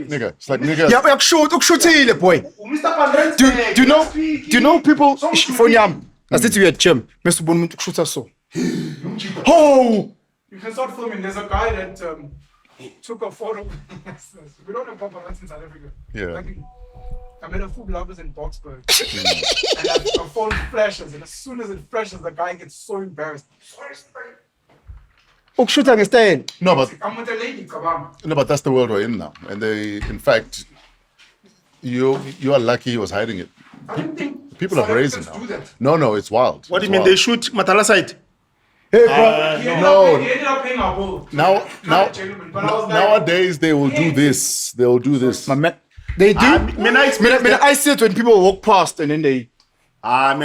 Nigga, it's like nigga. Yeah, ukushuthile boy. Do you know people phone yami? Asithi uya gym, bese ubona umuntu ukushutha so. Oh! You can start filming. There's a guy that took a photo. We don't have paparazzi in South Africa. Yeah. I made a Food Lovers in Boxburg. And a phone flashes, and as soon as it flashes, the guy gets so embarrassed. Ukushutha ngestand. No, but I'm with a lady, kabam. no, but that's the world we're in now. And they, in fact, you are lucky he was hiding it. I don't think People South are crazy Africans now. do that. No, it's wild. What do It's you mean? wild. They shoot Matala side? Hey bro. He ended up paying our bill. Now, But I was like, nowadays they will do this. They will do this. My man, they do. I see it when people walk past and then they. I've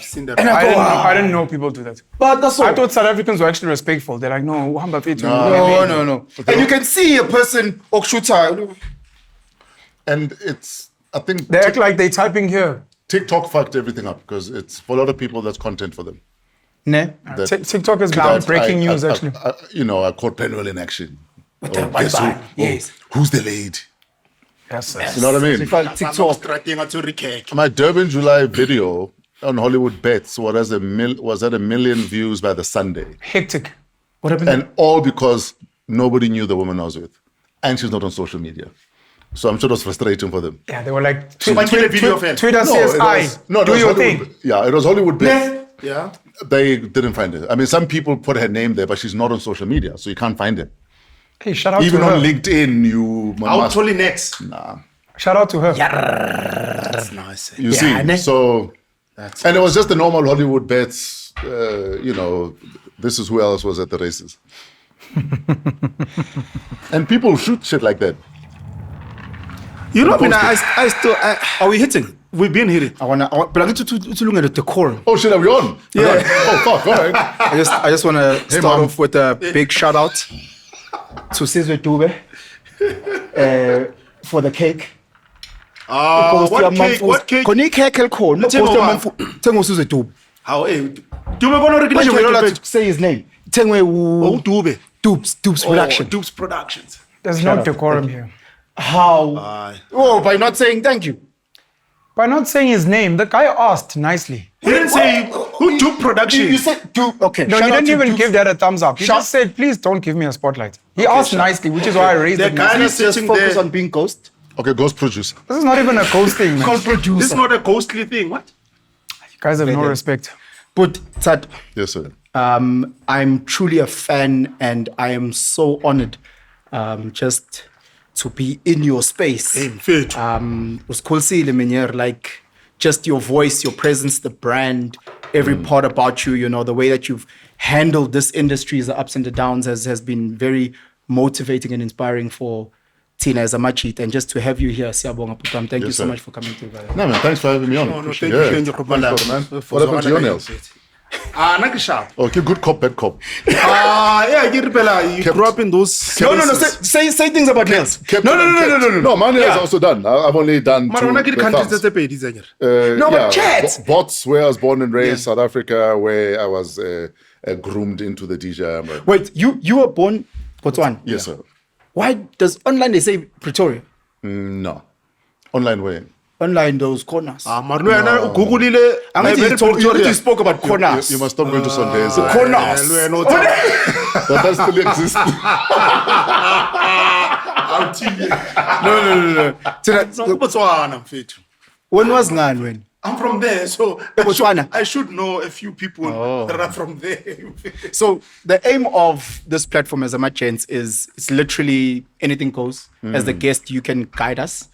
seen that. And I go, I didn't know people do that. But that's all. I thought South Africans were actually respectful. They're like, no, hamba fethu. No. And you can see a person ukushutha. And it's, I think They act like they're typing here. TikTok fucked everything up because it's for a lot of people that's content for them. Ne? That- TikTok has become that breaking news, I, actually. I caught Penwell in action. the Guess bye-bye. Yes. Who's the lead? Yes. You know what I mean? If I TikTok. My Durban July video on Hollywood Bets was at 1 million views by the Sunday. Hectic. What happened? And all because nobody knew the woman I was with. And she's not on social media. So I'm sure it was frustrating for them. Yeah, they were like, Twitter Twitter No, says, it I was- no, it do was your Hollywood- thing. Yeah, it was Hollywood Bets. Yeah. They didn't find it. I mean, some people put her name there, but she's not on social media, so you can't find her. Hey, shout out Even to her. on LinkedIn, you I'll must. totally next. Shout out to her. That's nice. You Yeah, see, ne? so and it was just the normal Hollywood Bets. This is who else was at the races, and people shoot shit like that. You know, I still. Are we hitting? We've been hitting. But I get to look at the decorum. Oh shit, are we on? Yeah. Oh fuck! All right. I just want to start Mom. off with a big shout out to Sizwe Dube for the cake. What cake? Khona ikhekhe elikhona. Thengwa Uposta ubani? Mamfu- thengwa uSizwe Dube. How? Hey, do we gonna Manje we're not allowed recognize to say his name. Thengwe Dube. Dubes production. Dube's Productions. There's Shout no out. decorum here. How? By not saying thank you. By not saying his name, the guy asked nicely. He didn't say who Duke Productions. You said Dube. Okay. No, shout he out didn't to even Dubes. give that a thumbs up. He Shout- just said, please don't give me a spotlight. He asked nicely, which is why I raised The it. guy nicely. is Just sitting focus there. on being ghost. Okay, ghost producer. This is not even a ghost thing, man. Ghost producer. This is not a ghostly thing. What? You guys have no respect. But Tzad, Yes, sir. I'm truly a fan and I am so honored just to be in your space. Fit. Usikhosile Minyer, like just your voice, your presence, the brand, every part about you, the way that you've handled this industry, the ups and the downs has been very motivating and inspiring for Tina as a machit. And just to have you here, Siyabonga Putam, thank you so sir. much for coming to brother. No man, thanks for having me on. No, Appreciate thank it. you. Man. What happened to your nails? Nakisha. Okay, good cop, bad cop. Yeah, you grew up in those. No, say things about nails. No, my nails are also done. I've only done Mara, two. when I get the countries thumbs. that's a paid designer. No, but chat. Bots, where I was born and raised, South Africa, where I was groomed into the DJ. Wait, you were born Botswana? Yes, sir. Why does online they say Pretoria? No. Online way. Online those corners. Marno, I Google it. I mean, you spoke about corners. You must stop going to Sundays. Corners. That still exists. No. Botswana, mfethu. When was Ngan when? I'm from there, so Botswana. I should know a few people that are from there. So the aim of this platform as AMAGENTS is it's literally anything goes. As the guest, you can guide us.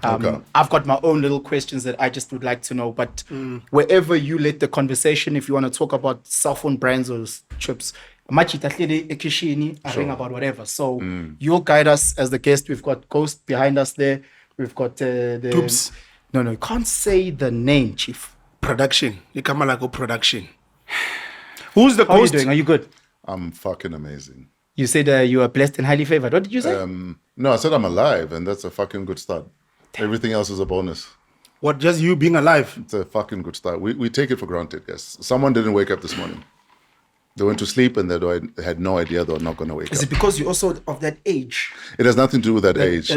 Okay. I've got my own little questions that I just would like to know. But wherever you let the conversation, if you want to talk about cell phone brands or chips, ring about whatever. So you'll guide us as the guest. We've got Ghost behind us there. We've got the Oops. No, you can't say the name, Chief. Production. Ikamalago Production. Who's the How are you host? doing? Are you good? I'm fucking amazing. You said you are blessed and highly favored. What did you say? No, I said I'm alive, and that's a fucking good start. Everything else is a bonus. What, just you being alive? It's a fucking good start. We take it for granted, yes. Someone didn't wake up this morning. They went to sleep and they had no idea they were not going to wake Is up. it because you're also of that age? It has nothing to do with that age.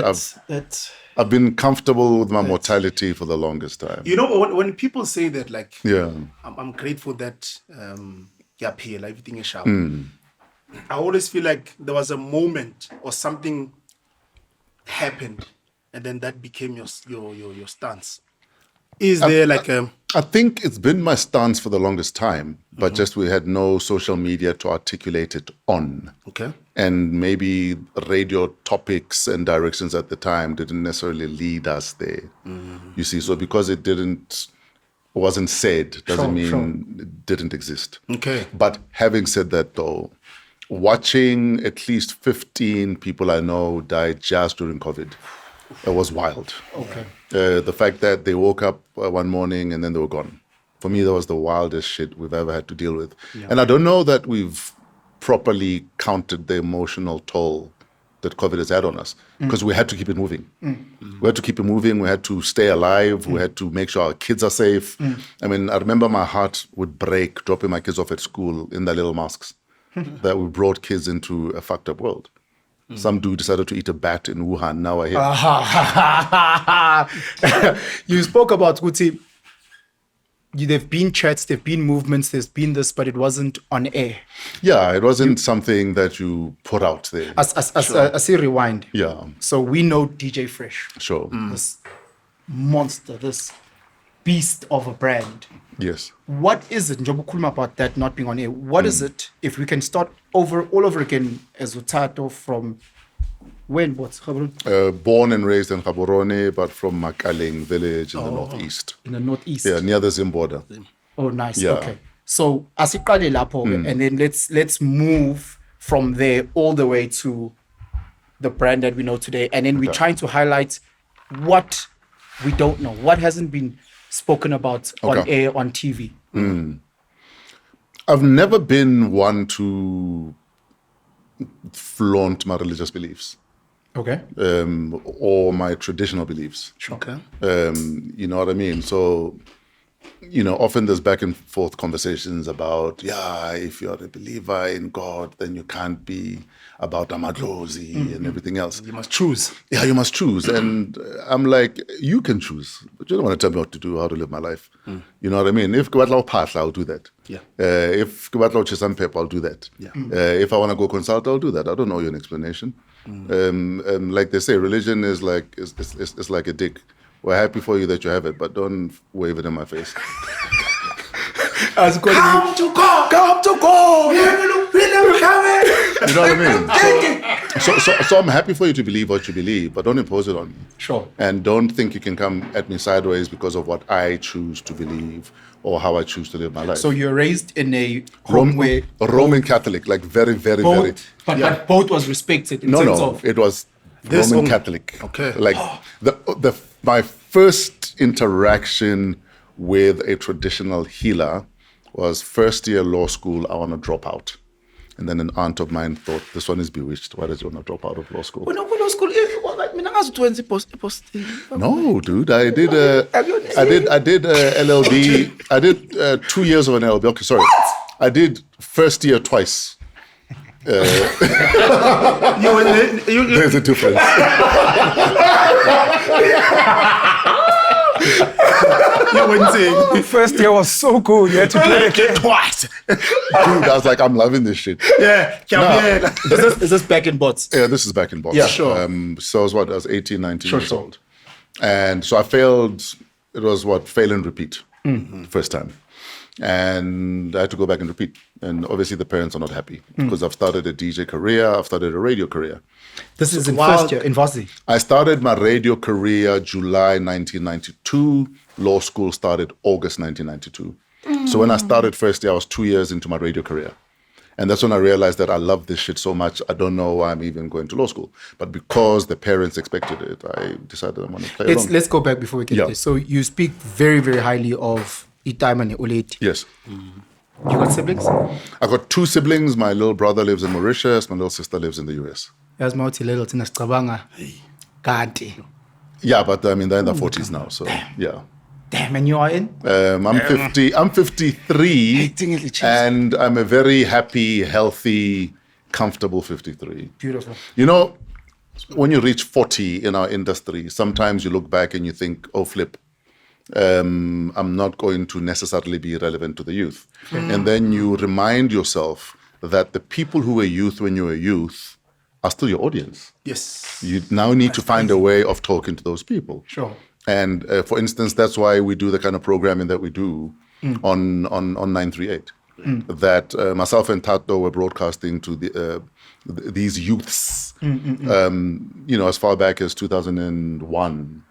I've been comfortable with my mortality for the longest time. You know, when people say that, like, Yeah. I'm grateful that you're here, everything is sharp. I always feel like there was a moment or something happened, and then that became your stance. Is there like a... I think it's been my stance for the longest time, but just we had no social media to articulate it on. Okay. And maybe radio topics and directions at the time didn't necessarily lead us there. You see, so because it wasn't said, doesn't mean it didn't exist. Okay. But having said that, though, watching at least 15 people I know die just during COVID, it was wild. Okay. The fact that they woke up one morning and then they were gone. For me, that was the wildest shit we've ever had to deal with. Yeah. And I don't know that we've properly counted the emotional toll that COVID has had on us because we had to keep it moving. We had to keep it moving. We had to stay alive. We had to make sure our kids are safe. I mean, I remember my heart would break dropping my kids off at school in their little masks that we brought kids into a fucked up world. Some dude decided to eat a bat in Wuhan. Now I hear. You spoke about Guti. There've been chats, there've been movements, there's been this, but it wasn't on air. Yeah, it wasn't something that you put out there. I see rewind. Yeah. So we know DJ Fresh. Sure. This monster, this beast of a brand. Yes. What is it, Njobu Kulma, about that not being on air? What is it, if we can start all over again as Utato from when, what's born and raised in Gaborone, but from Makaleng village in the northeast. In the northeast? Yeah, near the Zim border. Oh, nice. Yeah. Okay. So, asiqale lapho, and then let's move from there all the way to the brand that we know today. And then we're trying to highlight what we don't know, what hasn't been spoken about on air, on TV. I've never been one to flaunt my religious beliefs. Okay. Or my traditional beliefs. Okay. You know what I mean? So, often there's back and forth conversations about, if you're a believer in God, then you can't be about amadlozi and everything else. You must choose. Yeah, you must choose. And I'm like, you can choose, but you don't want to tell me what to do, how to live my life. You know what I mean? If Kubatla Pasha, I'll do that. Yeah. If Kubatla Chisam Pep, I'll do that. Yeah. If I want to go consult, I'll do that. I don't know your explanation. Like they say, religion is like it's like a dick. We're happy for you that you have it, but don't wave it in my face. Come to God! Come to God! You know what I mean? So I'm happy for you to believe what you believe, but don't impose it on me. Sure. And don't think you can come at me sideways because of what I choose to believe or how I choose to live my life. So you're raised in a home where Roman Catholic, like very, very, very. but both was respected in terms of... it was This Roman one- Catholic. Okay. Like my first interaction with a traditional healer was first year law school. I want to drop out. And then an aunt of mine thought, this one is bewitched. Why does he want to drop out of law school? No, dude. I did LLB. I did 2 years of an LLB. Okay, sorry. I did first year twice. There's a difference. First year was so cool. You had to play it twice. Dude, I was like, I'm loving this shit. Yeah. Is this back in bots? Yeah, this is back in box. Yeah, sure. So I was 18, 19 years Sure. old. And so I failed. It was fail and repeat first time. And I had to go back and repeat. And obviously the parents are not happy because I've started a DJ career. I've started a radio career. This is in first year, in varsity. I started my radio career July 1992. Law school started August 1992. So when I started first year, I was 2 years into my radio career. And that's when I realized that I love this shit so much, I don't know why I'm even going to law school. But because the parents expected it, I decided I want to play along. Let's go back before we get there. So you speak very, very highly of Itaimane Oleti. Yes. You got siblings? I got 2 siblings. My little brother lives in Mauritius. My little sister lives in the US. Yazi mawuthi lelo thina sicabanga kanti. Yeah, but I mean, they're in their 40s now. So, yeah. Damn, and you are in? I'm 50. I'm 53, Hating it, cheese. and I'm a very happy, healthy, comfortable 53. Beautiful. You know, when you reach 40 in our industry, sometimes you look back and you think, "Oh, flip, I'm not going to necessarily be relevant to the youth." And then you remind yourself that the people who were youth when you were youth are still your audience. Yes. You now need to find a way of talking to those people. Sure. And for instance, that's why we do the kind of programming that we do on 938. That myself and Tato were broadcasting to these youths, as far back as 2001.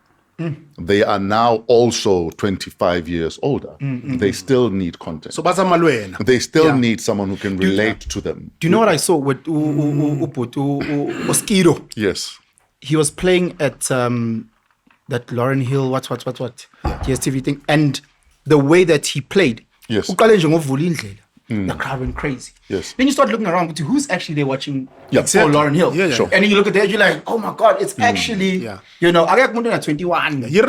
They are now also 25 years older. They still need content. So baza malwena. They still need someone who can relate to them. Do you know what I saw with Oskido? Yes. He was playing at that Lauren Hill, what? DSTV thing. And the way that he played, Yes. uqale nje ngovula indlela, the crowd went crazy. Yes. Then you start looking around to who's actually there watching Yeah. Lauren Hill. Yeah, yeah. Sure. And then you look at that, you're like, oh my God, it's actually, Yeah. akekho umuntu na 21. He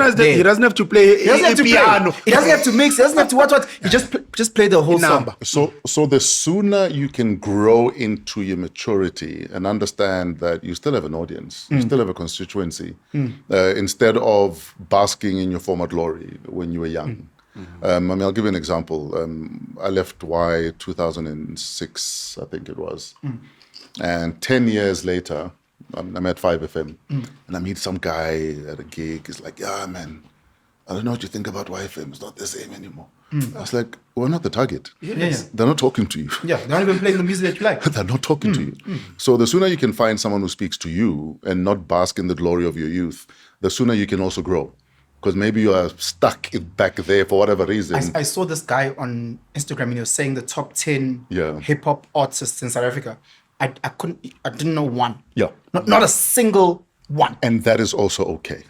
doesn't have to play He doesn't have to piano. play. He doesn't have to mix. He doesn't have to what. He just play the whole song. Number. So the sooner you can grow into your maturity and understand that you still have an audience, you still have a constituency, instead of basking in your former glory when you were young. I'll give you an example. I left Y 2006, I think it was. And 10 years later, I'm at 5FM, and I meet some guy at a gig. He's like, "Yeah, man, I don't know what you think about YFM. It's not the same anymore." I was like, "We're not the target. Yes. They're not talking to you. Yeah, they're not even playing the music that you like. They're not talking to you." So the sooner you can find someone who speaks to you and not bask in the glory of your youth, the sooner you can also grow. Because maybe you are stuck back there for whatever reason. I saw this guy on Instagram and he was saying the top 10 Yeah. hip hop artists in South Africa. I didn't know one. Yeah. Not a single one. And that is also okay.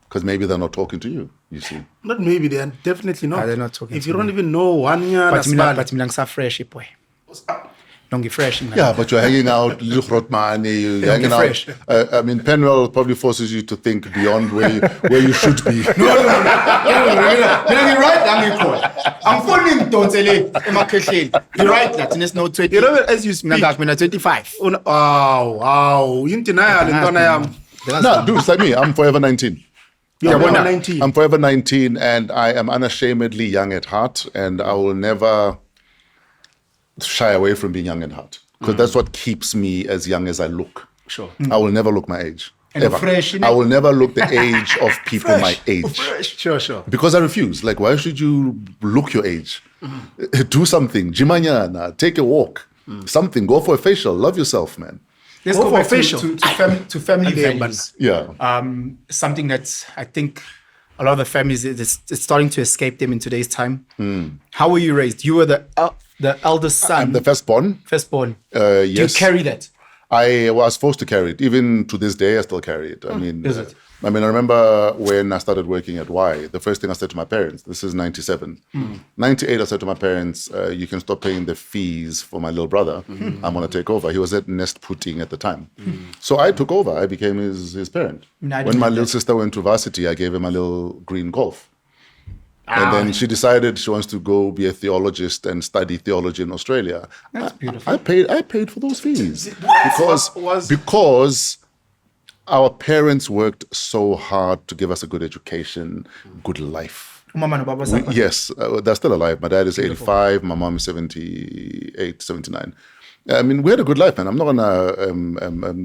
Because maybe they're not talking to you, you see. Not maybe, they are definitely not. They're not talking If to you don't me. even know one year, But mina fresh, boy. Don't get fresh. Yeah, but you're hanging out, you're hanging out. fresh. Penwell probably forces you to think beyond where you should be. I'm following Tonsele emakehleni. You're right, that there's no 20. You know, as you speak. Mina 25. Wow. You deny Lentona yam. No, dude, it's like me. I'm forever 19. You're Yeah, 19. I'm forever 19, and I am unashamedly young at heart, and I will never shy away from being young at heart. Because that's what keeps me as young as I look. Sure. I will never look my age. And Ever. fresh, innit? I will never look the age of people my age. Sure. Because I refuse. Like, why should you look your age? Do something. Jimanyana, take a walk. Something. Go for a facial. Love yourself, man. Let's Go go for back facial. to family values. Yeah. Something that I think a lot of the families, it's starting to escape them in today's time. How were you raised? You were the eldest son. I'm the firstborn. Firstborn. Yes. Do you carry that? I was forced to carry it. Even to this day, I still carry it. Is it? I remember when I started working at Y, the first thing I said to my parents, this is 97. 98, I said to my parents, you can stop paying the fees for my little brother. I'm going to take over. He was at Nest Putting at the time. So I took over. I became his parent. No, I didn't When my know little that. sister went to varsity, I gave him a little green Golf. And then she decided she wants to go be a theologist and study theology in Australia. That's beautiful. I paid for those fees Was- because our parents worked so hard to give us a good education, good life. Umama no baba sakho. Yes, they're still alive. My dad is 85, my mom is 78, 79. We had a good life, man. I'm not gonna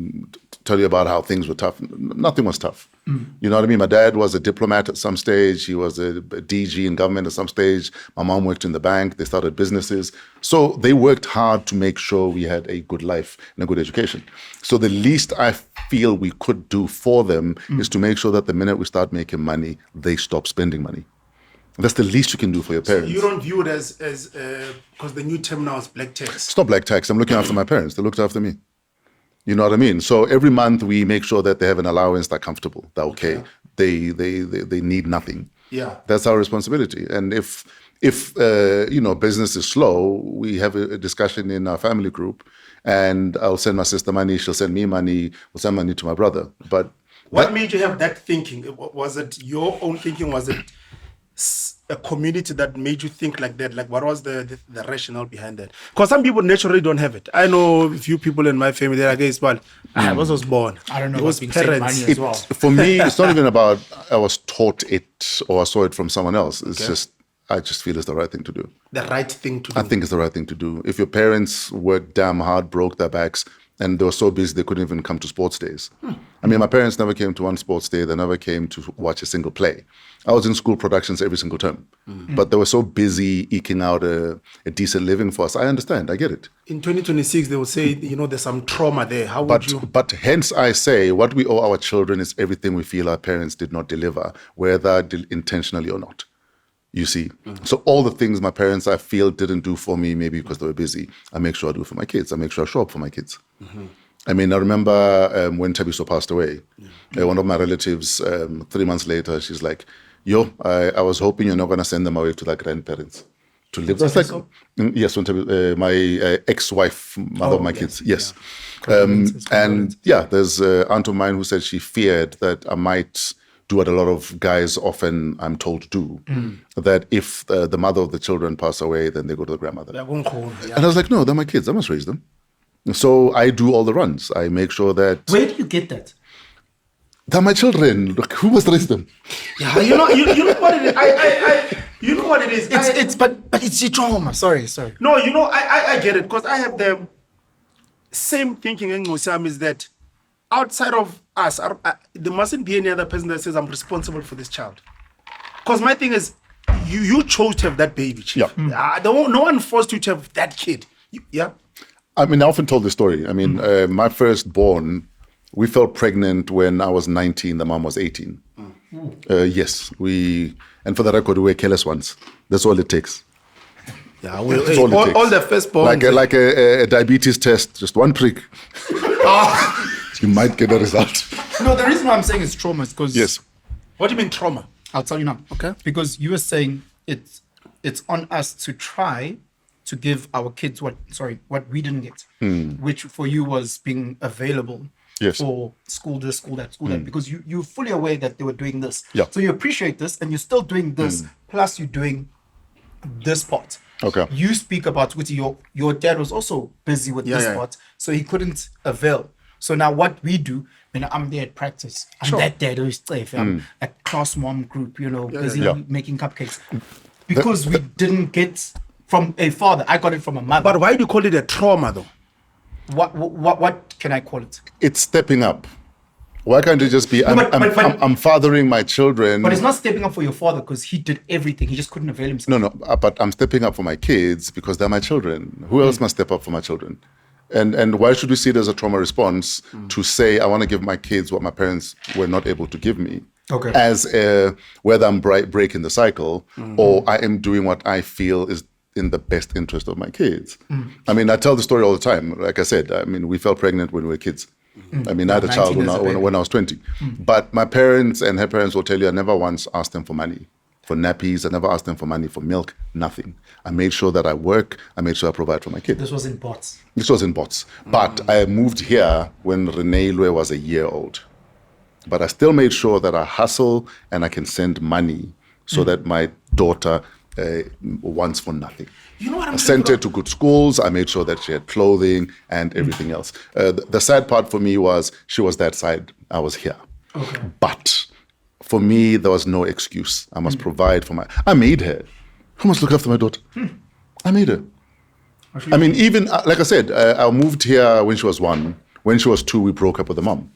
tell you about how things were tough. Nothing was tough. You know what I mean? My dad was a diplomat at some stage. He was a DG in government at some stage. My mom worked in the bank. They started businesses. So they worked hard to make sure we had a good life and a good education. So the least I feel we could do for them is to make sure that the minute we start making money, they stop spending money. That's the least you can do for your parents. You don't view it as because the new term now is black tax. It's not black tax. I'm looking after my parents. They looked after me. You know what I mean? So every month we make sure that they have an allowance, they're comfortable, they're okay. They need nothing. Yeah. That's our responsibility. And if business is slow, we have a discussion in our family group, and I'll send my sister money, she'll send me money, we'll send money to my brother. But What made you have that thinking? Was it your own thinking? Was it a community that made you think like that? Like, what was the rationale behind that? Because some people naturally don't have it. I know a few people in my family, they're like, hey, well, I was born. I don't know It about was being saved money as well. For me, it's not even about I was taught it or I saw it from someone else. It's just I just feel it's the right thing to do. The right thing to do. I think it's the right thing to do. If your parents worked damn hard, broke their backs, and they were so busy they couldn't even come to sports days. I mean, my parents never came to one sports day. They never came to watch a single play. I was in school productions every single term. But they were so busy eking out a decent living for us. I understand. I get it. In 2026, they will say, there's some trauma there. How would you? But hence I say what we owe our children is everything we feel our parents did not deliver, whether intentionally or not. You see? So all the things my parents, I feel, didn't do for me, maybe because they were busy, I make sure I do for my kids. I make sure I show up for my kids. I mean, I remember when Tabiso passed away, one of my relatives, 3 months later, she's like, I was hoping you're not going to send them away to their grandparents to live. That's like, yes, when my ex-wife, mother of my kids, yes. And there's an aunt of mine who said she feared that I might do what a lot of guys often, I'm told, do. That if the mother of the children pass away, then they go to the grandmother. And I was like, no, they're my kids. I must raise them. So I do all the runs. I make sure that... Where do you get that? They're my children. Look, who must raise them? Yeah, you know what it is. You know what it is. But it's your trauma. Sorry. No, I get it because I have the same thinking in Musam is that outside of us, there mustn't be any other person that says I'm responsible for this child. Because my thing is, you chose to have that baby, Chief. Yeah. No one forced you to have that kid. Yeah. I mean, I often told this story. I mean, my firstborn, we fell pregnant when I was 19. The mom was 18. Yes, and for the record, we were careless ones. That's all it takes. Yeah, all the firstborn. Like a diabetes test, just one prick. You might get a result. No, the reason why I'm saying it's trauma is because... Yes. What do you mean trauma? I'll tell you now. Okay. Because you were saying it's on us to try to give our kids what we didn't get, which for you was being available for school this, school that, because you're fully aware that they were doing this. Yeah. So you appreciate this and you're still doing this, plus you're doing this part. Okay. You speak about which your dad was also busy with this part, so he couldn't avail. So now what we do, I'm there at practice. I'm that dad who's safe. I'm a class mom group, busy making cupcakes. Because we didn't get from a father. I got it from a mother. But why do you call it a trauma though? What can I call it? It's stepping up. Why can't it just be, I'm fathering my children. But it's not stepping up for your father because he did everything. He just couldn't avail himself. No, but I'm stepping up for my kids because they're my children. Who else must step up for my children? And why should we see it as a trauma response to say, I want to give my kids what my parents were not able to give me? Okay. As whether I'm breaking the cycle or I am doing what I feel is in the best interest of my kids. I mean, I tell the story all the time. Like I said, I mean, we fell pregnant when we were kids. I mean, I had a child when I was 20. But my parents and her parents will tell you, I never once asked them for money. For nappies, I never asked them for money, for milk, nothing. I made sure that I work, I made sure I provide for my kids. This was in bots. But I moved here when Renee Lue was a year old. But I still made sure that I hustle and I can send money so that my daughter wants for nothing. You know what I sent her to good schools. I made sure that she had clothing and everything else. The sad part for me was she was that side. I was here. Okay. But for me, there was no excuse. I must provide for I made her. Who must look after my daughter? I made her. I mean, even, like I said, I moved here when she was 1. When she was 2, we broke up with the mom.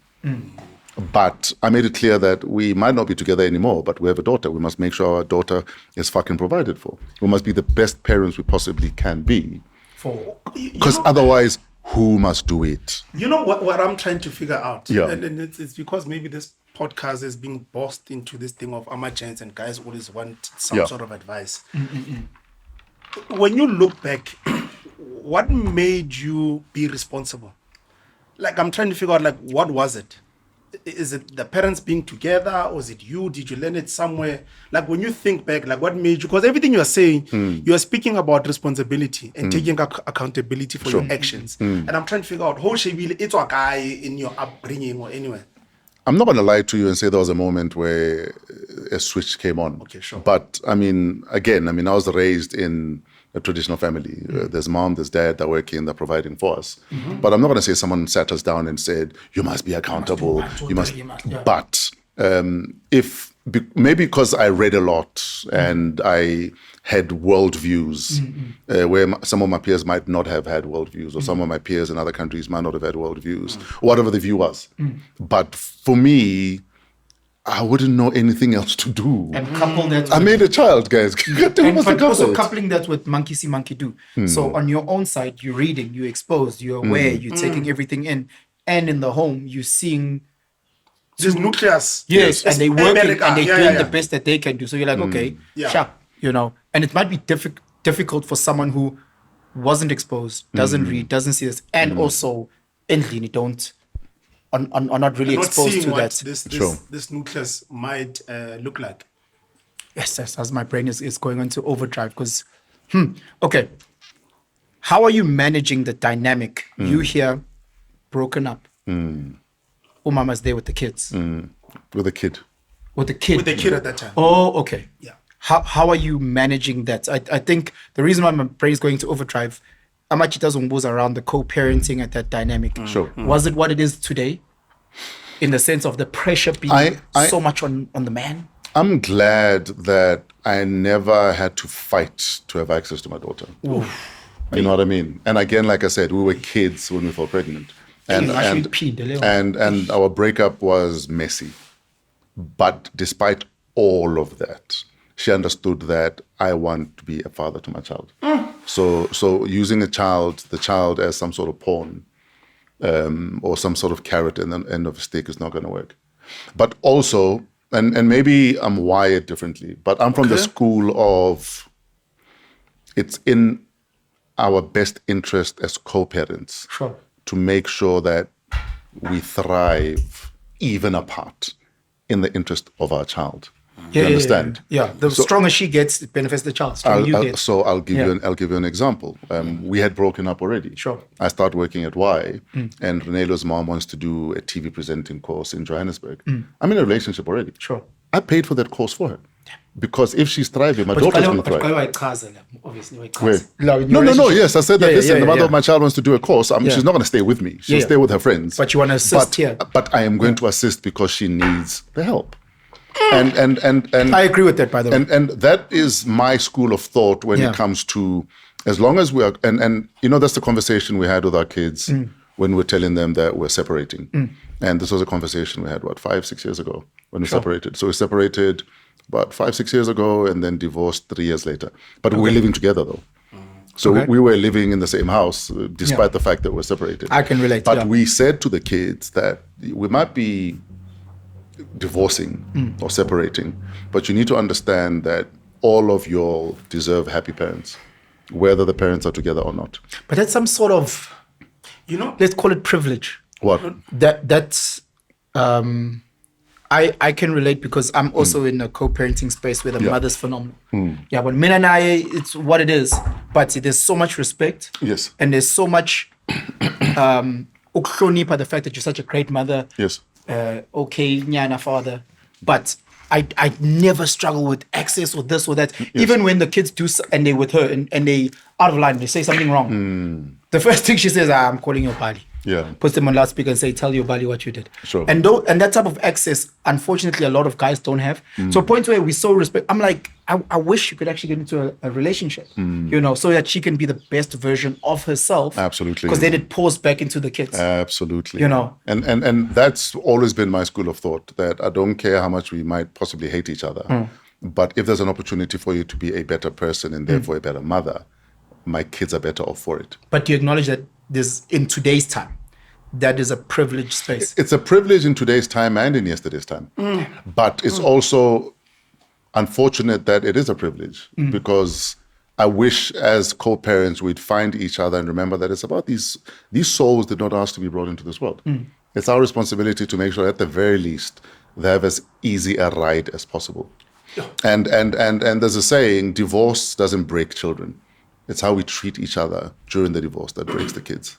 But I made it clear that we might not be together anymore, but we have a daughter. We must make sure our daughter is fucking provided for. We must be the best parents we possibly can be. Because otherwise, who must do it? You know what I'm trying to figure out? Yeah. And it's because maybe this podcast is being bossed into this thing of AMAGENTS and guys always want some sort of advice. When you look back, what made you be responsible? Like, I'm trying to figure out, like, what was it? Is it the parents being together, or is it you? Did you learn it somewhere? Like, when you think back, like, what made you? Because everything you are saying, you are speaking about responsibility and taking accountability for your actions. And I'm trying to figure out how it's a guy in your upbringing or anywhere. I'm not going to lie to you and say there was a moment where a switch came on. Okay, sure. But I mean, again, I was raised in a traditional family. There's mom, there's dad, they're working, they're providing for us. But I'm not going to say someone sat us down and said, you must be accountable. But maybe because I read a lot and I had worldviews where some of my peers might not have had worldviews, or some of my peers in other countries might not have had worldviews, whatever the view was. But for me, I wouldn't know anything else to do. And couple that. I made a child, guys. But also coupling that with monkey see, monkey do. So on your own side, you're reading, you're exposed, you're aware, you're taking everything in, and in the home, you're seeing. This nucleus. Yes, and they working America. and they're doing the best that they can do. So you're like, okay, Yeah. sharp, And it might be difficult for someone who wasn't exposed, doesn't read, doesn't see this, and also endly are not really Not exposed seeing to what that. this nucleus might look like. Yes, as my brain is going into overdrive because, okay. How are you managing the dynamic? You here, broken up. Umama's there with the kids. With a kid. With the kid. With the kid at that time. Oh, okay. Yeah. How are you managing that? I think the reason why my brain is going to overdrive, Amachita Zumbu's around the co-parenting at that dynamic. Sure. Was it what it is today? In the sense of the pressure being so much on the man? I'm glad that I never had to fight to have access to my daughter. Oof. You know what I mean? And again, like I said, we were kids when we fell pregnant. And our breakup was messy. But despite all of that, she understood that I want to be a father to my child. So using the child as some sort of pawn or some sort of carrot and the end of a stick is not going to work. But also, and maybe I'm wired differently, but I'm from the school of it's in our best interest as co-parents to make sure that we thrive even apart in the interest of our child. You understand? Yeah. The stronger she gets, it benefits the child. Stronger you get. So I'll give you an example. We had broken up already. Sure. I started working at Y, and Renelo's mom wants to do a TV presenting course in Johannesburg. I'm in a relationship already. Sure. I paid for that course for her. Because if she's thriving, my daughter's going to thrive. Where? No. Yes, I said that. Listen, the mother of my child wants to do a course. She's not going to stay with me. She'll stay with her friends. But you want to assist here. But I am going to assist because she needs the help. And I agree with that, by the way. And that is my school of thought when it comes to, as long as we are, and that's the conversation we had with our kids when we're telling them that we're separating. And this was a conversation we had, 5-6 years ago when we separated. So we separated about 5-6 years ago and then divorced 3 years later. But we were living together though. So we were living in the same house despite the fact that we're separated. I can relate. But we said to the kids that we might be divorcing or separating, but you need to understand that all of y'all deserve happy parents, whether the parents are together or not. But that's some sort of, let's call it privilege. What? That's I can relate because I'm also in a co-parenting space where the mother's phenomenal. Yeah, but Min and I, it's what it is. But there's so much respect. Yes. And there's so much uklonipa, the fact that you're such a great mother. Yes. Okay, nyana father. But I never struggle with access or this or that. Yes. Even when the kids do and they're with her and they out of line, they say something wrong. The first thing she says, I'm calling your body. Yeah. Puts them on loudspeaker and say, tell your body what you did. Sure. And that type of access, unfortunately, a lot of guys don't have. So a point where we so respect, I'm like, I wish you could actually get into a relationship, so that she can be the best version of herself. Absolutely. Because then it pours back into the kids. Absolutely. And that's always been my school of thought, that I don't care how much we might possibly hate each other, but if there's an opportunity for you to be a better person and therefore a better mother, my kids are better off for it. But do you acknowledge that in today's time, that is a privileged space? It's a privilege in today's time and in yesterday's time. But it's also unfortunate that it is a privilege because I wish as co-parents we'd find each other and remember that it's about these souls did not ask to be brought into this world. It's our responsibility to make sure at the very least they have as easy a ride as possible. And there's a saying, divorce doesn't break children. It's how we treat each other during the divorce that breaks the kids.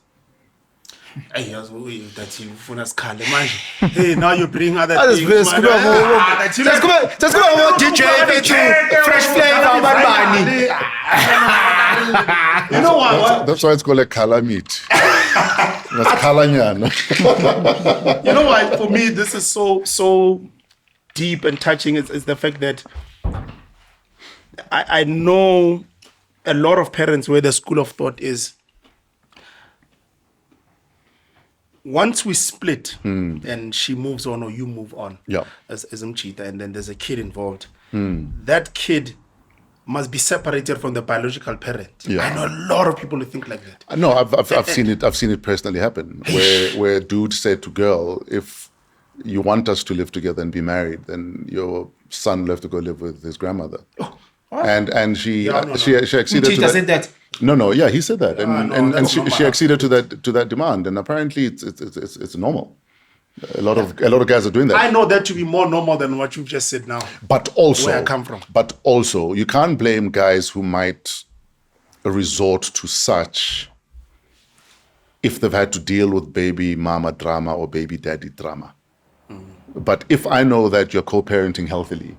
Hey, that's you for us, Hey, now you bring other Just things. man. go DJ fresh flavor, man. You know what? That's why it's called a calamity. That's kalanyana. You know why? For me, this is so deep and touching. Is the fact that I know a lot of parents where the school of thought is once we split and she moves on or you move on as Mchita, and then there's a kid involved, that kid must be separated from the biological parent. I know a lot of people who think like that. No, I've seen it. I've seen it personally happen, where dude said to girl, if you want us to live together and be married, then your son will have to go live with his grandmother. And she acceded to that. No, yeah, he said that, and she acceded to that demand, and apparently it's normal. A lot of guys are doing that. I know that to be more normal than what you've just said now. But also, where I come from. But also, you can't blame guys who might resort to such if they've had to deal with baby mama drama or baby daddy drama. But if I know that you're co-parenting healthily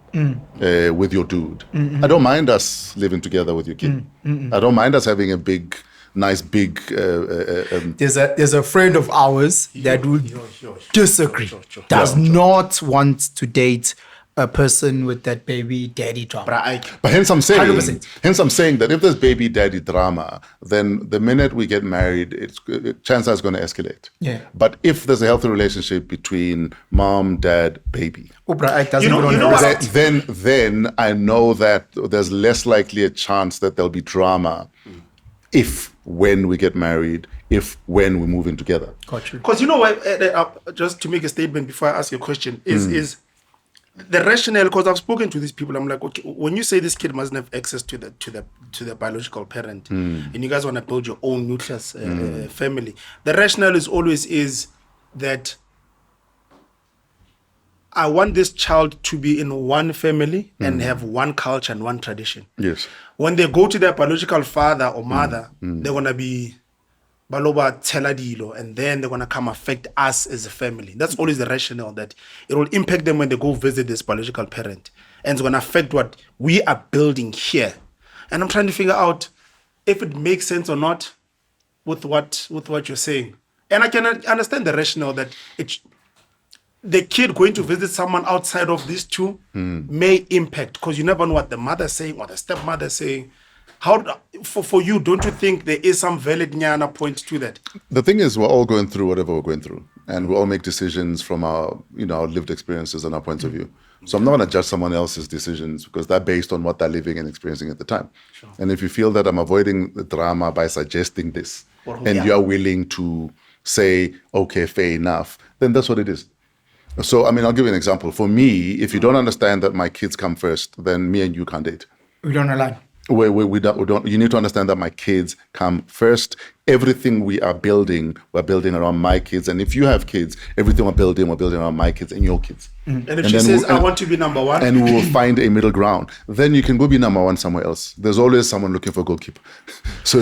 with your dude, I don't mind us living together with your kid. I don't mind us having a nice big. There's a friend of ours that would disagree. Does not want to date a person with that baby daddy drama. But hence I'm saying, 100%. that if there's baby daddy drama, then the minute we get married, chances is going to escalate. Yeah. But if there's a healthy relationship between mom, dad, baby, then I know that there's less likely a chance that there'll be drama when we get married, when we move in together. Got you. Because you know what? Just to make a statement before I ask you a question, is the rationale, because I've spoken to these people, I'm like, okay, when you say this kid mustn't have access to the biological parent, and you guys want to build your own nucleus family, the rationale is always that I want this child to be in one family and have one culture and one tradition. Yes. When they go to their biological father or mother, they're gonna be Baloba Teladilo, and then they're going to come affect us as a family. That's always the rationale, that it will impact them when they go visit this biological parent, and it's going to affect what we are building here. And I'm trying to figure out if it makes sense or not with what you're saying. And I can understand the rationale that the kid going to visit someone outside of these two may impact, because you never know what the mother's saying or the stepmother's saying. How for you, don't you think there is some valid nyana point to that? The thing is, we're all going through whatever we're going through, and we all make decisions from our lived experiences and our points of view. So I'm not going to judge someone else's decisions because they're based on what they're living and experiencing at the time. Sure. And if you feel that I'm avoiding the drama by suggesting this, and you are willing to say, okay, fair enough, then that's what it is. So, I mean, I'll give you an example. For me, if you don't understand that my kids come first, then me and you can't date. We don't align. We don't. You need to understand that my kids come first. Everything we are building, we're building around my kids. And if you have kids, everything we're building around my kids and your kids. And if she says, I want to be number one. And we will find a middle ground. Then you can go be number one somewhere else. There's always someone looking for a goalkeeper. So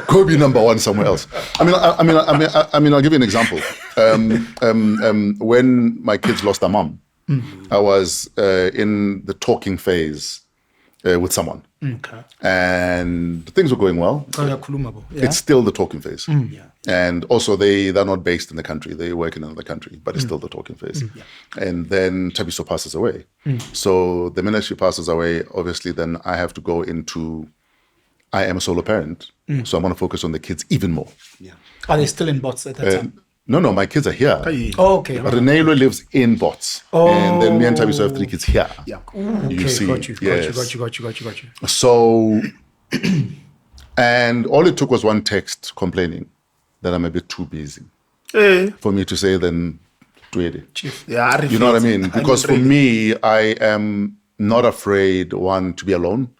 go be number one somewhere else. I mean, I'll give you an example. When my kids lost their mom, I was in the talking phase with someone. Okay. And things were going well. It's still the talking phase. And also they're not based in the country. They work in another country, but it's still the talking phase. And then Tabiso passes away. So the minute she passes away, obviously then I have to go into, I am a solo parent. So I'm going to focus on the kids even more. Are they still in bots at that time? No, my kids are here. Oh, okay. Renelo lives in Bots. Oh. And then me and Tabiso have 3 kids here. Yeah. You see. Got you. So, and all it took was one text complaining that I'm a bit too busy for me to say, then do it. Chief. Yeah, you know what I mean? Because for me, I am not afraid, to be alone.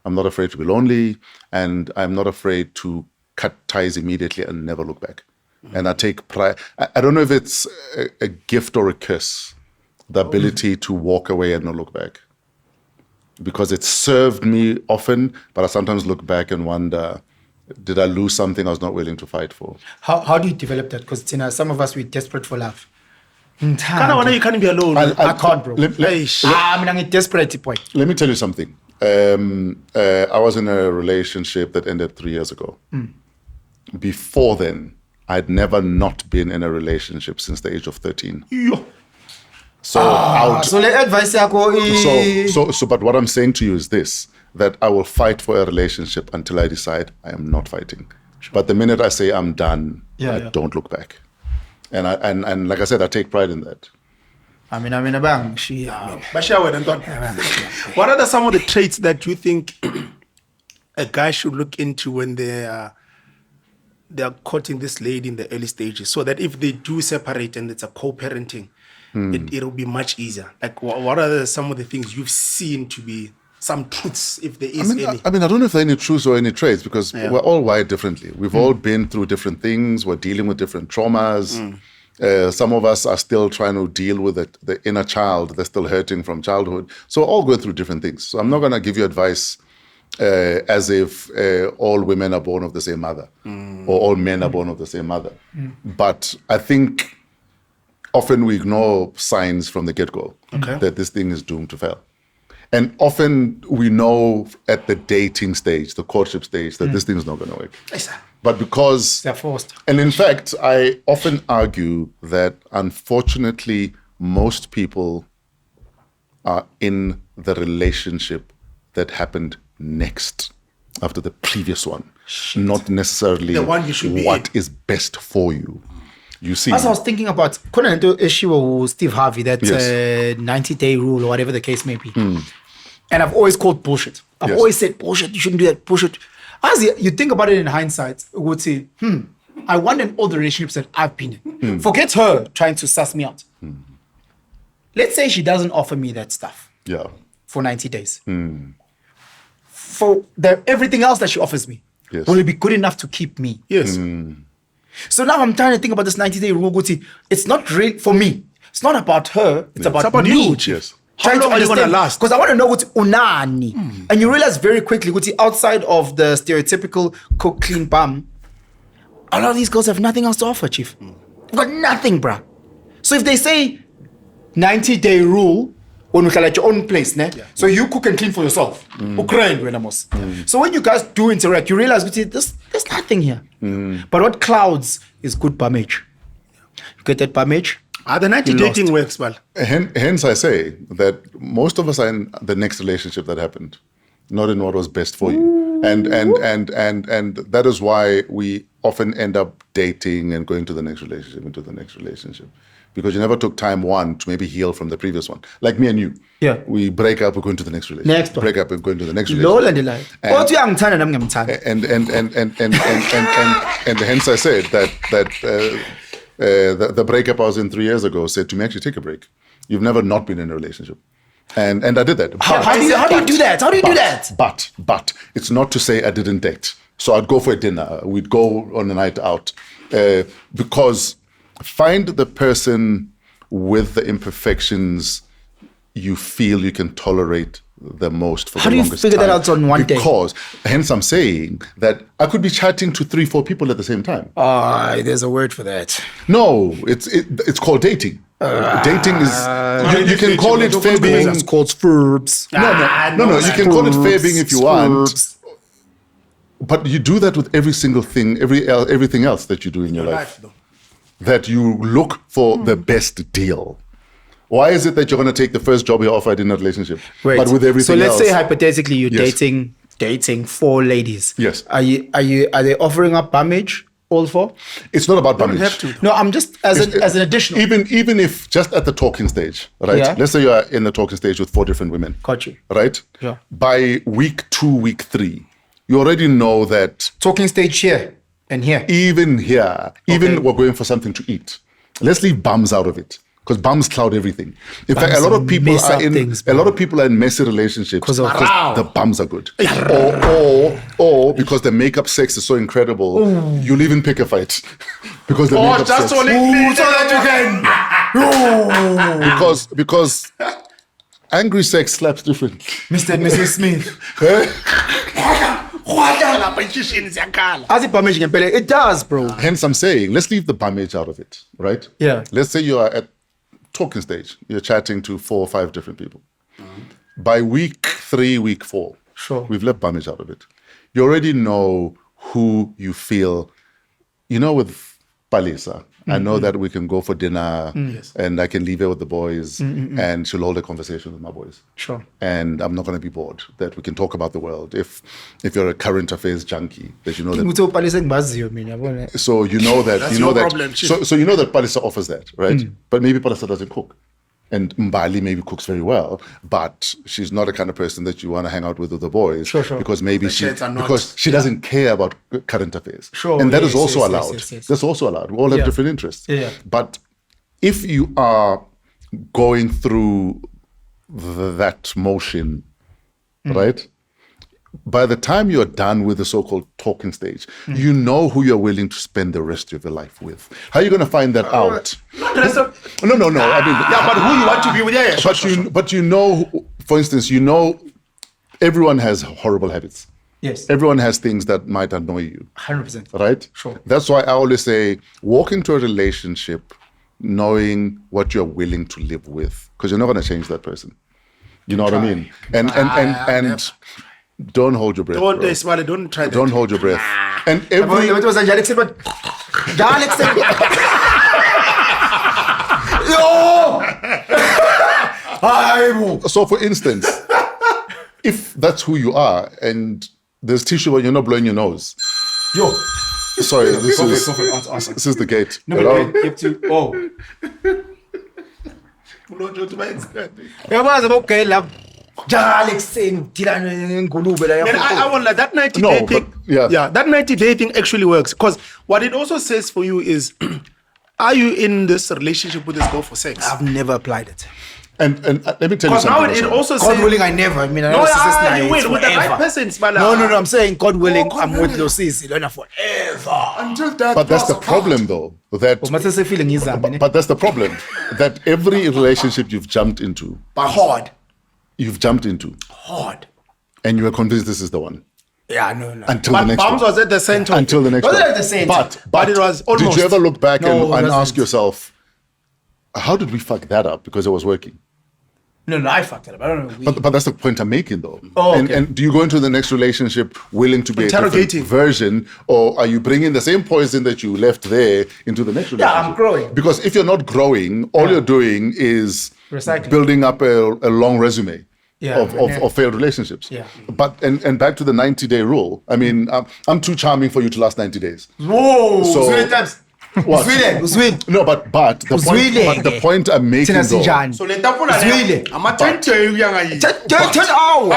I'm not afraid to be lonely. And I'm not afraid to cut ties immediately and never look back. And I take pride. I don't know if it's a gift or a curse, the ability to walk away and not look back. Because it served me often, but I sometimes look back and wonder Did I lose something I was not willing to fight for? How do you develop that? Because some of us, we're desperate for love. Kind of wonder you can't be alone. I can't, bro. Let- I'm desperate, boy. Let me tell you something. I was in a relationship that ended 3 years ago. Before then, I'd never not been in a relationship since the age of 13. So, So the advice but what I'm saying to you is this, that I will fight for a relationship until I decide I am not fighting. But the minute I say I'm done, I don't look back. And like I said, I take pride in that. What are some of the traits that you think a guy should look into when they are courting this lady in the early stages, so that if they do separate and it's a co-parenting, it'll be much easier? Like, what are some of the things you've seen to be some truths, if there is any? I don't know if there are any truths or any traits, because we're all wired differently. We've all been through different things. We're dealing with different traumas. Some of us are still trying to deal with the inner child that's still hurting from childhood. So we're all going through different things. So I'm not going to give you advice as if all women are born of the same mother or all men are born of the same mother. But I think often we ignore signs from the get-go that this thing is doomed to fail. And often we know at the dating stage, the courtship stage, that this thing is not going to work. But because they're forced. And in fact, I often argue that unfortunately, most people are in the relationship that happened next after the previous one, not necessarily the one you should be what in. is best for you. You see, As I was thinking about Konento issue with Steve Harvey, that 90-day rule or whatever the case may be. And I've always called bullshit. I've always said bullshit, you shouldn't do that, bullshit. As you think about it in hindsight, I would say, I want in all the relationships that I've been in. Forget her trying to suss me out. Let's say she doesn't offer me that stuff for 90 days. For everything else that she offers me, will it be good enough to keep me? Yes. So now I'm trying to think about this 90-day rule. It's not real for me. It's not about her. It's about me. you. yes. How long are you going to last? Because I want to know what's unani. And you realize very quickly, outside of the stereotypical cook, clean bum, a lot of these girls have nothing else to offer, Chief. They've got nothing, bruh. So if they say 90-day rule, when you at your own place, so you cook and clean for yourself. So when you guys do interact, you realize there's nothing here. But what clouds is good bumage. You get that bumage? The 90 dating works well. Hence, I say that most of us are in the next relationship that happened, not in what was best for you. And that is why we often end up dating and going to the next relationship, into the next relationship. Because you never took time, one, to maybe heal from the previous one. Like me and you. Yeah. We break up, we're going to the next relationship. Next one. Break up and going to the next Lol relationship. and And hence I said that the breakup I was in 3 years ago said to me, actually take a break. You've never not been in a relationship. And I did that. How do you do that? How do you do that? But it's not to say I didn't date. So I'd go for a dinner. We'd go on a night out. Because find the person with the imperfections you feel you can tolerate the most for the longest time. How do you figure that out on one day? Because, hence I'm saying that I could be chatting to 3-4 people at the same time. There's a word for that. No, it's called dating. Dating is, you can call it fabbing. It's called verbs. No, you can call it fabbing if you want. But you do that with every single thing, everything else that you do in your life. That you look for the best deal. Why is it that you're going to take the first job you're offered in a relationship? Wait, but with everything else? So let's say hypothetically you're dating 4 ladies. Yes. Are they offering up bummage, all 4? It's not about bummage. Have to. No, I'm just as an additional. Even if just at the talking stage, right? Yeah. Let's say you are in the talking stage with 4 different women. Got you. Right? Yeah. By week 2, week 3, you already know that Talking stage here and here. even we're going for something to eat. Let's leave bums out of it. Because bums cloud everything. In fact, a lot of people are in messy relationships because the bums are good, or because the makeup sex is so incredible, you'll even pick a fight because the makeup sex. So that you can. Because angry sex slaps different. Mr. and Mrs. Smith. It does, bro. Hence, I'm saying, let's leave the bumage out of it, right? Yeah. Let's say you are at talking stage. You're chatting to 4 or 5 different people. By week 3, week 4, Sure. we've left bumage out of it. You already know who you feel. You know, with Palisa, I know that we can go for dinner and I can leave her with the boys and she'll hold a conversation with my boys. Sure. And I'm not going to be bored, that we can talk about the world. If you're a current affairs junkie, that you know that. So you know that. That's you know your that. problem, Chief. So you know that Palisa offers that, right? But maybe Palisa doesn't cook. And Mbali maybe cooks very well, but she's not the kind of person that you want to hang out with the boys. Sure. Because maybe she kids are not- doesn't care about current affairs. Sure, And that is yes, also yes, allowed. yes. That's also allowed. We all have Yeah. different interests. Yeah. But if you are going through that motion, right? By the time you're done with the so-called talking stage, you know who you're willing to spend the rest of your life with. How are you going to find that out? Not the rest of- No. I mean, yeah, but who you want to be with? Yeah, sure, but you know, for instance, you know, everyone has horrible habits. Yes. Everyone has things that might annoy you, 100%. right? Sure. That's why I always say, walk into a relationship knowing what you're willing to live with, because you're not going to change that person. You know what I mean? And don't hold your breath. Don't bro. Ismail, don't try that. Don't hold your breath. And every It was a Alex, but Alex. So, for instance, if that's who you are and there's tissue when you're not blowing your nose. Yo. Sorry, this Go is for it, answer. this is the gate. No, Hello? but you have to. Oh. I want like that 90 No, day but- thing. yeah. That 90 day thing actually works because what it also says for you is, are you in this relationship with this girl for sex? I've never applied it. And let me tell you Because now something. it also God says, willing, I never. I mean, I no, know Sis you will with the right forever. person, Ismail. No. I'm saying God willing, God I'm with willing. your sis. Learn forever. Until that But that's the was problem, though. That But must say feeling is but that's the problem. That every relationship you've jumped into, hard. and you were convinced this is the one Yeah, no. until But the next Bams one. was at the center. Until the next Wasn't one. it the same? But it was Did almost. you ever look back No, and it ask wasn't. yourself, how did we fuck that up? Because it was working. No, I fucked it up. I don't know. But that's the point I'm making, though. Oh, and, okay. and do you go into the next relationship willing to be a different Interrogating. version, or are you bringing the same poison that you left there into the next relationship? I'm growing. Because if you're not growing, all you're doing is Recycling. building up a long resume Yeah. of failed relationships. Yeah. But and back to the 90-day rule. I mean, I'm too charming for you to last 90 days. Whoa. So- What? Uzwile. No, but the point I'm making, Thina though, sinjani? So let that Zwile. Turn hour.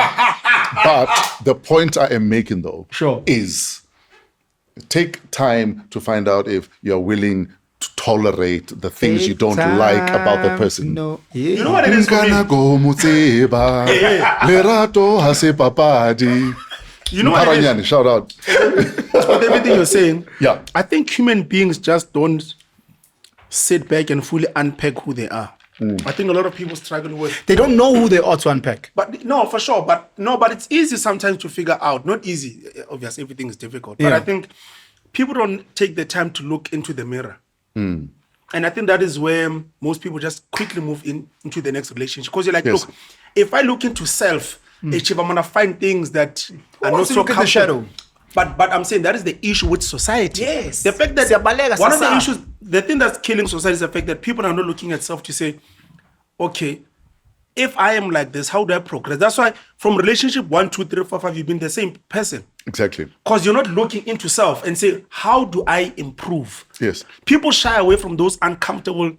but the point I am making, though, Sure. is take time to find out if you're willing to tolerate the things you don't like about the person. No. You know what it is for me? Nkana go mutseba, lerato ha se papadi. You know what it is? Paranyani, shout out. With everything you're saying, Yeah. I think human beings just don't sit back and fully unpack who they are. I think a lot of people struggle with. They don't know who they ought to unpack. But no, for sure. But it's easy sometimes to figure out. Not easy. Obviously, everything is difficult. But Yeah. I think people don't take the time to look into the mirror. And I think that is where most people just quickly move into the next relationship. Because you're like, Yes. look, if I look into self, Chief, I'm gonna find things that are not wants to so look at the comfortable. shadow? But I'm saying that is the issue with society. Yes. The fact that Siyabaleka, one of the sasa. issues, the thing that's killing society is the fact that people are not looking at self to say, okay, if I am like this, how do I progress? That's why from relationship 1, 2, 3, 4, 5, you've been the same person. Exactly. Because you're not looking into self and say, how do I improve? Yes. People shy away from those uncomfortable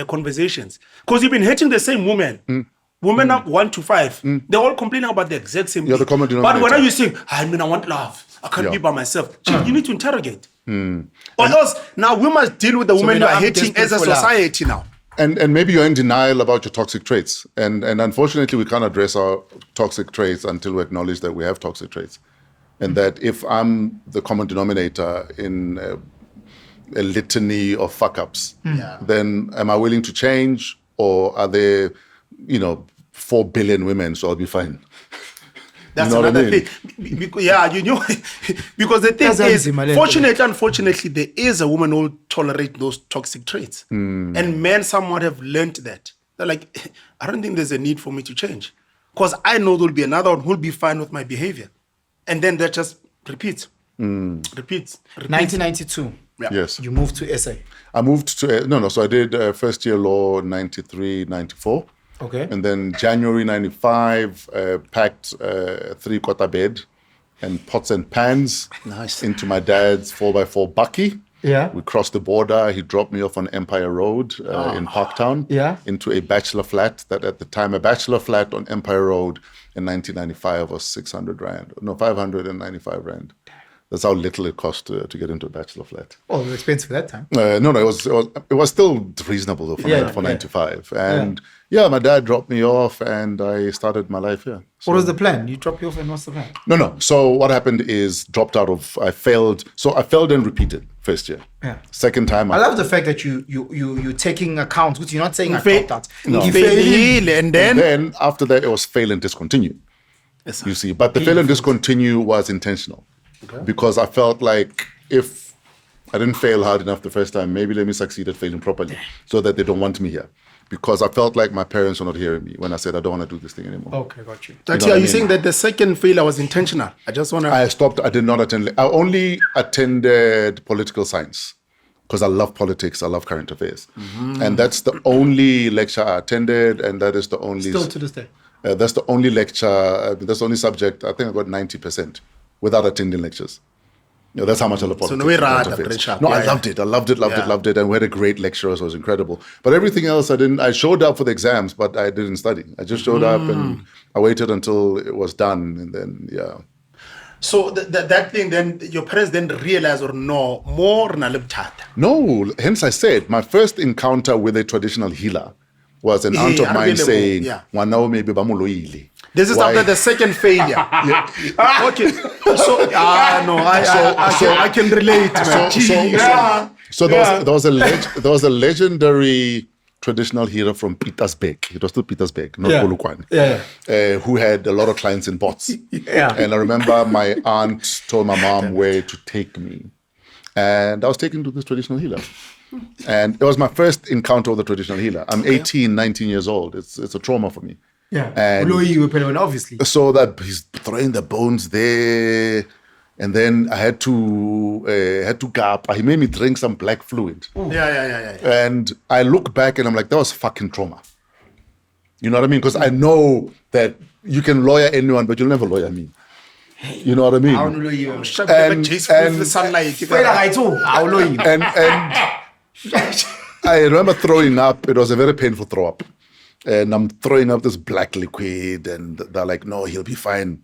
conversations. Because you've been hating the same woman. Women up 1 to 5, they're all complaining about the exact same You're the thing. common But when denominator. are you saying, I want love. I can't Yeah. be by myself. Chief, you need to interrogate. Or else, now we must deal with the women we you know are I'm hating desperate as a for love. society now. And maybe you're in denial about your toxic traits. And unfortunately, we can't address our toxic traits until we acknowledge that we have toxic traits. And that if I'm the common denominator in a litany of fuck-ups, then am I willing to change? Or are there, 4 billion women, so I'll be fine? That's You know what I another mean? thing. Yeah, you know, because the thing That's is, anzima le nto. fortunately, unfortunately, there is a woman who will tolerate those toxic traits. Hmm. And men somewhat have learned that. They're like, I don't think there's a need for me to change. Because I know there'll be another one who'll be fine with my behavior. And then that just repeats. Repeats. 1992. Yeah. Yes. You moved to SA. I moved to, no, so I did first year law 93, 94. Okay. And then January 95, packed a 3-quarter bed and pots and pans Nice. into my dad's 4x4 bucky. Yeah. We crossed the border. He dropped me off on Empire Road in Parktown Yeah. into a bachelor flat. That at the time, a bachelor flat on Empire Road in 1995 was 600 Rand. No, 595 Rand. That's how little it cost to get into a bachelor flat. Oh, it was expensive at that time. No, it was still reasonable though for 95. And yeah, my dad dropped me off and I started my life here. So, What was the plan? You dropped you off and what's the plan? no. So what happened is I failed and repeated first year. Yeah. Second time, I love the fact that you're taking account, which you're not saying I Fail- dropped out. No. You Fail, failed. and and then then after that, it was fail and discontinue. You see, but the fail and discontinue was intentional because I felt like if I didn't fail hard enough the first time, maybe let me succeed at failing properly so that they don't want me here. Because I felt like my parents were not hearing me when I said I don't want to do this thing anymore. Okay, got you. Tati, know what are I you mean? saying that the second failure was intentional? I just want to. I stopped. I did not attend. I only attended political science because I love politics. I love current affairs. And that's the only lecture I attended. And that is the only... Still to this day. That's the only lecture, that's the only subject, I think I got 90% without attending lectures. You know, that's how much I love politics. no way and current rad, affairs. Richard. No, Yeah, I yeah. loved it. I loved it. And we had a great lecturer, so it was incredible. But everything else, I didn't. I showed up for the exams, but I didn't study. I just showed up and I waited until it was done. And then, yeah. So that thing, then your parents didn't realize or know more na le bothata. No, hence I said my first encounter with a traditional healer was an aunt of Yeah, mine unavailable, saying, yeah. "Ngwana maybe ba mo loile." This is Why? after the second failure. Okay. So, no, I can relate, man. So there was a legendary traditional healer from Pietersburg. It was still Pietersburg, not Yeah. Polokwane. Who had a lot of clients in bots. Yeah. And I remember my aunt told my mom where to take me. And I was taken to this traditional healer. And it was my first encounter with a traditional healer. I'm 18, 19 years old. It's a trauma for me. Yeah. And Obviously. so that he's throwing the bones there, and then I had to gap. He made me drink some black fluid, Yeah. and I look back and I'm like, that was fucking trauma. You know what I mean? Because I know that you can lawyer anyone, but you'll never lawyer me. You know what I mean? The sunlight. And I remember throwing up. It was a very painful throw up. And I'm throwing up this black liquid, and they're like, no, he'll be fine.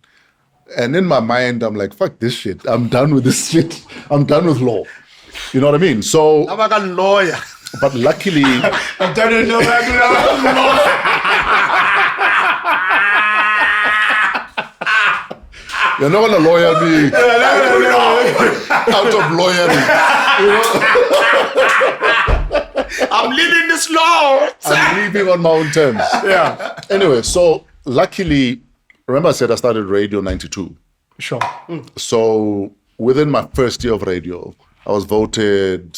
And in my mind, I'm like, fuck this shit. I'm done with this shit. I'm done with law. You know what I mean? So, I'm a lawyer. but luckily, I'm done with you're not going to lawyer me out of lawyering. I'm living this law. I'm leaving on my own terms. Yeah. Anyway, so luckily, remember I said I started radio 92. Sure. So within my first year of radio, I was voted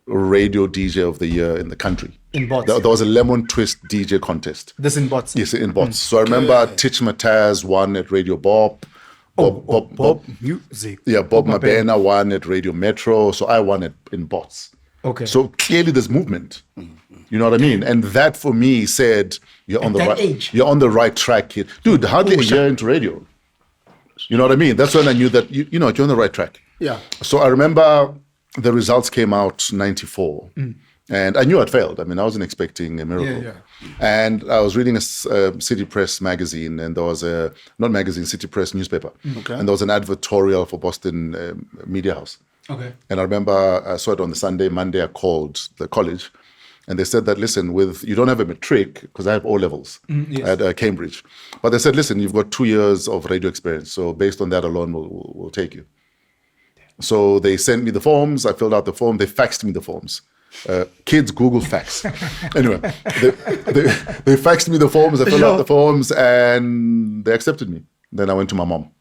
radio DJ of the year in the country. In bots. There was a lemon twist DJ contest. This in bots. Yes, in bots. So I remember Titch Mataz won at Radio Bob. Bob Music. Yeah, Bob Mabena won at Radio Metro. So I won it in bots. Okay. So clearly there's movement. You know what I mean? And that for me said you're on the that right age. you're on the right track here. Dude, hardly a year into radio. You know what I mean? That's when I knew that you're on the right track. Yeah. So I remember the results came out 94. And I knew I'd failed. I mean, I wasn't expecting a miracle. Yeah. And I was reading a City Press magazine, and there was City Press newspaper. Okay. And there was an advertorial for Boston Media House. Okay. And I remember I saw it on the Sunday. Monday, I called the college, and they said that, listen, you don't have a matric, because I have O levels yes. at Cambridge. But they said, listen, you've got 2 years of radio experience. So based on that alone, we'll take you. So they sent me the forms. I filled out the form. They faxed me the forms. Kids Google fax. Anyway, they faxed me the forms. I filled out the forms, and they accepted me. Then I went to my mom.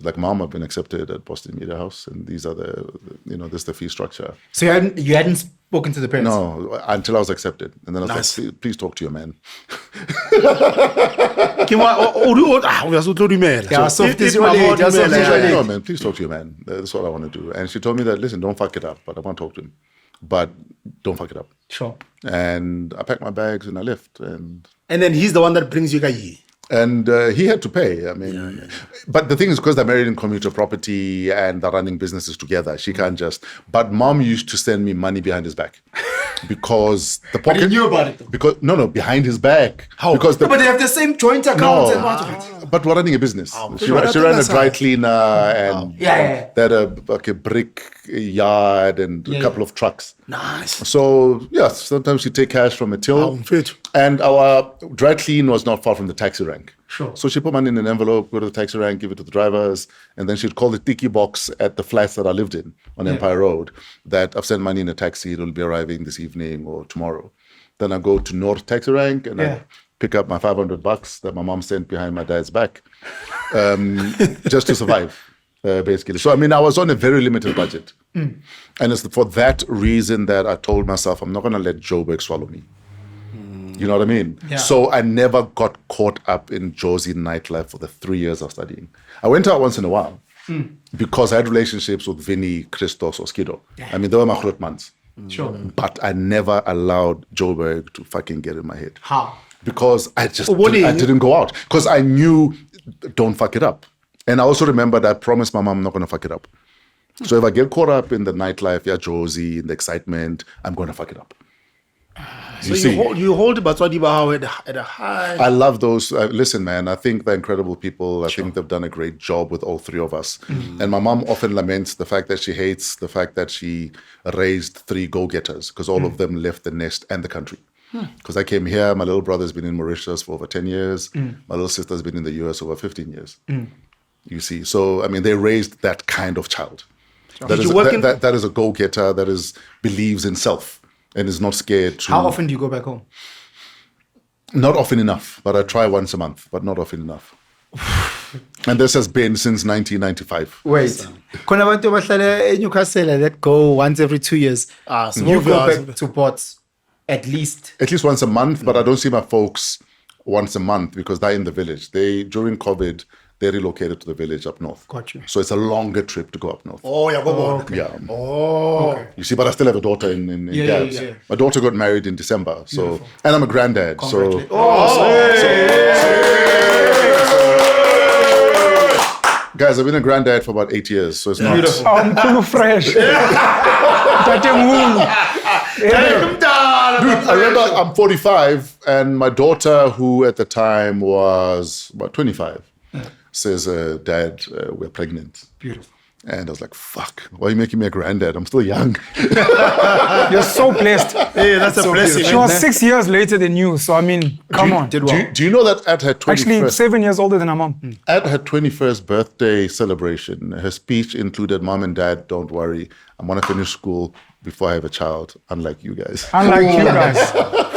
Like, Mom, I've been accepted at Boston Media House, and these are this is the fee structure. So you hadn't spoken to the parents? No, until I was accepted. And then I was Nice. like, please talk to your man. Yeah, so If this my only- mom just email, only- yeah. No, man, please talk to your man. That's what I want to do. And she told me that, listen, don't fuck it up, but I want to talk to him. But don't fuck it up. Sure. And I packed my bags and I left. And then he's the one that brings you guys. he had to pay. I mean, but the thing is, because they're married in commuter property and they're running businesses together, she can't just. But Mom used to send me money behind his back because the pocket. But he knew about it, though. Because no, behind his back. How? Because No, but they have the same joint accounts and what? But we're running a business. She But ran a that's dry how- cleaner and Yeah. they had a brick yard and a couple of trucks. Nice. So yes, sometimes you take cash from a till. Fit. And our dry clean was not far from the taxi rank. Sure. So she put money in an envelope, go to the taxi rank, give it to the drivers, and then she'd call the tiki box at the flats that I lived in on Empire Road that I've sent money in a taxi, it'll be arriving this evening or tomorrow. Then I go to North Taxi Rank and I pick up my $500 that my mom sent behind my dad's back just to survive. Basically. So, I mean, I was on a very limited budget. And it's for that reason that I told myself, I'm not going to let Joburg swallow me. You know what I mean? Yeah. So I never got caught up in Josie nightlife for the 3 years of studying. I went out once in a while because I had relationships with Vinny, Christos, or Skido. I mean, they were my groot mans. Sure. But I never allowed Joburg to fucking get in my head. How? Because I just What I is- didn't go out. Because I knew, don't fuck it up. And I also remembered I promised my mom I'm not going to fuck it up. So if I get caught up in the nightlife, Josie, in the excitement, I'm going to fuck it up. So you hold Batswadi Bahao at a high. I love those. Listen, man, I think they're incredible people. I think they've done a great job with all three of us. And my mom often laments the fact that she hates the fact that she raised 3 go-getters because all of them left the nest and the country. Because I came here, my little brother's been in Mauritius for over 10 years. My little sister's been in the US over 15 years. You see, so, I mean, they raised that kind of child. That Did is, you work in- that is a go-getter, that believes in self and is not scared to... How often do you go back home? Not often enough, but I try once a month, but not often enough. And this has been since 1995. Wait. Khona abantu abahlala eNewcastle that go once every 2 years. So You move go your- back to Port at least. At least once a month, but I don't see my folks once a month because they're in the village. During COVID, they relocated to the village up north. Got you. So it's a longer trip to go up north. Oh, yeah, go on. Yeah. Oh. You see, but I still have a daughter in Yeah, Gabs. yeah, yeah. My daughter got married in December. So, and I'm a granddad. So, guys, I've been a granddad for about 8 years. So it's not. Beautiful. Mkhulu fresh. Tatemkhulu. I remember I'm 45, and my daughter, who at the time was about 25, says, Dad, we're pregnant. Beautiful. And I was like, fuck, why are you making me a granddad? I'm still young. You're so blessed. Hey, that's a blessing. She was 6 years later than you, so I mean, come on. Did well. Do you know that at her 21st, Actually, 7 years older than her mom. at her 21st birthday celebration, her speech included, Mom and Dad, don't worry, I'm going to finish school before I have a child, unlike you guys. Unlike you guys.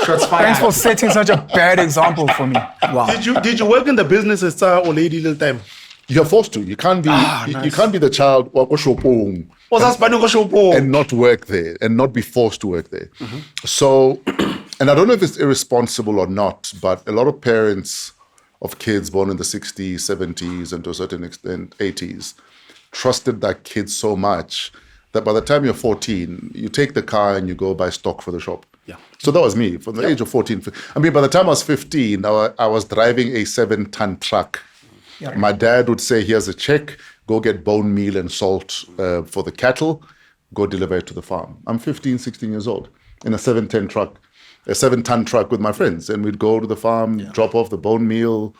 Shots fired. Thanks for setting such a bad example for me. Wow. Did you work in the business as a lady little time? You're forced to. You can't be. You can't be the child Was that Spanish show? and not work there and not be forced to work there. So, and I don't know if it's irresponsible or not, but a lot of parents of kids born in the 60s, 70s, and to a certain extent 80s trusted their kids so much that by the time you're 14, you take the car and you go buy stock for the shop. Yeah. So that was me from the age of 14. I mean, by the time I was 15, I was driving a 7-ton truck. Yeah. My dad would say, here's a check, go get bone meal and salt for the cattle, go deliver it to the farm. I'm 15, 16 years old in a 7-ton truck. A 7-ton truck with my friends, and we'd go to the farm, drop off the bone meal,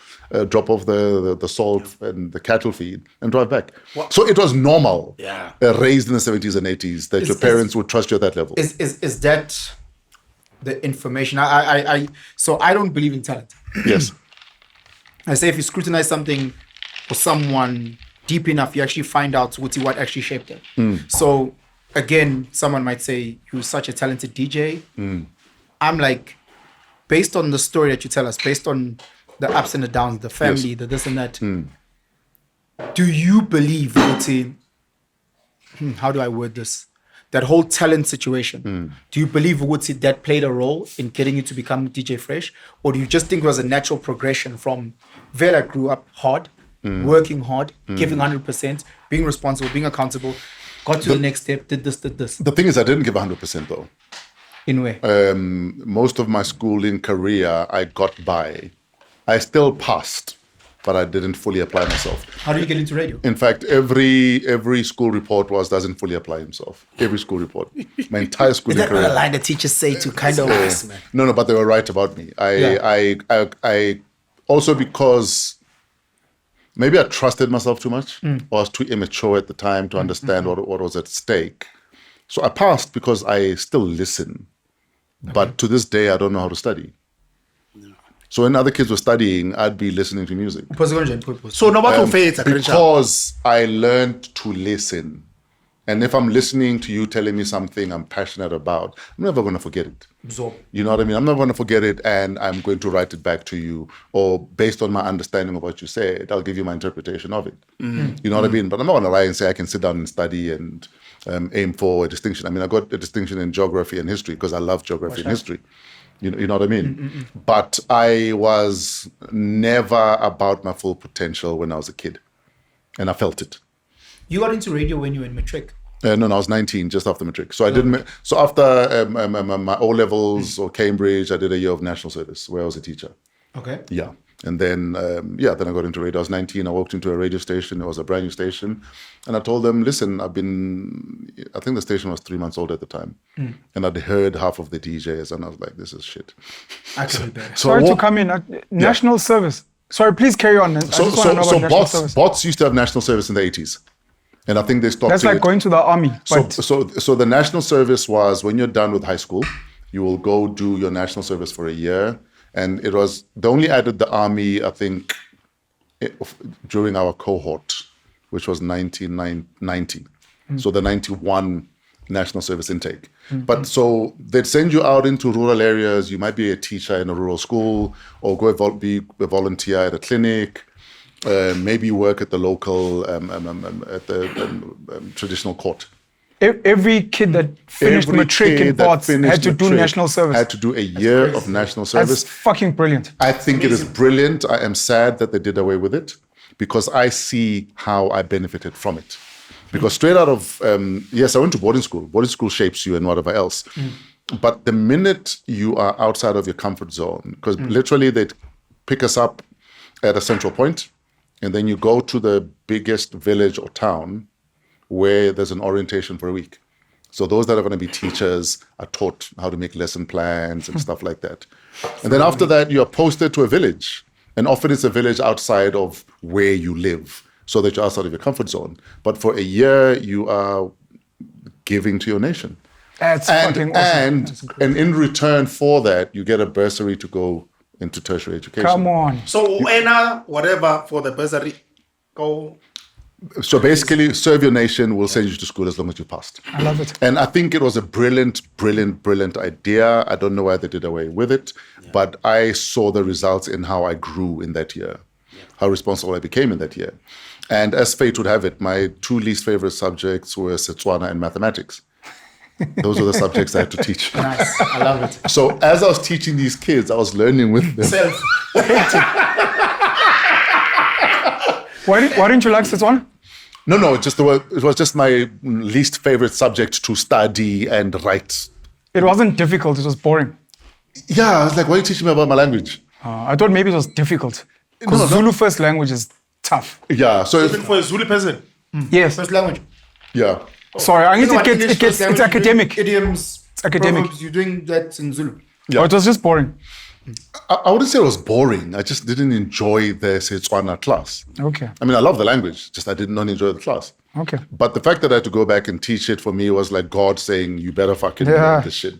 drop off the salt and the cattle feed, and drive back. So it was normal, raised in the 70s and 80s, that your parents would trust you at that level. Is that the information? So I don't believe in talent. Yes. I say if you scrutinize something or someone deep enough, you actually find out what actually shaped it. So again, someone might say, you're such a talented DJ. I'm like, based on the story that you tell us, based on the ups and the downs, the family, the this and that, Do you believe, let's say, how do I word this? That whole talent situation. Do you believe Woodsy that played a role in getting you to become DJ Fresh? Or do you just think it was a natural progression from Vela grew up hard, working hard, giving 100%, being responsible, being accountable, got to the next step, did this. The thing is, I didn't give 100% though. In where? Most of my schooling career, I got by. I still passed, but I didn't fully apply myself. How do you get into radio? In fact, every school report doesn't fully apply himself. Every school report. My entire Is schooling that not career. a line that teachers say to kind of... No, but they were right about me. I also because maybe I trusted myself too much. Or I was too immature at the time to understand what was at stake. So I passed because I still listen. But to this day, I don't know how to study. So when other kids were studying, I'd be listening to music. So no matter Because I learned to listen. And if I'm listening to you telling me something I'm passionate about, I'm never going to forget it. You know what I mean? I'm never going to forget it, and I'm going to write it back to you. Or based on my understanding of what you said, I'll give you my interpretation of it. You know what I mean? But I'm not going to lie and say I can sit down and study and aim for a distinction. I mean, I got a distinction in geography and history because I love geography and history. You know what I mean? But I was never about my full potential when I was a kid. And I felt it. You got into radio when you were in matric. No, I was 19, just after matric. So I didn't. So after my O levels or Cambridge, I did a year of national service where I was a teacher. Okay. Yeah, and then then I got into radio. I was 19. I walked into a radio station. It was a brand new station, and I told them, "Listen, I think the station was 3 months old at the time, and I'd heard half of the DJs, and I was like, this is shit." Actually, better. Sorry to come in. National service. Sorry, please carry on. I just want to know about national service. bots used to have national service in the 80s. And I think they stopped. That's like going to the army. But So the national service was when you're done with high school, you will go do your national service for a year. And they only added the army, I think, during our cohort, which was 1990. So the 91 national service intake. But so they'd send you out into rural areas. You might be a teacher in a rural school or go be a volunteer at a clinic. Maybe work at the local, traditional court. Every kid that finished matric in bots had to do national service. Had to do a year of national service. That's fucking brilliant. I think it is brilliant. I am sad that they did away with it because I see how I benefited from it. Because straight out of, yes, I went to boarding school. Boarding school shapes you and whatever else. But the minute you are outside of your comfort zone, because literally they'd pick us up at a central point, and then you go to the biggest village or town where there's an orientation for a week. So those that are going to be teachers are taught how to make lesson plans and stuff like that. And then after that, you are posted to a village. And often it's a village outside of where you live, so that you're outside of your comfort zone. But for a year, you are giving to your nation. That's fucking awesome. And in return for that, you get a bursary to go into tertiary education. Come on. So whatever for the bursary, go. So basically, serve your nation, will send you to school as long as you passed. I love it. And I think it was a brilliant idea. I don't know why they did away with it, but I saw the results in how I grew in that year, how responsible I became in that year. And as fate would have it, my two least favorite subjects were Setswana and mathematics. Those were the subjects I had to teach. Nice. I love it. So as I was teaching these kids, I was learning with them. Why didn't you like Setswana? No, it was just my least favorite subject to study and write. It wasn't difficult, it was boring. Yeah, I was like, why are you teaching me about my language? I thought maybe it was difficult. Because Zulu first language is tough. Yeah, so Even for a Zulu person. Yes. First language. yeah. Sorry, I need to get it's academic. Idioms. It's academic. Proverbs, you're doing that in Zulu. Yeah. Oh, it was just boring. I wouldn't say it was boring. I just didn't enjoy the Setswana class. Okay. I mean, I love the language, just I did not enjoy the class. Okay. But the fact that I had to go back and teach it for me was like God saying, you better fucking Yeah. learn this shit.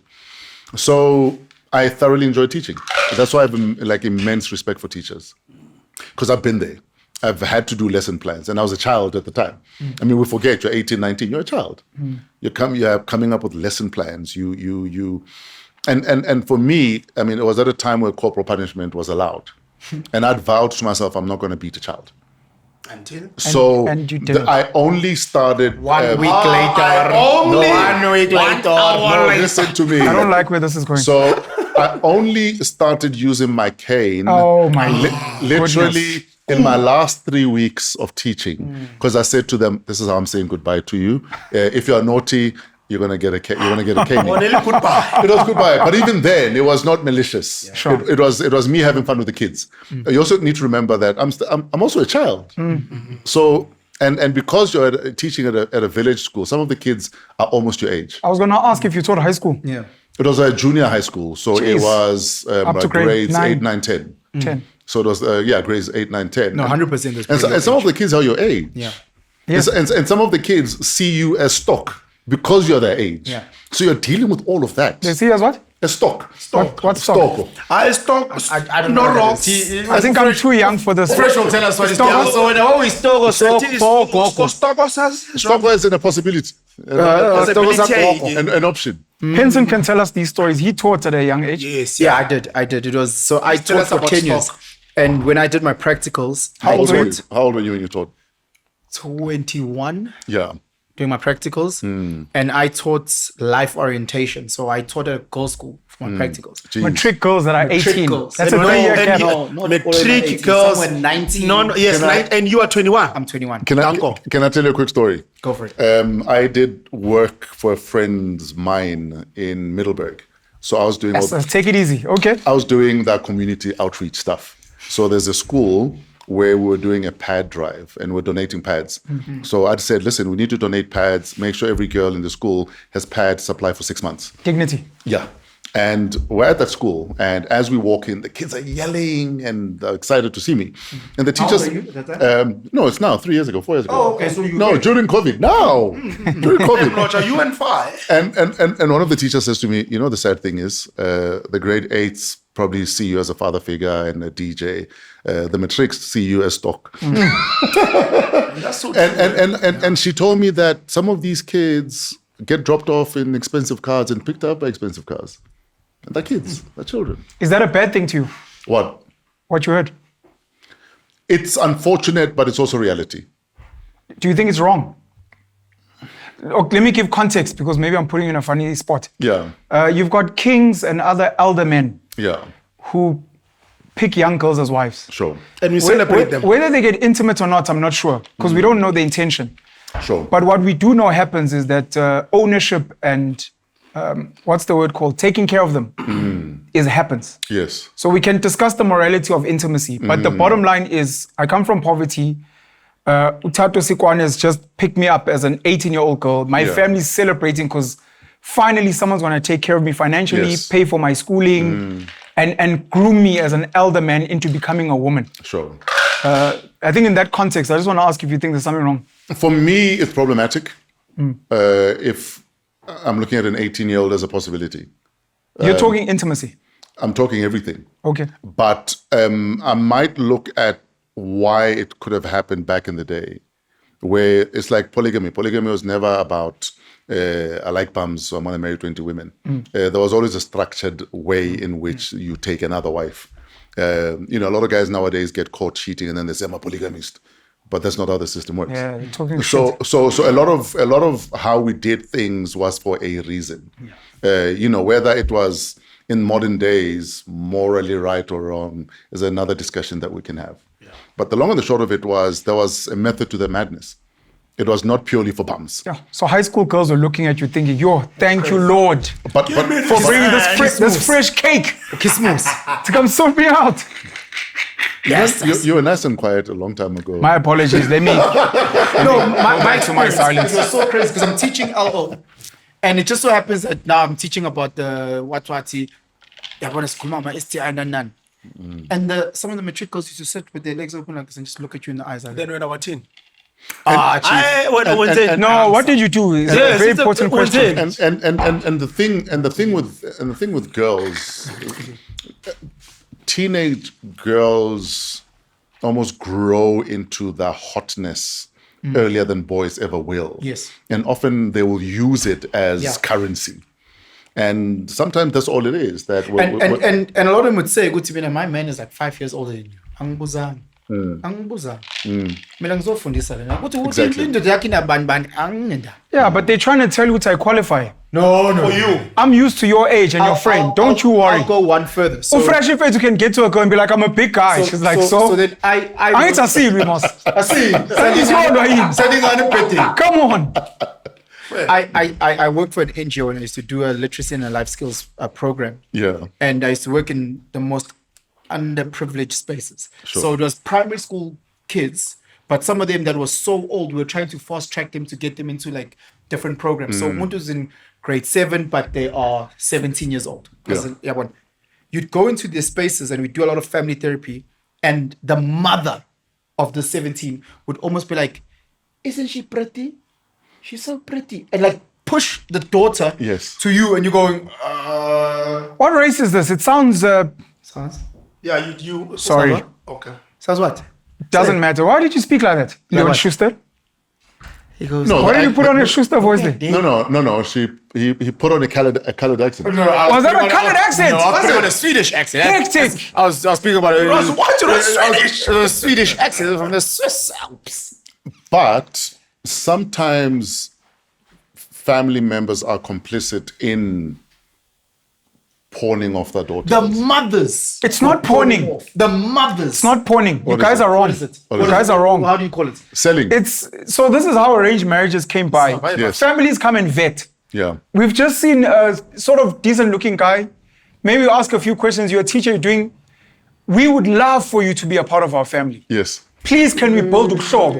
So I thoroughly enjoyed teaching. That's why I have like immense respect for teachers. Because I've been there. I've had to do lesson plans. And I was a child at the time. I mean, we forget, you're 18, 19, you're a child. You're coming up with lesson plans. And for me, I mean, it was at a time where corporal punishment was allowed. And I'd vowed to myself, I'm not going to beat a child. Until So and you did it. I only started 1 week I later. only- 1 week later. No, listen to me. I don't like where this is going. So I only started using my cane. Oh my Literally in my last 3 weeks of teaching, because I said to them, "This is how I'm saying goodbye to you. If you are naughty, you're gonna get a cane. You're gonna get a cane." goodbye. It was goodbye, but even then, it was not malicious. Sure. It was me having fun with the kids. You also need to remember that I'm also a child. So and because you're teaching at a village school, some of the kids are almost your age. I was going to ask if you taught high school. Yeah. It was a junior high school, so it Jeez. was Up to like grade grades 9. 8, 9, 10. 10. So it was grades 8, 9, 10. No, 100%. And some of the kids are your age. Yeah. Yes. And some of the kids see you as stock because you're their age. Yeah. So you're dealing with all of that. They see as what? As stock. What's stock? I stop. I don't no know. rocks. I think I'm too young for this. Fresh will tell us what it's Stock- So when always store Stock is a possibility. An option. Penson can tell us these stories. He taught at a young age. Yes. Yeah, I did. It was so I Tell taught us for about 10 years. stock. And when I did my practicals, How I old were you? taught How old were you when you taught? 21 Yeah. doing my practicals, and I taught life orientation. So I taught at a girls' school for my practicals. Jeez. Matric girls that are 18. girls. That's a No, 3-year and gap. you- not all the way Matric 18, girls. somewhere 19. No, yes, Can I- and you are 21. I'm 21. Can I tell you a quick story? Go for it. I did work for a friend's mine in Middleburg. So I was doing Take it easy. Okay. I was doing that community outreach stuff. So there's a school where we were doing a pad drive and we're donating pads. So I'd said, listen, we need to donate pads. Make sure every girl in the school has pad supply for 6 months. Dignity. Yeah. And we're at that school, and as we walk in, the kids are yelling and they're excited to see me. And the teachers, old are you at that time? no, it's now 3 years ago, 4 years ago. Oh, okay, so you no, were- during COVID. No, during COVID. Mlotshwa, you and 5. And one of the teachers says to me, you know, the sad thing is, the grade 8s probably see you as a father figure and a DJ. The matrics see you as stock. That's so true. And she told me that some of these kids get dropped off in expensive cars and picked up by expensive cars. And they're kids, they're children. Is that a bad thing to you? What? What you heard? It's unfortunate, but it's also reality. Do you think it's wrong? Look, let me give context because maybe I'm putting you in a funny spot. Yeah, You've got kings and other elder men yeah, who pick young girls as wives. sure, And we celebrate them. Whether they get intimate or not, I'm not sure because we don't know the intention. sure. But what we do know happens is that ownership and what's the word called? Taking care of them happens. Yes, So we can discuss the morality of intimacy. But the bottom line is, I come from poverty. Utato Sikwane has just picked me up as an 18-year-old girl. My Yeah. family's celebrating because finally someone's going to take care of me financially, Yes. pay for my schooling, and groom me as an elder man into becoming a woman. sure. I think in that context, I just want to ask if you think there's something wrong. For me, it's problematic. If I'm looking at an 18-year-old as a possibility, You're talking intimacy. I'm talking everything. Okay. But I might look at why it could have happened back in the day, where it's like polygamy. Polygamy was never about, I like bums, so I'm going to marry 20 women. There was always a structured way in which you take another wife. You know, a lot of guys nowadays get caught cheating and then they say, I'm a polygamist. But that's not how the system works. Yeah, you're talking So a lot of how we did things was for a reason. You know, whether it was in modern days morally right or wrong is another discussion that we can have. But the long and the short of it was there was a method to the madness. It was not purely for bums. Yeah. So high school girls are looking at you thinking, yo, thank you, Lord, But for bringing this fresh cake Kismus. to come sort me out. you were nice and quiet a long time ago. My apologies. Let me No, my to my experience, silence. It was so crazy because I'm teaching LO, and it just so happens that now I'm teaching about the Watwati. And some of the matric girls used to sit with their legs open like this and just look at you in the eyes like that. Then when I was 10. chief. No, what did you do? It's a Yes, very it's a- important it was question. it. And the thing with girls, teenage girls almost grow into the hotness earlier than boys ever will. Yes. And often they will use it as Yeah. currency. And sometimes that's all it is. That And a lot of them would say, "Good to be my man is like 5 years older than you." Angibuzani. angibuza mina ngizofundisa lena ukuthi Exactly. indoda yakhe inabani anginendaba. Yeah, but they're trying to tell you to qualify. No. For you. I'm used to your age and your friend. Don't you worry. I'll go one further. So, Fresh if you can get to a girl and be like, I'm a big guy. She's like, so then I need to see we must. I see. He's your name. Setting on a petty. Come on. I worked for an NGO and I used to do a literacy and a life skills program. Yeah. And I used to work in the most underprivileged spaces. Sure. So it was primary school kids, but some of them that were so old, we were trying to fast track them to get them into like different programs. So one was in grade 7, but they are 17 years old. You'd go into these spaces and we do a lot of family therapy, and the mother of the 17 would almost be like, isn't she pretty? She's so pretty. And like push the daughter Yes. to you, and you're going, What race is this? It sounds sounds Yeah, you. Sorry. Okay. what? doesn't matter. Why did you speak like that? Leon what? Schuster? He goes, No, Why did you put on a Schuster voice there? No. He put on a colored accent. Was that a colored accent? No, I put it on a Swedish accent. Hectic. I was speaking about it. Ross, why do you Swedish? A Swedish accent from the Swiss Alps. But sometimes family members are complicit in pawning off their daughters. The mothers. It's not pawning. The mothers. It's not pawning. You is guys it? are wrong. What is it? You guys are wrong. How do you call it? Selling. It's so this is how arranged marriages came by. Yes. Families come and vet. Yeah. We've just seen a sort of decent looking guy. Maybe you ask a few questions. You're a teacher, you're doing. We would love for you to be a part of our family. Yes. Please, can we build a show?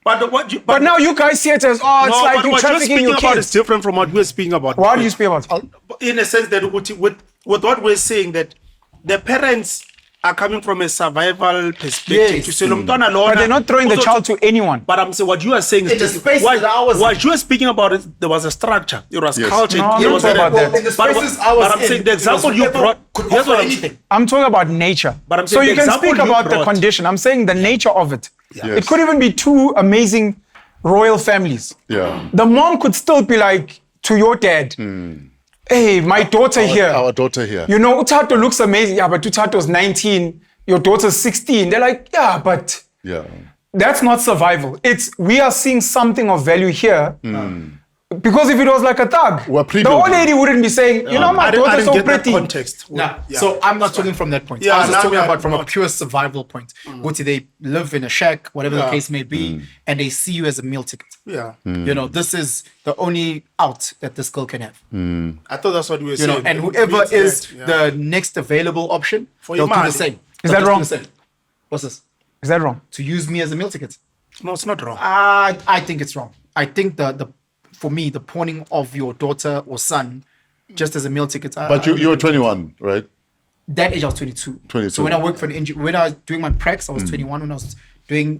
But now you guys see it as, it's like you're what you're trafficking speaking your about kids. is different from what we're speaking about. What do you speak about? In a sense that with what we're saying, that the parents are coming from a survival perspective. Yes. To say, But they're not throwing the child to anyone. But I'm saying what you are saying is In the space that I was what you are speaking about is there was a structure, there was Yes. culture, No, I'm there not was talking about that. In the spaces I was but I'm in, saying the it was example you whoever brought. could Here's offer what I'm anything. saying. I'm talking about nature. But I'm so saying you the can example speak you about the brought- condition. I'm saying the nature of it. Yes. It could even be two amazing royal families. Yeah. The mom could still be like to your dad, hey, my daughter here. Our daughter here. You know, Utato looks amazing. Yeah, but Utato's 19, your daughter's 16. They're like, yeah, but Yeah. that's not survival. We are seeing something of value here. Because if it was like a thug, We're the pre-building. old lady wouldn't be saying, you know, my I daughter's didn't so get that pretty. context. Nah, Yeah. so I'm not talking from that point. Yeah, I was just now talking we are about from a not. pure survival point. What do they live in a shack, whatever the case may be, and they see you as a meal ticket. Yeah. You know, this is the only out that this girl can have. I thought that's what we were You saying. know, and whoever It's is that, yeah. the next available option, For they'll your do the money. same. Is They'll that just do wrong? the same. What's this? Is that wrong? To use me as a meal ticket? No, it's not wrong. I think it's wrong. I think the for me, the pawning of your daughter or son just as a meal ticket. But you were 21, right? That age I was 22. 22. So when I worked for an NGO, when I was doing my pracs, I was 21. When I was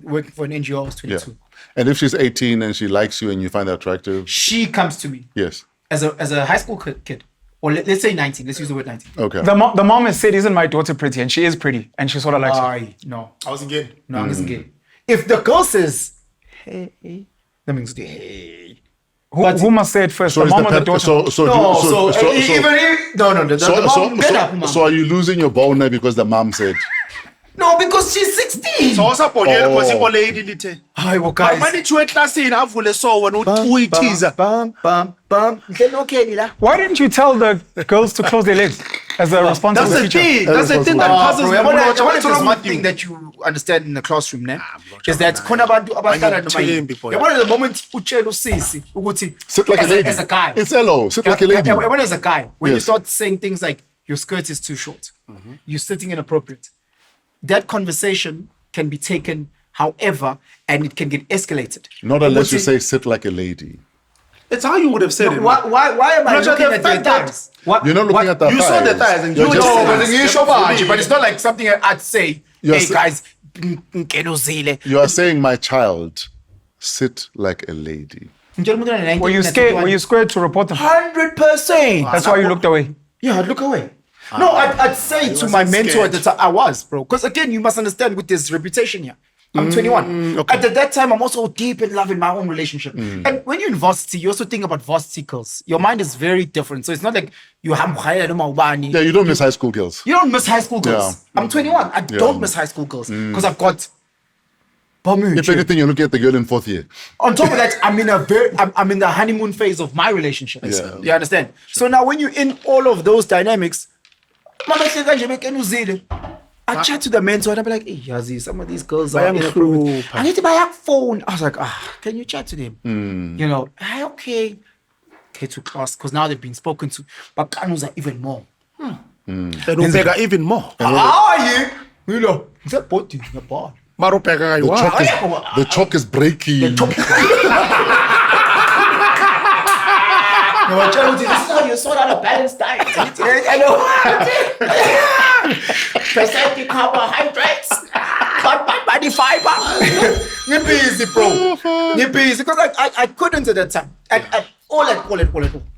working for an NGO, I was Yeah. 22. And if she's 18 and she likes you and you find that attractive, She comes to me yes. as a high school kid, or let's say 19. Let's use the word 19. Okay. The mom has said, isn't my daughter pretty? And she is pretty. And she sort of likes it. No, I was again. no, I'm just gay. If the girl says, hey, that means hey. Who must say it first? So the is mom the or the pet- daughter? so The mom get up, man. so are you losing your boner because the mom said? No, because she's 16. So what's up on here? Oh. Because old lady little. Hi, well, guys. Manje to classini avule so wena uyithiza. Bam. Okay, la. Why didn't you tell the girls to close their legs as a responsible That's the teacher? thing. That's the thing that puzzles me. I want What's to wrong one with thing you? that you understand in the classroom, ne? Is that khona abantu abahlala Angikuthembi, boy. noma the moment utshela usisi ukuthi Sit like a lady. as a guy. It's hello. Sit like a lady. When as a guy, when you Yes. start saying things like your skirt is too short, you're sitting inappropriate. That conversation can be taken however, and it can get escalated. Not unless you Ukuthi- say sit like a lady. It's how you would have said it. Why am I Mlotshwa, looking the at your fact that- thighs? What? You're not looking at the You thighs. saw the thighs and You're you just No, just- but saying- you show Baji, but it's not like something I'd say, You're hey sa- guys, nkenuzile. You are saying my child sit like a lady. Were you scared? Were you scared to report them? 100%. That's why you looked away. Yeah, I'd look away. No, I'd say to my wasn't mentor scared. at the time, I was, bro. Because again, you must understand with this reputation here. I'm 21. okay. At that time, I'm also deep in love in my own relationship. And when you're in varsity, you also think about varsity girls. Your mind is very different. So it's not like you have Yeah, you don't miss high school girls. You don't miss high school girls. Yeah. I'm 21. I don't miss high school girls because I've got. If anything, you're looking at the girl in 4th year. On top of that, I'm in the honeymoon phase of my relationship. Yeah. You understand? So now when you're in all of those dynamics, I chat to the mentor and I'll be like, hey, Yazi, some of these girls are inappropriate. I need to buy a phone. I was like, can you chat to them? You know, okay. Okay, to class, because now they've been spoken to. But Kanu's are even more. Then even more. Yeah. You know, is that both you? The bar. The chalk is breaking. No, this is how you sort out a balanced diet. I know. Percentage carbohydrates, but my body fiber. You're busy, bro. You're busy. Because I couldn't at that time. At all.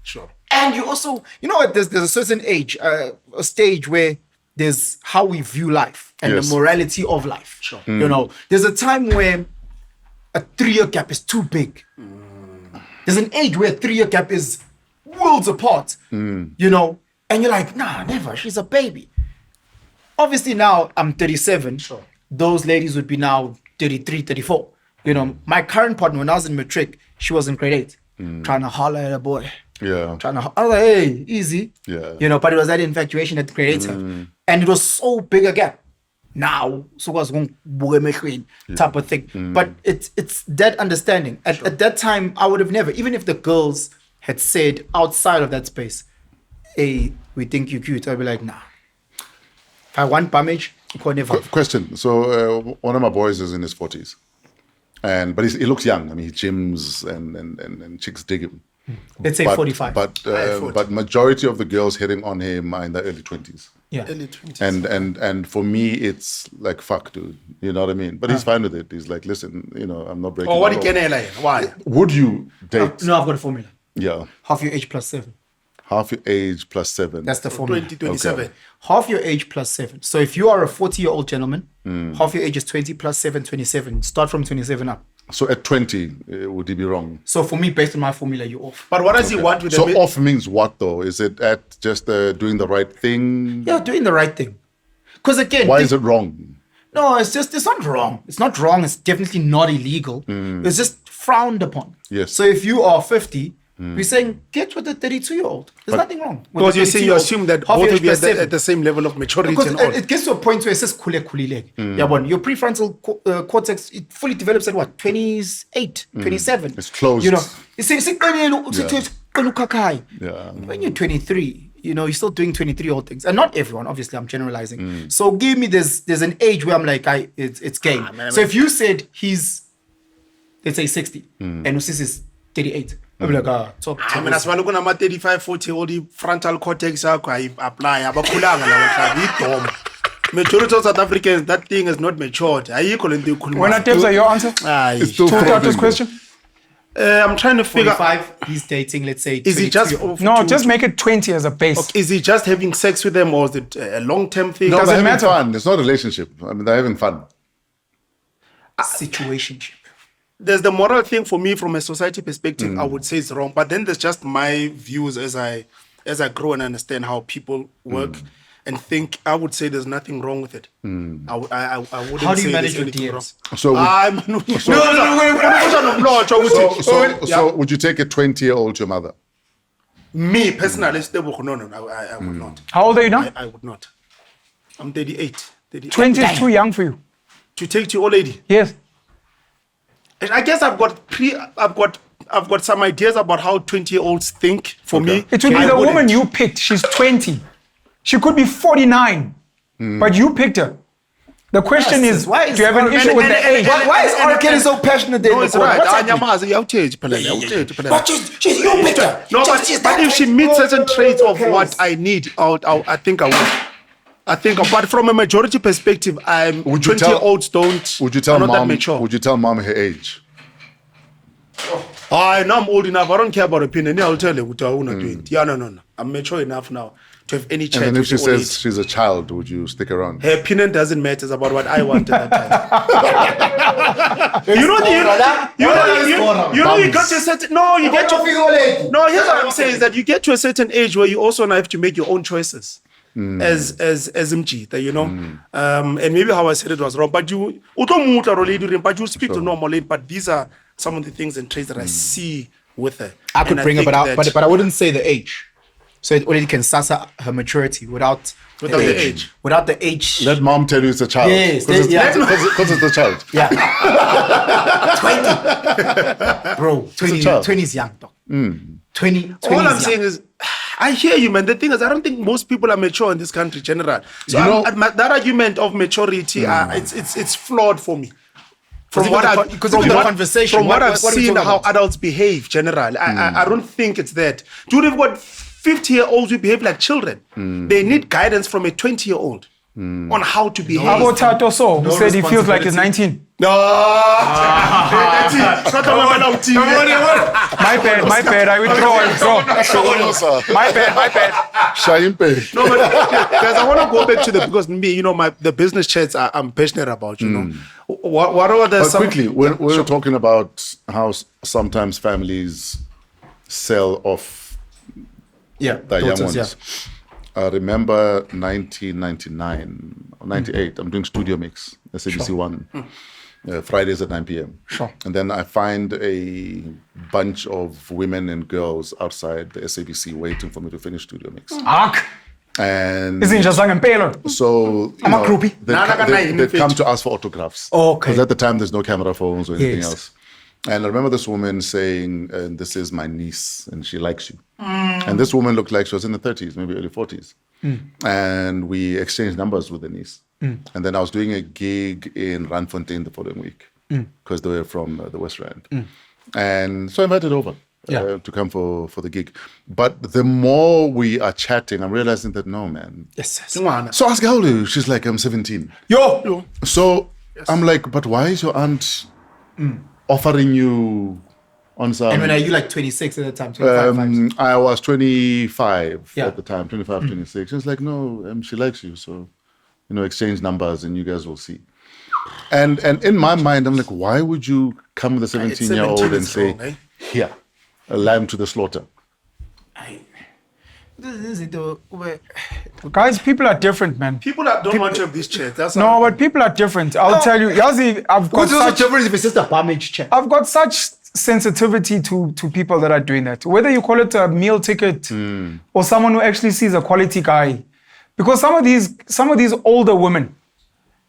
Sure. And you also, you know what, there's a certain age, a stage where there's how we view life and Yes. the morality of life. Sure. You know, there's a time where a 3-year gap is too big. There's an age where a 3-year gap is worlds apart, you know, and you're like, nah, never. She's a baby. Obviously, now I'm 37. Sure. Those ladies would be now 33, 34. You know, my current partner, when I was in matric, she was in grade 8, trying to holler at a boy. Yeah. I was like, hey, easy. Yeah. You know, but it was that infatuation that created it. And it was so big a gap. Now, so was going type of thing. But it's that understanding. At that time, I would have never, even if the girls had said outside of that space, hey, we think you're cute, I'd be like, nah. If I want damage, you can't never. Question. So one of my boys is in his 40s, but he looks young. I mean, he gyms and chicks dig him. Let's say 45. But majority of the girls hitting on him are in the early 20s. Yeah. Early 20s. And for me, it's like, fuck, dude. You know what I mean? But he's fine with it. He's like, listen, you know, I'm not breaking. Oh, what the can law. I Why? Would you date? No, I've got a formula. Yeah. Half your age plus 7. Half your age plus 7. That's the formula. 2027. Okay. Half your age plus 7. So if you are a 40-year-old gentleman, half your age is 20 plus 7, 27. Start from 27 up. So at 20, would he be wrong? So for me, based on my formula, you're off. But what does he want with So the off means what though? Is it at just doing the right thing? You're doing the right thing. Because again, Why is it wrong? No, it's not wrong. It's not wrong. It's definitely not illegal. It's just frowned upon. Yes. So if you are 50, we're saying get with a 32-year-old. There's nothing wrong. with Because a you say you 32-year-old. assume that Half both your of age you plus are 7. at the same level of maturity Because and all. it gets to a point where it says kulek. Your prefrontal cortex, it fully develops at what? 28, 27. It's closed. You know, Yeah. when you're 23, you know, you're still doing 23-year-old things. And not everyone, obviously, I'm generalizing. So give me there's an age where I'm like, it's game. So if you said he's, let's say 60, and Usis is 38, I'll be like, top. I mean, as well, look at 35, 40 old frontal cortex, I apply. Majority of South Africans, that thing is not matured. When I tell your answer, It's still to frozen, Tato's though. question. I'm trying to figure. 45, he's dating, let's say, Is he just 23. No, just make it 20 as a base. Is he just having sex with them, or is it a long-term thing? No, they're Doesn't having matter. fun. It's not a relationship. I mean, they're having fun. Situationship. There's the moral thing for me from a society perspective. I would say it's wrong, but then there's just my views as I grow and understand how people work and think. I would say there's nothing wrong with it. I wouldn't. How do you say manage there's your anything DMs? wrong. So, would, so would you take a 20-year-old to your mother? Me personally, no, I would not. How old are you now? I would not. I'm 38. 20 is too young for you. To take to your old lady. Yes. I guess I've got some ideas about how 20-year-olds think. For me, It would be I the wouldn't. woman you picked. She's 20. She could be 49, but you picked her. The question is, why do is you have an issue with the age? Why is R. Kelly so passionate? No, it's right. What's happening? But she's your picture. No, but if she meets certain traits of what I need, I think I would. But from a majority perspective, Would you 20-year-olds don't. Would you tell are not that mom? mature. Would you tell mom her age? Now I'm old enough. I don't care about opinion. I'll tell you what I want to do it. Yeah, no. I'm mature enough now to have any chat. And then if she with the old says she's a child, would you stick around? her opinion doesn't matter. It's about what I want at that time. you know, you got to a certain. No, you get to. No, here's what I'm saying is that you get to a certain age where you also now have to make your own choices. As Mjita, you know, and maybe how I said it was wrong, but you speak to normal lady, but these are some of the things and traits that I see with her. I could And bring her, think that but I wouldn't say the age. So it already can sasa her maturity without Without the age. Without the age. Let mom tell you it's a child. Yes, Because yeah. it's the child. Yeah. 20. Bro, 20 is young, dog. 20 all I'm is saying young. is, I hear you, man. The thing is, I don't think most people are mature in this country, general. So You know- that argument of maturity, it's flawed for me. From Because what even I've the- because even the conversation, from what what- I've what are we seen, talking how about? adults behave, general, I don't think it's that. Dude, we've got 50-year-olds who behave like children. They need guidance from a 20-year-old on how to behave. How about Tato So, who said he feels like he's 19? No, that's it. It's not a woman of TV. My bad, I withdraw. My bad. Shaimpe. No, but guys, I want to go back to because me, you know, the business chats I'm passionate about. You know, what are the But quickly, when we're talking about how sometimes families sell off Yeah, the young daughters, ones. I remember 1999 or 98. I'm doing Studio Mix, SABC One, Fridays at 9 p.m. Sure. And then I find a bunch of women and girls outside the SABC waiting for me to finish Studio Mix. Ak, And izinja zangempela. so I'm a groupie. they'd come to us for autographs. Okay. Because at the time there's no camera phones or anything Yes. else. And I remember this woman saying, "This is my niece, and she likes you." And this woman looked like she was in the 30s, maybe early 40s. And we exchanged numbers with the niece. And then I was doing a gig in Randfontein the following week because they were from the West Rand. And so I invited her over to come for the gig. But the more we are chatting, I'm realizing that no, man. Yes. So I ask her, how old are you? She's like, I'm 17. Yo. So I'm like, but why is your aunt offering you on some... And when are you like 26 at the time? 25, I was 25 Yeah. at the time, 25, 26. She's like, no, she likes you. So, exchange numbers and you guys will see. And in my mind, I'm like, why would you come with a 17-year-old 17 and is say, wrong, eh? here, a lamb to the slaughter? Guys, people are different, man. People that don't want to have these chats. That's No, but people are different. I'll tell you, Yazi, I've got What's also such different if it's just a damage check? I've got such sensitivity to people that are doing that. Whether you call it a meal ticket or someone who actually sees a quality guy. Because some of these older women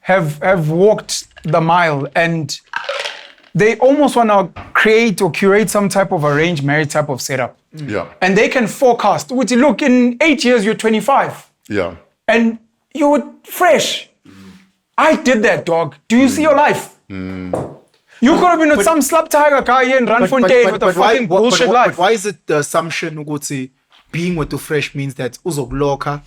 have walked the mile and they almost want to create or curate some type of arranged marriage type of setup. Yeah. And they can forecast, which look, in 8 years, you're 25 Yeah. and you were fresh. I did that, dog. Do you see your life? You could have been with some slap tiger guy here in Randfontein with a fucking bullshit life. But why is it the assumption ukuthi being with the fresh means that uzogloka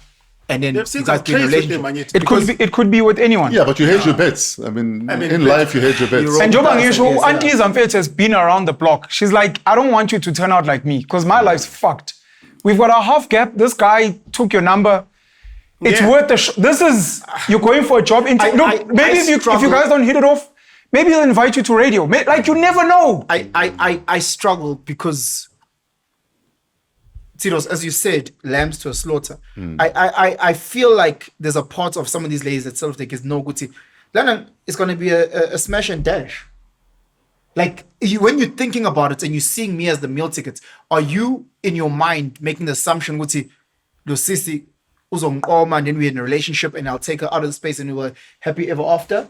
and then They've seen you guys some be in a traits with them, relationship? and It could be with anyone. Yeah, but you hedge your bets. I mean in life, you hedge your bets. You're And Joba Yes, Ngisho, yes, Auntie Zamfet has been around the block. She's like, I don't want you to turn out like me because my life's fucked. We've got a half gap. This guy took your number. It's Yeah. worth the This is, you're going for a job interview. Look, maybe if you guys don't hit it off, maybe he'll invite you to radio. Like, you never know. I struggle because Tinos, as you said, lambs to a slaughter. I feel like there's a part of some of these ladies that self-take is no good. Then it's going to be a smash and dash. Like, when you're thinking about it and you're seeing me as the meal ticket, are you in your mind making the assumption, Guti, Sisi, and then we're in a relationship and I'll take her out of the space and we were happy ever after?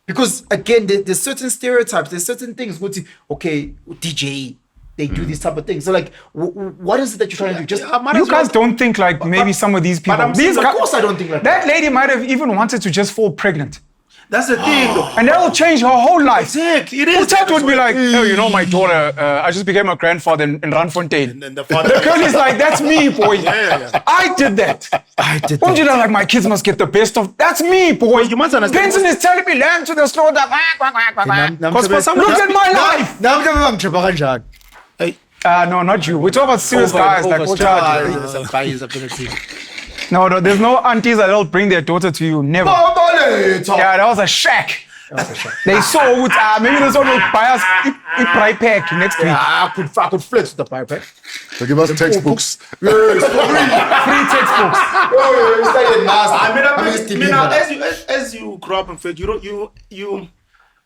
Because again, there's certain stereotypes, there's certain things, Guti, okay, DJ, they do these type of things. So like, what is it that you're trying to do? Just You guys don't think like maybe some of these people. of These guys, course I don't think like that lady might have even wanted to just fall pregnant. That's the thing, though. And that will change her whole life. Exactly, it is. Utata would be like, oh, you know, my daughter, I just became a grandfather in Randfontein. And the father. The girl is like, that's me, boy. Yeah. I did that. Don't you know, like, my kids must get the best of. That's me, boy. You must understand. Penson is telling me, learn to the slaughter. Because for some, look at my life. Now I'm tripping kanjani. Hey, No, not you. We're talking about serious guys like Utata. No, there's no aunties that'll bring their daughter to you. Never. Yeah, that was a shack. They saw maybe this one will buy us a pie pack next week. I could flex the pie pack. So give us textbooks. Free textbooks. As you grow up in faith,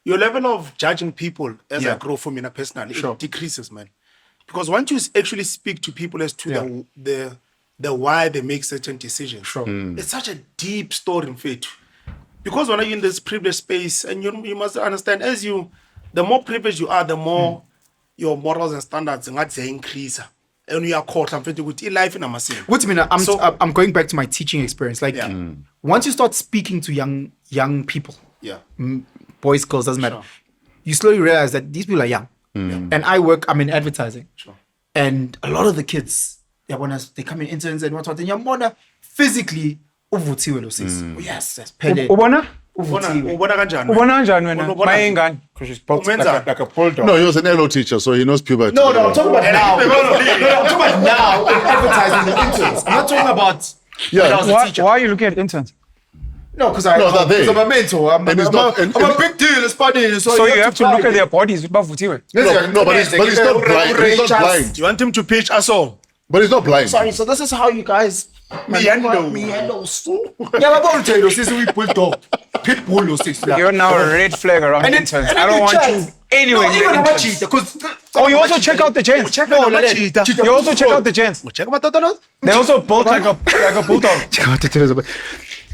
your level of judging people as I grow for me personally, it decreases, man. Because once you actually speak to people as to the why they make certain decisions, it's such a deep story in faith. Because when you're in this privileged space, and you must understand, the more privileged you are, the more your morals and standards increase. And you are caught. I'm thinking with life in a massive. What's mean? I'm going back to my teaching experience. Like, once you start speaking to young people, boys, girls, doesn't matter. You slowly realize that these people are young. And I'm in advertising. And a lot of the kids, they come in interns and whatnot, and you're physically uvuthiwe lo sisi. Yes, pele. Ubona? Ubona kanjani? Ubona kanjani wena? Mayengane. Because she's like a bulldog. No, he was an LO teacher, so he knows puberty. No, I'm talking about now. I'm talking about now in advertising the interns. I'm not talking about when I was a teacher. Why are you looking at interns? No, because I'm a mentor. I'm a big deal. It's funny. So you have to look at their bodies. Bavuthiwe. No, but he's not blind. He's not blind. You want him to pitch us all? But he's not blind. Sorry, so this is how you guys... Me handle. Yeah, but don't tell you, sis, we bulldog. Pit bull, your sis. You're now a red flag around interns. I don't want you anywhere near interns. Oh, you also check out the gents. You also check out the gents. They also built like a bulldog.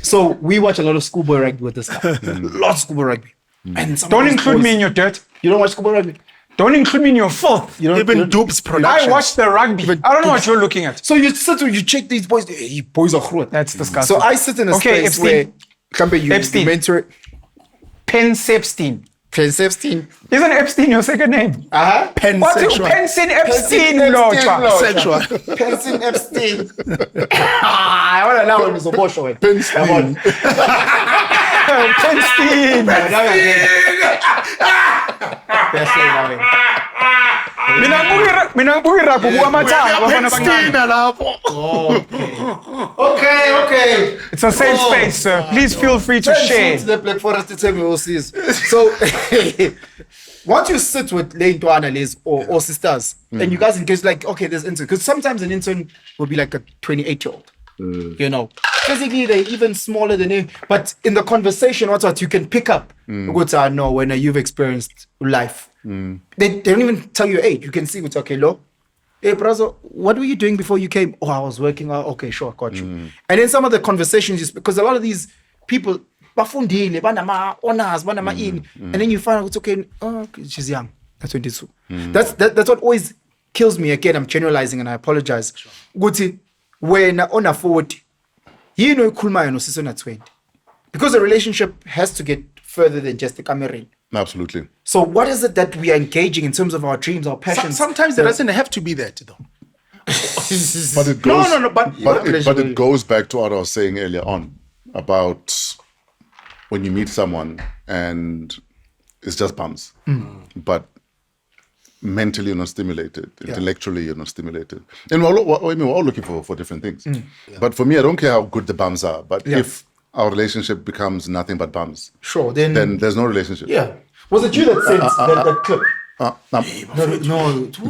So we watch a lot of schoolboy rugby with this guy. Lots of schoolboy rugby. And don't include me in your dirt. You don't watch schoolboy rugby? Don't include me in your filth. Even Dupes production. I watch the rugby. I don't know what you're looking at. So you sit and you check these boys. Hey, boys are groot. That's disgusting. So I sit in a space where you mentor it. Pensepstein. Pensepstein. Isn't Epstein your second name? Pansexual. Penson Epstein, Mlotshwa. Sexual. Penson Epstein. I want to know when it's a bush away. Penstein. Mina ngibuka irabhu kuwamathanga abafana abancane. Okay. It's a safe space, sir. Please feel free to share. The Black Forest to tell me all sees. So once you sit with late analysts or sisters and you guys engage, like, okay, there's intern, because sometimes an intern will be like a 28-year-old. You know, physically they're even smaller than him, but in the conversation, what you can pick up. I know when you've experienced life, they don't even tell you age. You can see what's okay, lo. Hey, brother, what were you doing before you came? Oh, I was working out. Okay, sure, got you. And then some of the conversations, because a lot of these people, bafundile, banama honors, banama in, and then you find out it's okay. Oh, okay, she's young. That's 22. That's what always kills me. Again, I'm generalizing and I apologize. Guti. When on a 40, you know, kulma no season at 20, because the relationship has to get further than just the camera. Absolutely. So, what is it that we are engaging in terms of our dreams, our passions? Sometimes there doesn't have to be that, though. But it goes. But it goes back to what I was saying earlier on about when you meet someone and it's just bums, but mentally you're not stimulated, intellectually you're not stimulated, and we're all looking for different things. But for me, I don't care how good the bums are, but if our relationship becomes nothing but bums, sure, then there's no relationship. Yeah. Was it you that sent that clip? No.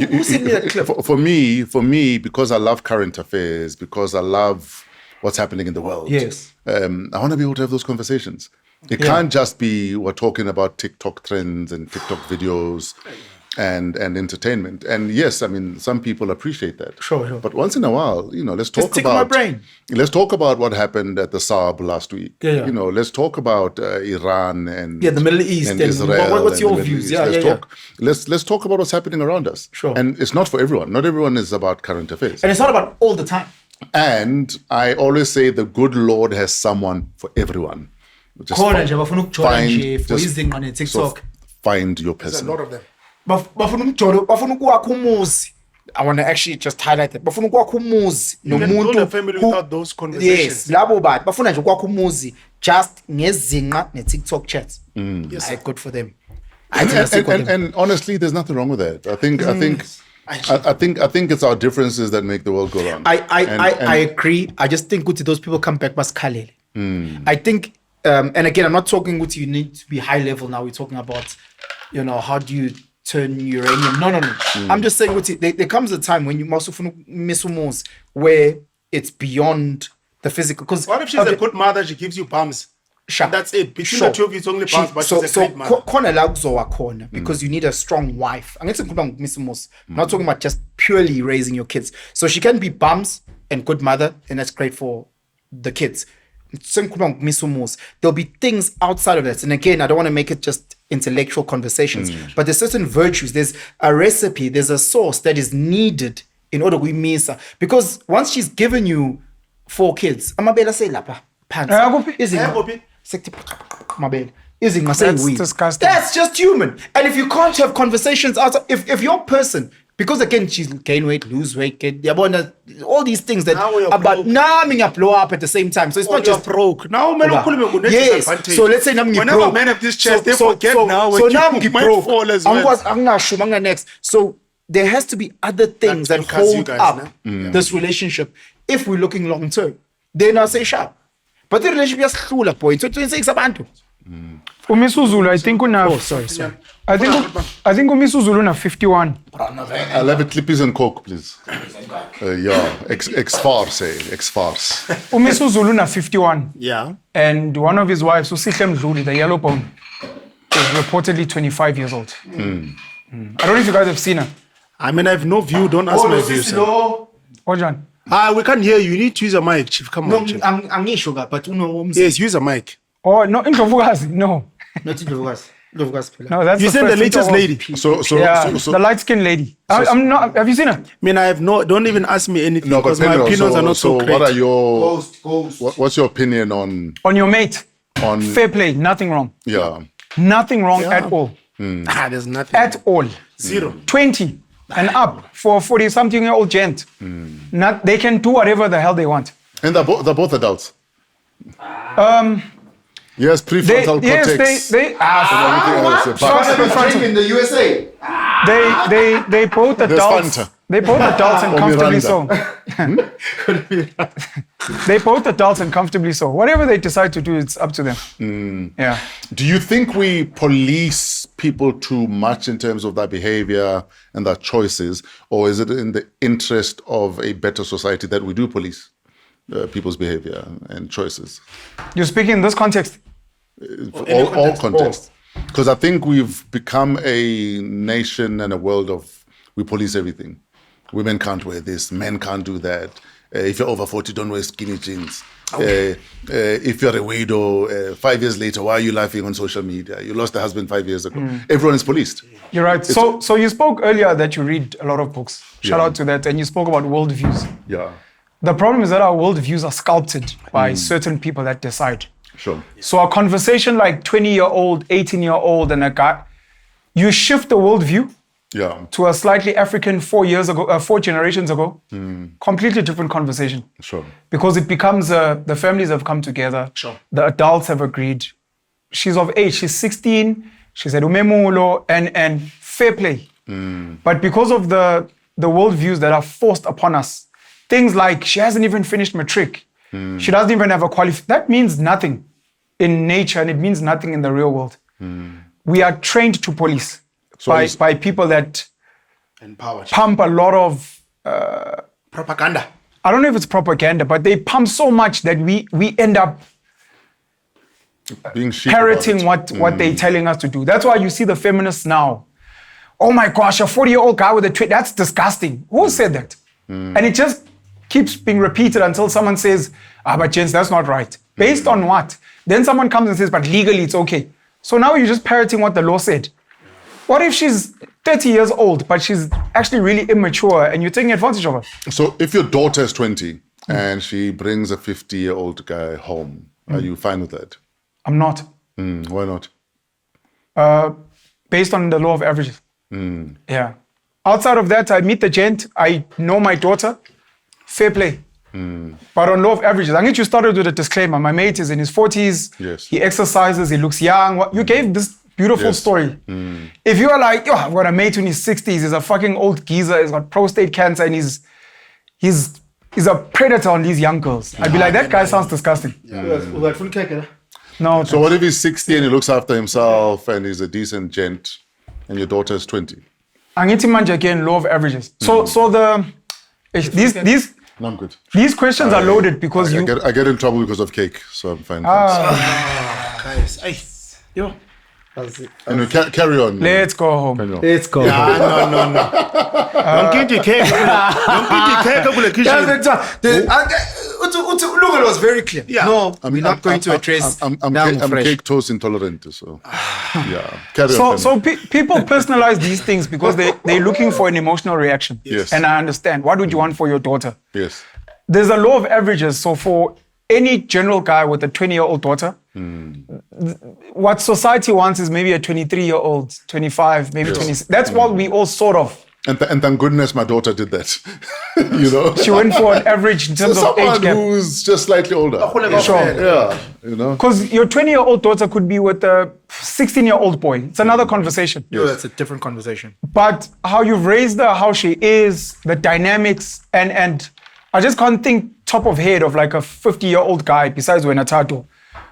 Who sent me that clip? For me, because I love current affairs, because I love what's happening in the world. Yes. I want to be able to have those conversations. It can't just be we're talking about TikTok trends and TikTok videos and entertainment. And yes, I mean, some people appreciate that. Sure. But once in a while, let's talk about my brain. Let's talk about what happened at the Saab last week. Yeah. Let's talk about Iran and the Middle East and Israel. What's your views? Let's talk about what's happening around us. Sure. And it's not for everyone. Not everyone is about current affairs. And it's not about all the time. And I always say the good Lord has someone for everyone. Just khona nje bafuna ukujola find- nje for just izinqa sort ne-TikTok. of find your There's a person. lot of them. Bafuna umjolo, bafuna ukwakha umuzi. I want to actually just highlight that. Bafuna ukwakha umuzi can nomuntu build a family without those Yes, conversations. labo bantu bafuna nje ukwakha umuzi just ngezinqa ne-TikTok chats. Yes. Aye, good for them. And honestly, there's nothing wrong with that. I think it's our differences that make the world go round. I agree. I just think ukuthi those people come back basikhalele. I think, and again, I'm not talking with you need to be high level now. We're talking about, how do you turn uranium? No. I'm just saying with you, there comes a time when you must miss where it's beyond the physical. Because What if she's a good mother? She gives you bums. Sure. That's it. Between the two of you, it's only bums, but she's a great mother. Khona la kuzowa khona because you need a strong wife. Angithi ngikhuluma ngoMiss Moss. I'm not talking about just purely raising your kids. So she can be bums and good mother, and that's great for the kids. There'll be things outside of that. And again, I don't want to make it just intellectual conversations, but there's certain virtues. There's a recipe, there's a sauce that is needed in order to miss her. Because once she's given you 4 kids, amabela say lapha kuphi? phansi. Mabele. That's disgusting. That's just human. And if you can't have conversations outside, if your person, because again, she's gain weight, lose weight, all these things that Now you're about broke. now blow up at the same time. So it's not just broke. Now, man, yes. So let's say I'm Whenever broke. men have this chest, they forget now. So when now you I'm might broke. fall as well. I'm not next. So there has to be other things That's that because you hold guys, up this relationship if we're looking long term. Then I'll say sharp. But the relationship is hlula point. So 26 abantu. Umiss Uzulu, I think una. Oh, sorry. I think Umiss Uzulu una 51. I'll have a clippies and coke, please. Ex-farce. Umiss Uzulu una 51. Yeah. And one of his wives, Usihle Mdluli, the yellow bone, is reportedly 25 years old. I don't know if you guys have seen her. I mean, I have no view. Don't ask my view, sir. Ojan. We can't hear you. You need to use a mic, Chief. Come No, on, Chief. I'm sugar, but Yes, use a mic. Oh, no, Indlovukazi, no. not Ndlovukazi. Ndlovukazi phela. No, that's You said the first latest interval. lady. So The light-skinned lady. I'm not. Have you seen her? I mean, I have no. Don't even ask me anything no, but because my Pedro, opinions are not so great. what are your Ghost. what's your opinion on On your mate. on Fair play. Nothing wrong. yeah? Nothing wrong at all. There's nothing. At all. Zero. 20 and up for a 40-something-year-old gent. They can do whatever the hell they want. And they're both adults. Yes, prefrontal cortex. They everything else. But- In the USA. they both adults. Fanta. They both adults and Or comfortably so. Miranda. They both adults and comfortably so. Whatever they decide to do, it's up to them. Yeah. Do you think we police people too much in terms of their behavior and their choices, or is it in the interest of a better society that we do police people's behavior and choices? You're speaking in this context. All contexts. Because I think we've become a nation and a world of we police everything. Women can't wear this, men can't do that. If you're over 40, don't wear skinny jeans. If you're a widow, 5 years later, why are you laughing on social media? You lost a husband 5 years ago. Everyone is policed. You're right. So you spoke earlier that you read a lot of books. Shout out to that. And you spoke about worldviews. Yeah, The problem is that our worldviews are sculpted by certain people that decide. sure. So a conversation like 20-year-old, 18-year-old and a guy, you shift the worldview Yeah, to a slightly African 4 generations ago, completely different conversation. sure. Because it becomes, the families have come together, the adults have agreed. She's of age, she's 16, she's at umemulo, and fair play. But because of the worldviews that are forced upon us, things like she hasn't even finished matric, she doesn't even have a that means nothing in nature and it means nothing in the real world. We are trained to police by people that Empowered. pump a lot of, Propaganda. I don't know if it's propaganda, but they pump so much that we end up Being sheep parroting about it. what they're telling us to do. That's why you see the feminists now. Oh my gosh, a 40-year-old guy with a twit, that's disgusting. Who said that? And it just keeps being repeated until someone says, but gents, that's not right. Based on what? Then someone comes and says, but legally it's okay. So now you're just parroting what the law said. What if she's 30 years old, but she's actually really immature and you're taking advantage of her? So if your daughter is 20 and she brings a 50-year-old guy home, are you fine with that? I'm not. Why not? Based on the law of averages. Yeah. Outside of that, I meet the gent. I know my daughter. Fair play. But on law of averages, I need you started with a disclaimer. My mate is in his 40s. Yes. He exercises. He looks young. You gave this beautiful story. If you are like, yo, I've got a mate in his 60s. He's a fucking old geezer. He's got prostate cancer and he's a predator on these young girls. I'd be like, that guy sounds disgusting. No. So what if he's 60 and he looks after himself and he's a decent gent and your daughter is 20? Angithi manje again, law of averages. So these No, I'm good. these questions are loaded because I get in trouble because of cake, so I'm fine. Guys, yo. Anyway, carry on. let's go home. Carry on. Let's go. No. Don't get your cake. Don't get your cake up in the kitchen. Look, it was very clear. Yeah. No, we're not going to address. I'm fresh. cake toast intolerant, so yeah. Carry on. So people personalize these things because they're looking for an emotional reaction. Yes. And I understand. What would you want for your daughter? Yes. There's a law of averages. So for any general guy with a 20-year-old daughter, what society wants is maybe a 23-year-old, 25, maybe 26. That's what we all sort of. And thank goodness my daughter did that. You know, She went for an average in terms of someone age gap. who's just slightly older. Sure. Yeah, you know. Because your 20-year-old daughter could be with a 16-year-old boy. It's another conversation. No, that's a different conversation. But how you've raised her, how she is, the dynamics, and I just can't think top of head of like a 50-year-old guy besides when Tato,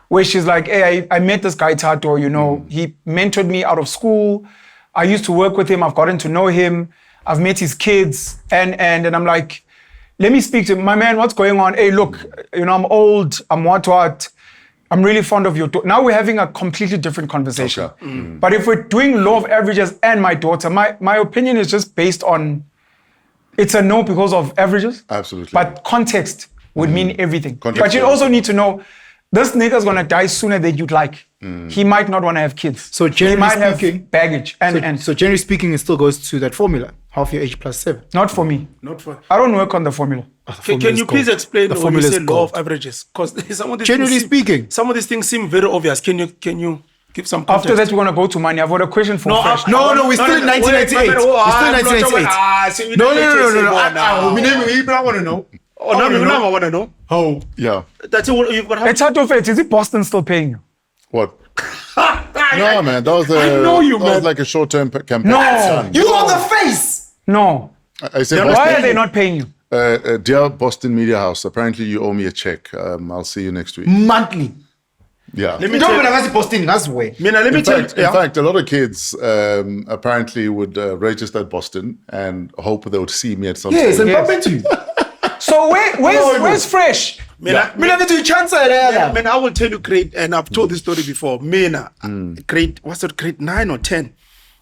where she's like, hey, I met this guy Tato, you know, he mentored me out of school. I used to work with him. I've gotten to know him. I've met his kids. And I'm like, let me speak to him. My man, what's going on? Hey, look, you know, I'm old. I'm what. I'm really fond of your daughter. Now we're having a completely different conversation. Okay. But if we're doing law of averages and my daughter, my opinion is just based on, it's a no because of averages. Absolutely. But context would mean everything. Context, But you also need to know, this nigga's gonna die sooner than you'd like. He might not want to have kids. So he generally might speaking- have baggage. And So generally speaking, it still goes to that formula: half your age plus 7. not for me. Not for. I don't work on the formula. Can you please explain The when you formula say is law of gold. averages? Because some of these Generally things speaking. some of these things seem very obvious. Can you give some context? After that, we're gonna go to money. I've got a question for Fresh. No, we're still in 1998. We're still in 1998. No. I want to know. Oh, no, I want to know. How? Yeah. That's what you've got. It's out of it. Is it Boston still paying you? What? No, man. That was know you, that was man. like a short-term campaign. No. You on the face. No. I said, Why are they not paying you? Dear Boston Media House, apparently you owe me a check. I'll see you next week. Monthly. Yeah. Let me You tell don't you. even have to post in. That's way. Mina, let me In tell fact, you. in fact, a lot of kids apparently would register at Boston and hope they would see me at some Yes, and stage. bump into you. So where's Fresh? Mina, Mina, do you chance it? Man, I will tell you grade, and I've told this story before. Mina, grade, what's it, grade 9 or 10?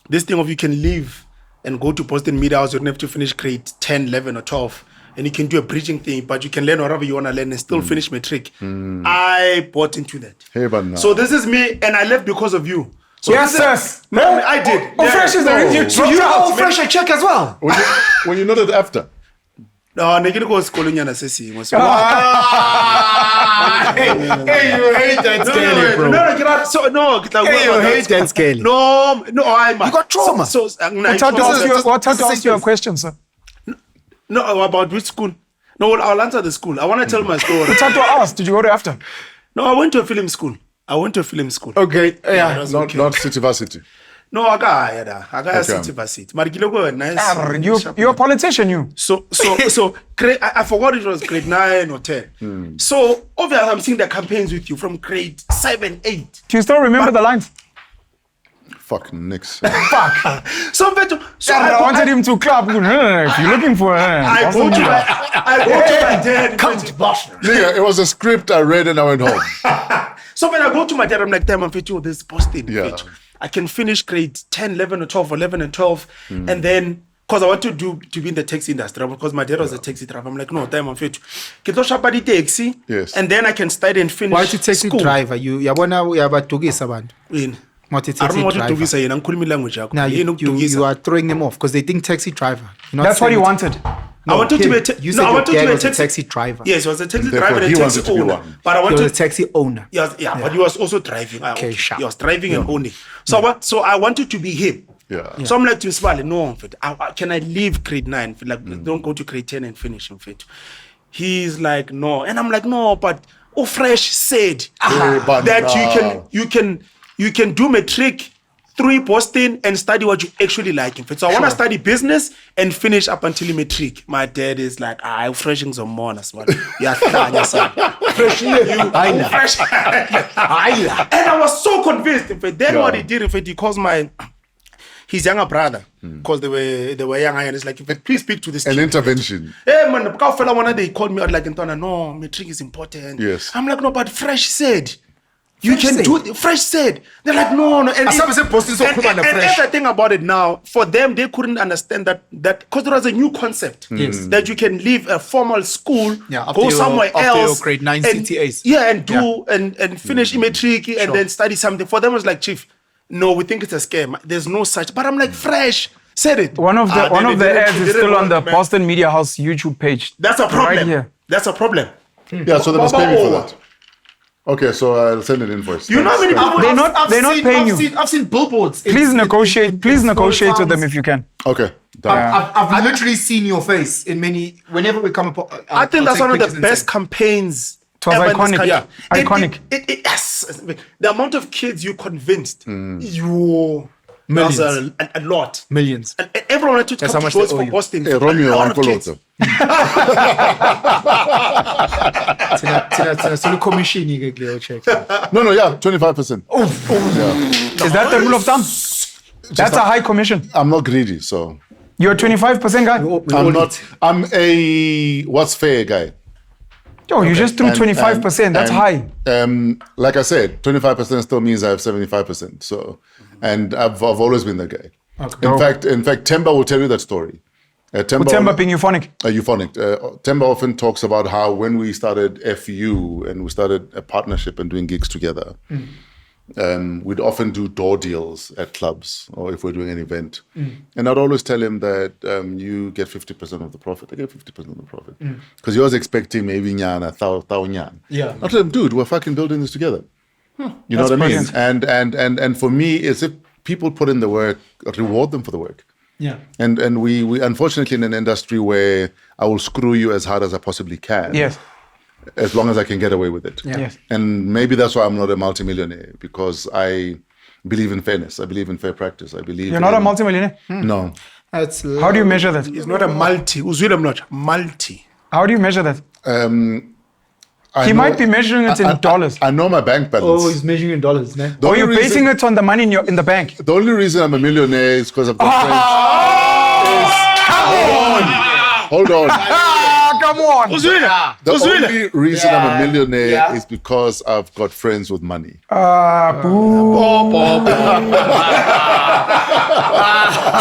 This thing of you can leave and go to Boston Media House, you don't have to finish grade 10, 11 or 12. And you can do a bridging thing, but you can learn whatever you want to learn and still finish matric. I bought into that. Hey, but now. So this is me, and I left because of you. So Yes, this is- sis. Man, I did. Oh, Fresh is there. You So you owe Fresh a check as well. when you know that after. No, negini ko skolunyana sesingwe. So Hey, you hate that scaly, bro. No, get out. So no, get out. Hey, you hate that scaly. No, I'm. You got trauma. So What time to ask you a question, sir? no, about which school? No, well, I'll answer the school. I want to tell my story. Tato asked, did you go to after? No, I went to a film school. Okay, yeah. Not City Varsity. No, I got Okay. city varsity. But you go nice. You're a politician, you. So grade, I forgot it was grade 9 or 10. So obviously I'm seeing the campaigns with you from grade 7, 8. Do you still remember the lines? Fuck, nix. Fuck. So I wanted him to clap. If you're looking for I go to my dad. Come to Boston. Nigga, it was a script I read and I went home. So when I go to my dad, I'm like, damn, I'm fit you this Boston. Yeah. Fit. I can finish grade 10, 11 or 12, 11 and 12. And then, because I want to be in the taxi industry, because my dad was a taxi driver. I'm like, no, damn, I'm fit. Get to shop at the taxi. Yes. And then I can study and finish Why you taxi school. driver? You yabona uyabadugisa abantu. In. What I taxi don't want to do driver? this. I'm calling me language. Now you are throwing them off because they think taxi driver. You're not That's what saying he it. wanted. I wanted to be You said your dad was a taxi driver. Yes, he was a taxi Therefore, driver and he a taxi wanted to be owner. one. But I He wanted was a taxi owner. but he was also driving. Okay, sharp. He was driving and owning. So so I wanted to be him. Yeah. So I'm like to Smiley, no, can I leave grade 9? Like, don't go to grade 10 and finish. He's like, no. And I'm like, no, but Fresh said but that you can do matric through Boston and study what you actually like. So I want to study business and finish up until matric. My dad is like, Fresh some more as well. Yeah, Fresh, Fresh. And I was so convinced. In fact, then what he did, in fact, he calls his younger brother, because they were young, and it's like, in fact, please speak to this An kid. intervention. Hey man, they called me out like, no, matric is important. Yes. I'm like, no, but Fresh said. You can do it. Fresh said. They're like, no. And the thing about it now, for them, they couldn't understand that because there was a new concept. Yes. That you can leave a formal school, Yeah, go somewhere after else. your grade 9 CTAs. Yeah, and do and finish matric and then study something. For them, it was like, Chief, no, we think it's a scam. There's no such. But I'm like, Fresh said it. One of the ads is still on the man. Boston Media House YouTube page. That's a problem. Right here. That's a problem. Yeah, so they must pay me for that. Okay, so I'll send an invoice. You know how many people They're not paying you. I've seen billboards. Please negotiate with them if you can. Okay, done. I've literally seen your face in whenever we come up. I think that's one of the best campaigns. It was ever in this iconic. country. Yeah. Iconic. Yes. The amount of kids you convinced, Millions. was a lot. Millions. And everyone wanted to That's come how to much doors they owe for you. Boston. Hey, A Romeo, lot of Uncle kids. Otto. So commission you get check. No, yeah, 25%. Is that the rule of thumb? That's a high commission. I'm not greedy, so You're a 25% guy. I'm not. I'm a what's fair guy. Yo, you just threw 25%. That's high. Like I said, 25% still means I have 75%. So, and I've always been that guy. Okay. In fact, Temba will tell you that story. Temba being euphonic. Euphonic. Temba often talks about how when we started FU and we started a partnership and doing gigs together, we'd often do door deals at clubs or if we're doing an event. And I'd always tell him that you get 50% of the profit. I get 50% of the profit. Because he was expecting maybe nyana, thou nyan. Yeah. I told him, dude, we're fucking building this together. You know That's what I mean? brilliant. And for me, it's if people put in the work, reward them for the work. Yeah. And we unfortunately in an industry where I will screw you as hard as I possibly can. Yes. As long as I can get away with it. Yeah. Yes. And maybe that's why I'm not a multimillionaire, because I believe in fairness. I believe in fair practice. I believe You're not a multimillionaire. No. That's How do you measure that? It's not a multi. Uzwile Mlotshwa, multi. How do you measure that? I He know- might be measuring it in dollars. I know my bank balance. Oh, he's measuring in dollars, man. The Or only you're reason- basing it on the money in the bank. The only reason I'm a millionaire is because I've got friends. Hold on. Come on. The only reason I'm a millionaire is because I've got friends with money. Boo.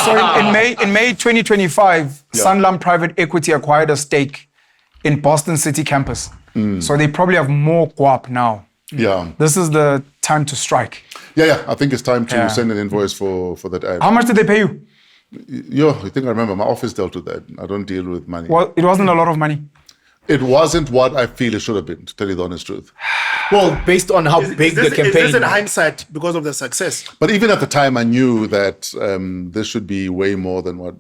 So in May 2025, Sanlam Private Equity acquired a stake in Boston City campus. So they probably have more guap now. Yeah. This is the time to strike. Yeah. I think it's time to Yeah. send an invoice for that ad. How much did they pay you? I think I remember. My office dealt with that. I don't deal with money. Well, it wasn't a lot of money. It wasn't what I feel it should have been, to tell you the honest truth. Well, based on how big the Is campaign this in hindsight because of the success? But even at the time, I knew that this should be way more than what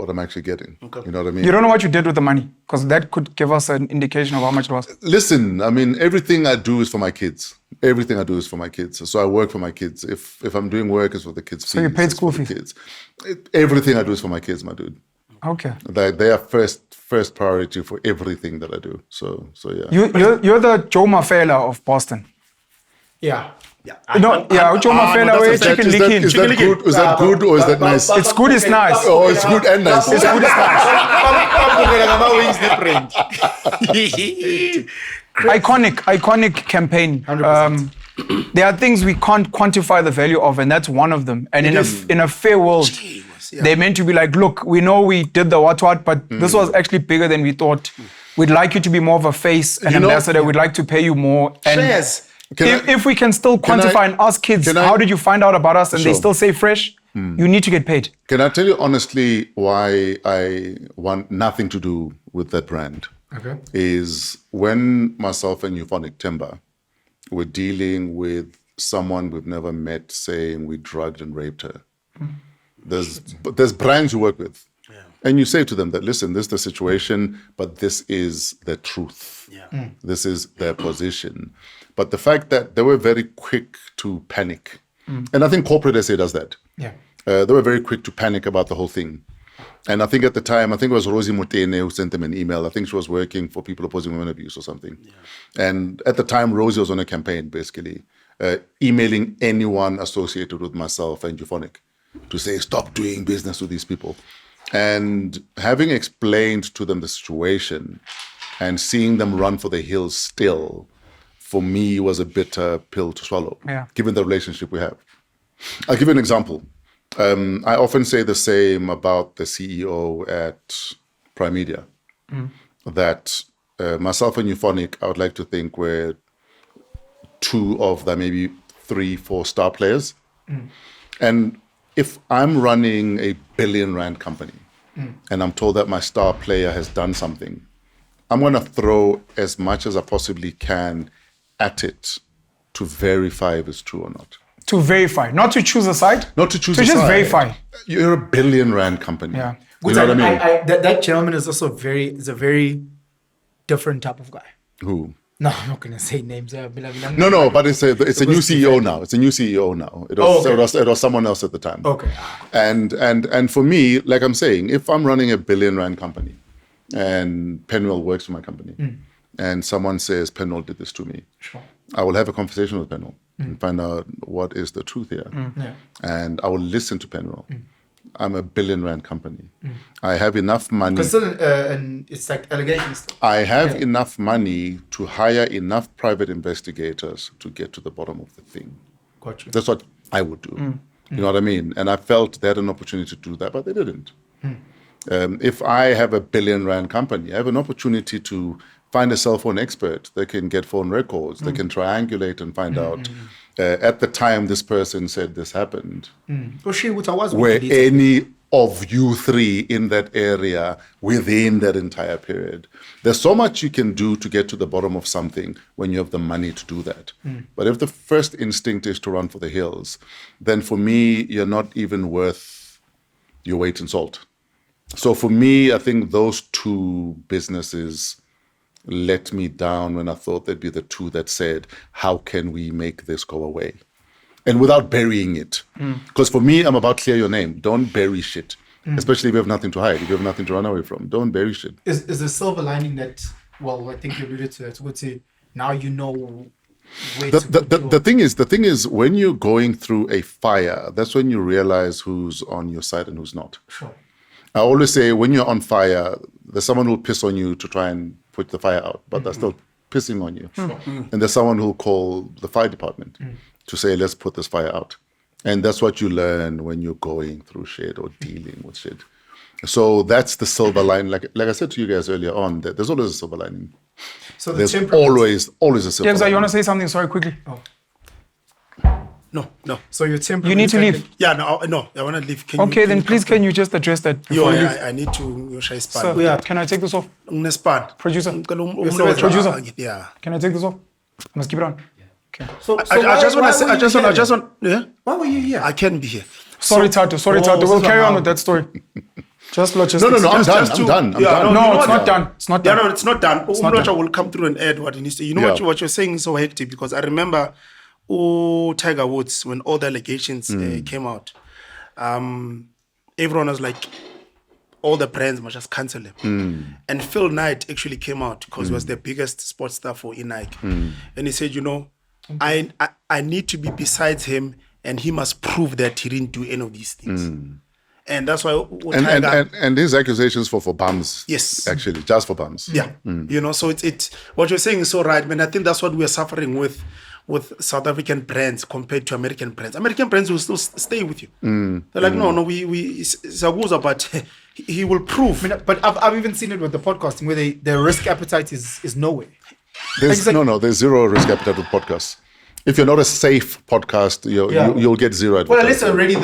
I'm actually getting. Okay. You know what I mean? You don't know what you did with the money, because that could give us an indication of how much it was. Listen, I mean, everything I do is for my kids. Everything I do is for my kids. So I work for my kids. If I'm doing work, it's for the kids' So you fees, paid it's school for the fees? kids. Everything I do is for my kids, my dude. Okay. They are first priority for everything that I do. So yeah. You're the Joe Mafela of Boston. Yeah. Joe Mafela, where chicken licking. Is that good? Is that good or is that nice? It's good, it's nice. Oh, it's good and nice. It's good, it's nice. Iconic campaign. 100%. There are things we can't quantify the value of, and that's one of them. And in a fair world, they're meant to be like, look, we know we did the what, but this was actually bigger than we thought. We'd like you to be more of a face and ambassador. We'd like to pay you more. And Shares. if we can still quantify and ask kids, how did you find out about us? And they Sure. still say fresh. You need to get paid. Can I tell you honestly why I want nothing to do with that brand? Okay. Is when myself and Euphonic Timber were dealing with someone we've never met saying we drugged and raped her. There's brands you work with. Yeah. And you say to them that, listen, this is the situation, but this is the truth. Yeah. This is their position. But the fact that they were very quick to panic, and I think corporate SA does that. Yeah. They were very quick to panic about the whole thing. And I think at the time, I think it was Rosie Motene who sent them an email. I think she was working for people opposing women abuse or something. Yeah. And at the time, Rosie was on a campaign, basically, emailing anyone associated with myself and Euphonic to say, stop doing business with these people. And having explained to them the situation and seeing them run for the hills still, for me, was a bitter pill to swallow, given the relationship we have. I'll give you an example. I often say the same about the CEO at Prime Media, that myself and Euphonic, I would like to think we're two of the maybe 3-4 star players. And if I'm running a billion rand company and I'm told that my star player has done something, I'm going to throw as much as I possibly can at it to verify if it's true or not. To verify, not to choose a side. Not to choose to a just side. verify. You're a billion rand company. Yeah. You know what I mean? That gentleman is also a very different type of guy. Who? No, I'm not gonna say names. No, but it's a new CEO now. It's a new CEO now. It was someone else at the time. Okay. And for me, like I'm saying, if I'm running a billion rand company and Penwell works for my company and someone says Penwell did this to me, Sure. I will have a conversation with Penwell and find out what is the truth here. Yeah. And I will listen to Penwell. I'm a billion rand company. I have enough money. Because it's like allegations. I have enough money to hire enough private investigators to get to the bottom of the thing. Got you. That's what I would do. You know what I mean? And I felt they had an opportunity to do that, but they didn't. If I have a billion rand company, I have an opportunity to find a cell phone expert. They can get phone records. They can triangulate and find out. At the time this person said this happened, were any of you three in that area within that entire period? There's so much you can do to get to the bottom of something when you have the money to do that. But if the first instinct is to run for the hills, then for me, you're not even worth your weight in salt. So for me, I think those two businesses let me down when I thought they'd be the two that said, how can we make this go away? And without burying it. Because for me, I'm about clear your name. Don't bury shit. Especially if you have nothing to hide, if you have nothing to run away from. Don't bury shit. Is the silver lining that, well, I think you alluded to it, would say now you know where the thing is, when you're going through a fire, that's when you realize who's on your side and who's not. Sure. I always say when you're on fire, there's someone who'll piss on you to try and put the fire out, but they're still pissing on you. And there's someone who'll call the fire department to say, let's put this fire out. And that's what you learn when you're going through shit or dealing with shit. So that's the silver lining. Like I said to you guys earlier on, that there's always a silver lining. So there's always a silver lining. You want to say something? Sorry, quickly. No. So your temper. You need to leave. Yeah, no, I want to leave. Okay, then please can you just address that before you leave? I need to shy span. Sir, Yeah. can I take this off? Producer. Producer. Yeah. Can I take this off? I must keep it on. Okay. So I just want. Yeah. Why were you here? I can be here. Sorry, Tato. We'll carry on with that story. Just logistics. No, I'm done. No, it's not done. It's not done. Yeah, no, it's not done. It's not done. Mlotshwa will come through and add what he needs to. You know what you're saying is so hectic because I remember Tiger Woods when all the allegations came out. Everyone was like, all the brands must just cancel him. And Phil Knight actually came out because he was the biggest sports star for Nike. And he said, I need to be besides him and he must prove that he didn't do any of these things. And that's why and his accusations for bums. Yes. Actually, just for bums. Yeah. So it's what you're saying is so right, man. I think that's what we're suffering with South African brands compared to American brands. American brands will still stay with you. They're like, no, we Zaguza, but he will prove. I mean, but I've even seen it with the podcasting where their risk appetite is nowhere. There's zero risk appetite with podcasts. If you're not a safe podcast, you'll get zero Well, advertising. unless already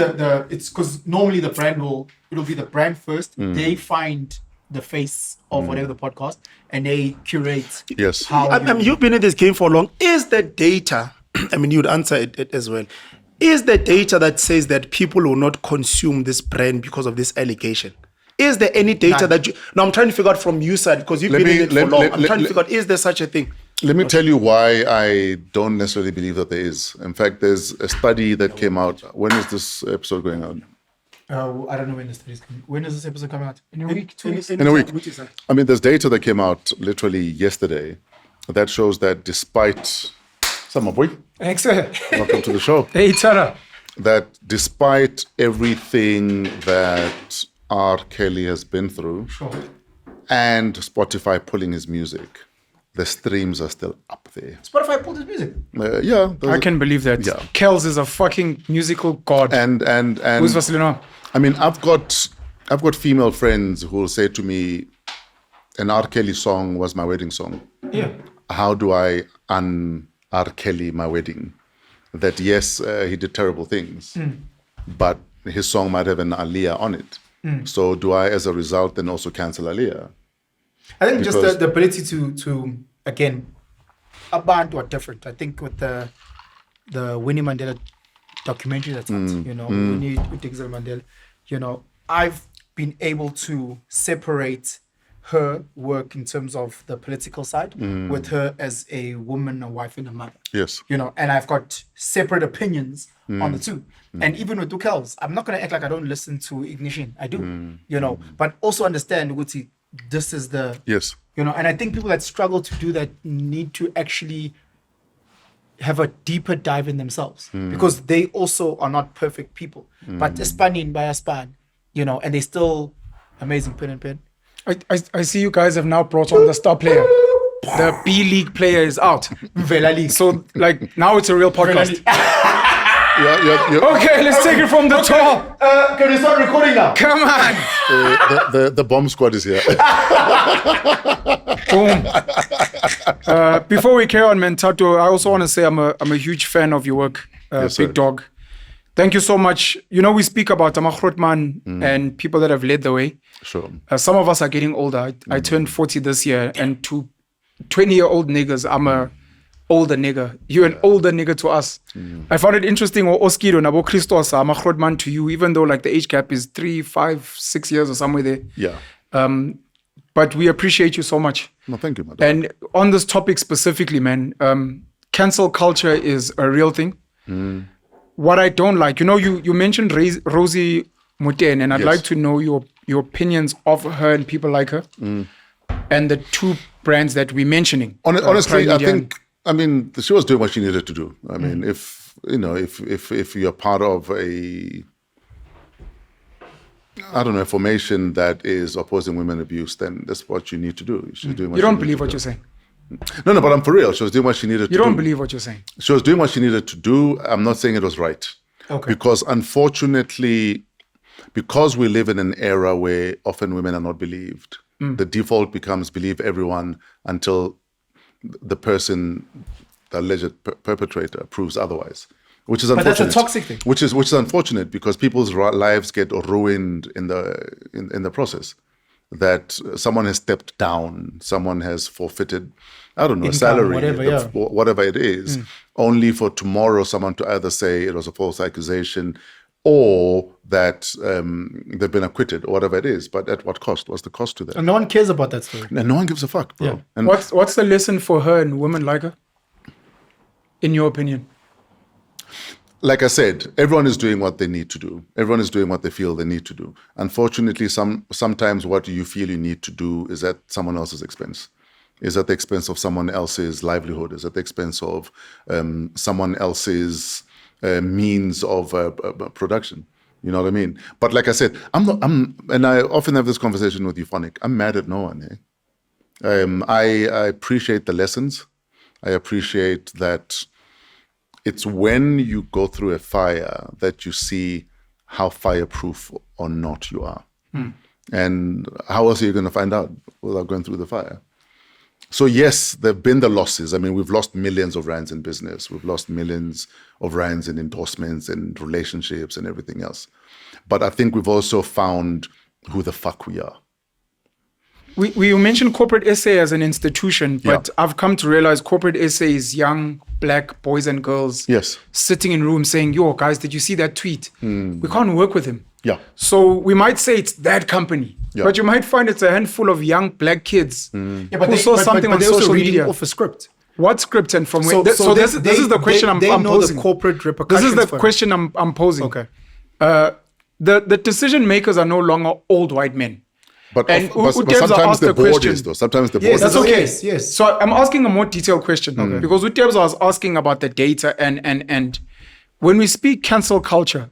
it's because normally it'll be the brand first. They find the face of whatever the podcast and they curate. Yes. How You've been in this game for long. Is the data, I mean, you'd answer it as well. Is the data that says that people will not consume this brand because of this allegation? Is there any data that you... No, I'm trying to figure out from your side because you've been in it for long. I'm trying to figure out, is there such a thing? Let me tell you why I don't necessarily believe that there is. In fact, there's a study that came out. When is this episode going out? I don't know when the study's coming. When is this episode coming out? In a week, 2 weeks? In a week. I mean, there's data that came out literally yesterday that shows that despite... Summer boy, Thanks, sir. welcome to the show. Hey, Tara. That despite everything that R. Kelly has been through and Spotify pulling his music, the streams are still up there. Spotify pulled his music. I can believe that. Yeah. Kels is a fucking musical god. And Who's Vasilino? I mean, I've got female friends who will say to me, an R. Kelly song was my wedding song. Yeah. How do I R. Kelly my wedding? That yes, he did terrible things, but his song might have an Aliyah on it. So do I, as a result, then also cancel Aliyah? I think just the ability to again, abantu are different. I think with the Winnie Mandela documentary that's out, Winnie Madikizela Mandela, I've been able to separate her work in terms of the political side with her as a woman, a wife, and a mother. Yes. And I've got separate opinions on the two. And even with Dukels, I'm not going to act like I don't listen to Ignition. I do, but also understand, Guti, this is the, Yes. and I think people that struggle to do that need to actually have a deeper dive in themselves because they also are not perfect people. But Espanin by Espan, and they still amazing pen and pen. I see you guys have now brought on the star player. The B League player is out. Vela League. So, now it's a real podcast. Yeah. Okay, let's take it from the top. Can we start recording now? Come on. The bomb squad is here. Boom. Before we carry on, man, Tato, I also want to say I'm a huge fan of your work, Yes, Big sir. Dog. Thank you so much. We speak about Amakrotman and people that have led the way. Sure. Some of us are getting older. I turned 40 this year, and to 20-year-old niggas, I'm a older nigga. You're an older nigga to us. I found it interesting. Oskido Nabo Christos, Amakrotman to you, even though the age gap is 3, 5, 6 years or somewhere there. Yeah. But we appreciate you so much. No, thank you, madam. And on this topic specifically, man, cancel culture is a real thing. What I don't like, you mentioned Rosie Muten, and I'd Yes. like to know your opinions of her and people like her, and the two brands that we're mentioning. Honestly, Prime I Media and- think, she was doing what she needed to do. I mean, if you're part of a formation that is opposing women abuse, then that's what you need to do. She's doing what you she don't needed believe to what do. you're saying. No, but I'm for real. She was doing what she needed to do. You don't believe what you're saying. She was doing what she needed to do. I'm not saying it was right. Okay. Because unfortunately, because we live in an era where often women are not believed, the default becomes believe everyone until the person, the alleged perpetrator, proves otherwise. Which is But unfortunate. that's a toxic thing. Which is unfortunate because people's lives get ruined in the process. That someone has stepped down, someone has forfeited, I don't know, Income, salary, whatever, whatever it is, only for tomorrow someone to either say it was a false accusation or that they've been acquitted or whatever it is. But at what cost? What's the cost to that? And no one cares about that story. And no one gives a fuck, bro. Yeah. And What's the lesson for her and women like her, in your opinion? like I said, everyone is doing what they need to do. Everyone is doing what they feel they need to do. Unfortunately, sometimes what you feel you need to do is at someone else's expense. Is at the expense of someone else's livelihood. Is at the expense of someone else's means of production. You know what I mean? But like I said, and I often have this conversation with Euphonic. I'm mad at no one. I appreciate the lessons. I appreciate that. It's when you go through a fire that you see how fireproof or not you are. And how else are you going to find out without going through the fire? So yes, there have been the losses. I mean, we've lost millions of rands in business. We've lost millions of rands in endorsements and relationships and everything else. But I think we've also found who the fuck we are. We mentioned corporate SA as an institution, but I've come to realize corporate SA is young black boys and girls sitting in rooms saying, yo, guys, did you see that tweet? We can't work with him. Yeah. So we might say it's that company, but you might find it's a handful of young black kids who saw something on social media. Off a script. What script and from where? So this is the question I'm posing. The corporate repercussions. This is the question I'm posing. Okay. The decision makers are no longer old white men. But sometimes the board is, though. Sometimes the board is. That's okay. Yes. So I'm asking a more detailed question because Utebza was asking about the data and when we speak cancel culture,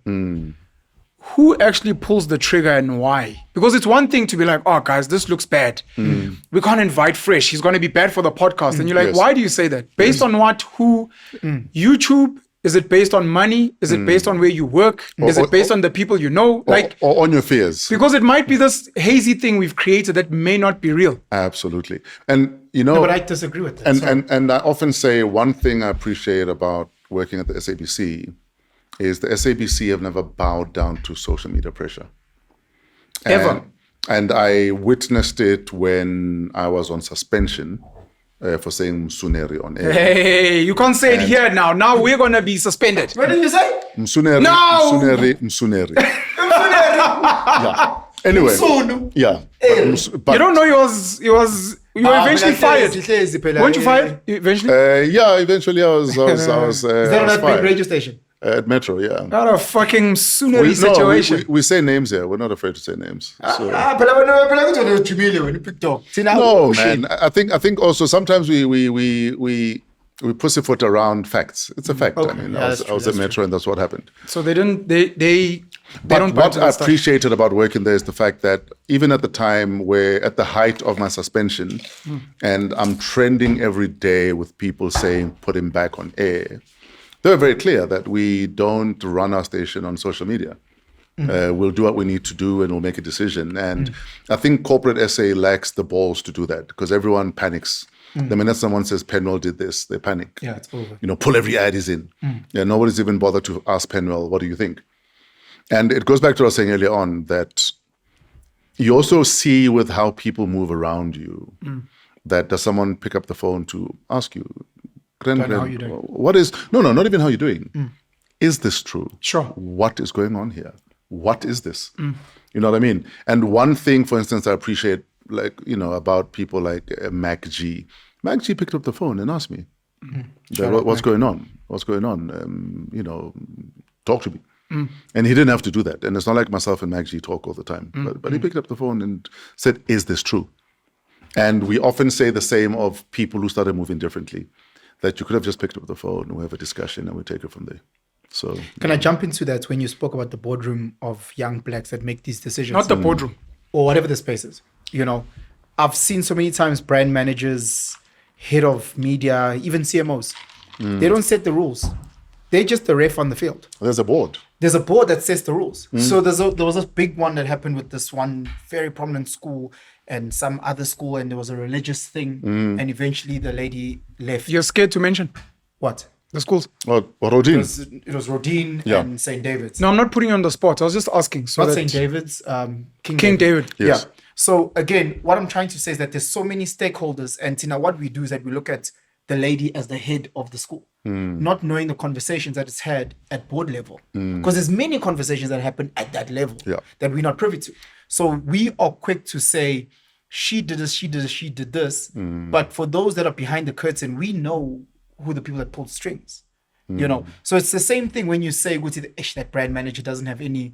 who actually pulls the trigger and why? Because it's one thing to be like, oh, guys, this looks bad. We can't invite Fresh. He's going to be bad for the podcast. And you're like, why do you say that? Based on what? Who? YouTube? Is it based on money? Is it based on where you work? Is it based on the people you know? Or on your fears? Because it might be this hazy thing we've created that may not be real. Absolutely. And, you know... No, but I disagree with that. And I often say one thing I appreciate about working at the SABC is the SABC have never bowed down to social media pressure. Ever. And I witnessed it when I was on suspension for saying Msuneri on air. Hey, you can't say it here now. Now we're going to be suspended. What did you say? Msuneri. No! Msuneri. Yeah. Anyway. Yeah. But, you don't know you were eventually fired. Weren't you fired eventually? Yeah, eventually I was Is that on that big radio station? At Metro, yeah. Not a fucking Suneri situation. We say names here. We're not afraid to say names. So. No, man. I think also sometimes we pussyfoot around facts. It's a fact. Okay. I mean, Yeah, I was at Metro and that's what happened. So they don't But what I appreciated about working there is the fact that even at the time where at the height of my suspension and I'm trending every day with people saying put him back on air, they were very clear that we don't run our station on social media. We'll do what we need to do and we'll make a decision. And I think corporate SA lacks the balls to do that because everyone panics. The minute someone says Penwell did this, they panic. Yeah, it's over. You know, pull every ad he's in. Yeah, nobody's even bothered to ask Penwell, what do you think? And it goes back to what I was saying earlier on that you also see with how people move around you that does someone pick up the phone to ask you, How you doing? what is, no, not even how you're doing. Is this true? Sure. What is going on here? What is this? You know what I mean? And one thing, for instance, I appreciate, like, you know, about people like Mac G. Mac G picked up the phone and asked me, what's going on? What's going on? You know, talk to me. And he didn't have to do that. And it's not like myself and Mac G talk all the time. But he picked up the phone and said, is this true? And we often say the same of people who started moving differently, that you could have just picked up the phone and we have a discussion and we take it from there. So can I jump into that when you spoke about the boardroom of young blacks that make these decisions? Not the boardroom. Or whatever the space is. You know, I've seen so many times brand managers, head of media, even CMOs. They don't set the rules. They're just the ref on the field. there's a board. There's a board that sets the rules. So there was a big one that happened with this one very prominent school and some other school, and there was a religious thing. And eventually the lady left. You're scared to mention What? the schools. Well, Rodin. It was Rodin and St. David's. No, I'm not putting you on the spot. I was just asking. So Not that St. David's, King David. Yes. Yeah. So again, what I'm trying to say is that there's so many stakeholders, and Tina, what we do is that we look at the lady as the head of the school, not knowing the conversations that is had at board level, because there's many conversations that happen at that level that we're not privy to. So we are quick to say she did this, she did this, she did this, but for those that are behind the curtain, we know who the people that pulled strings. You know, so it's the same thing when you say, that brand manager doesn't have any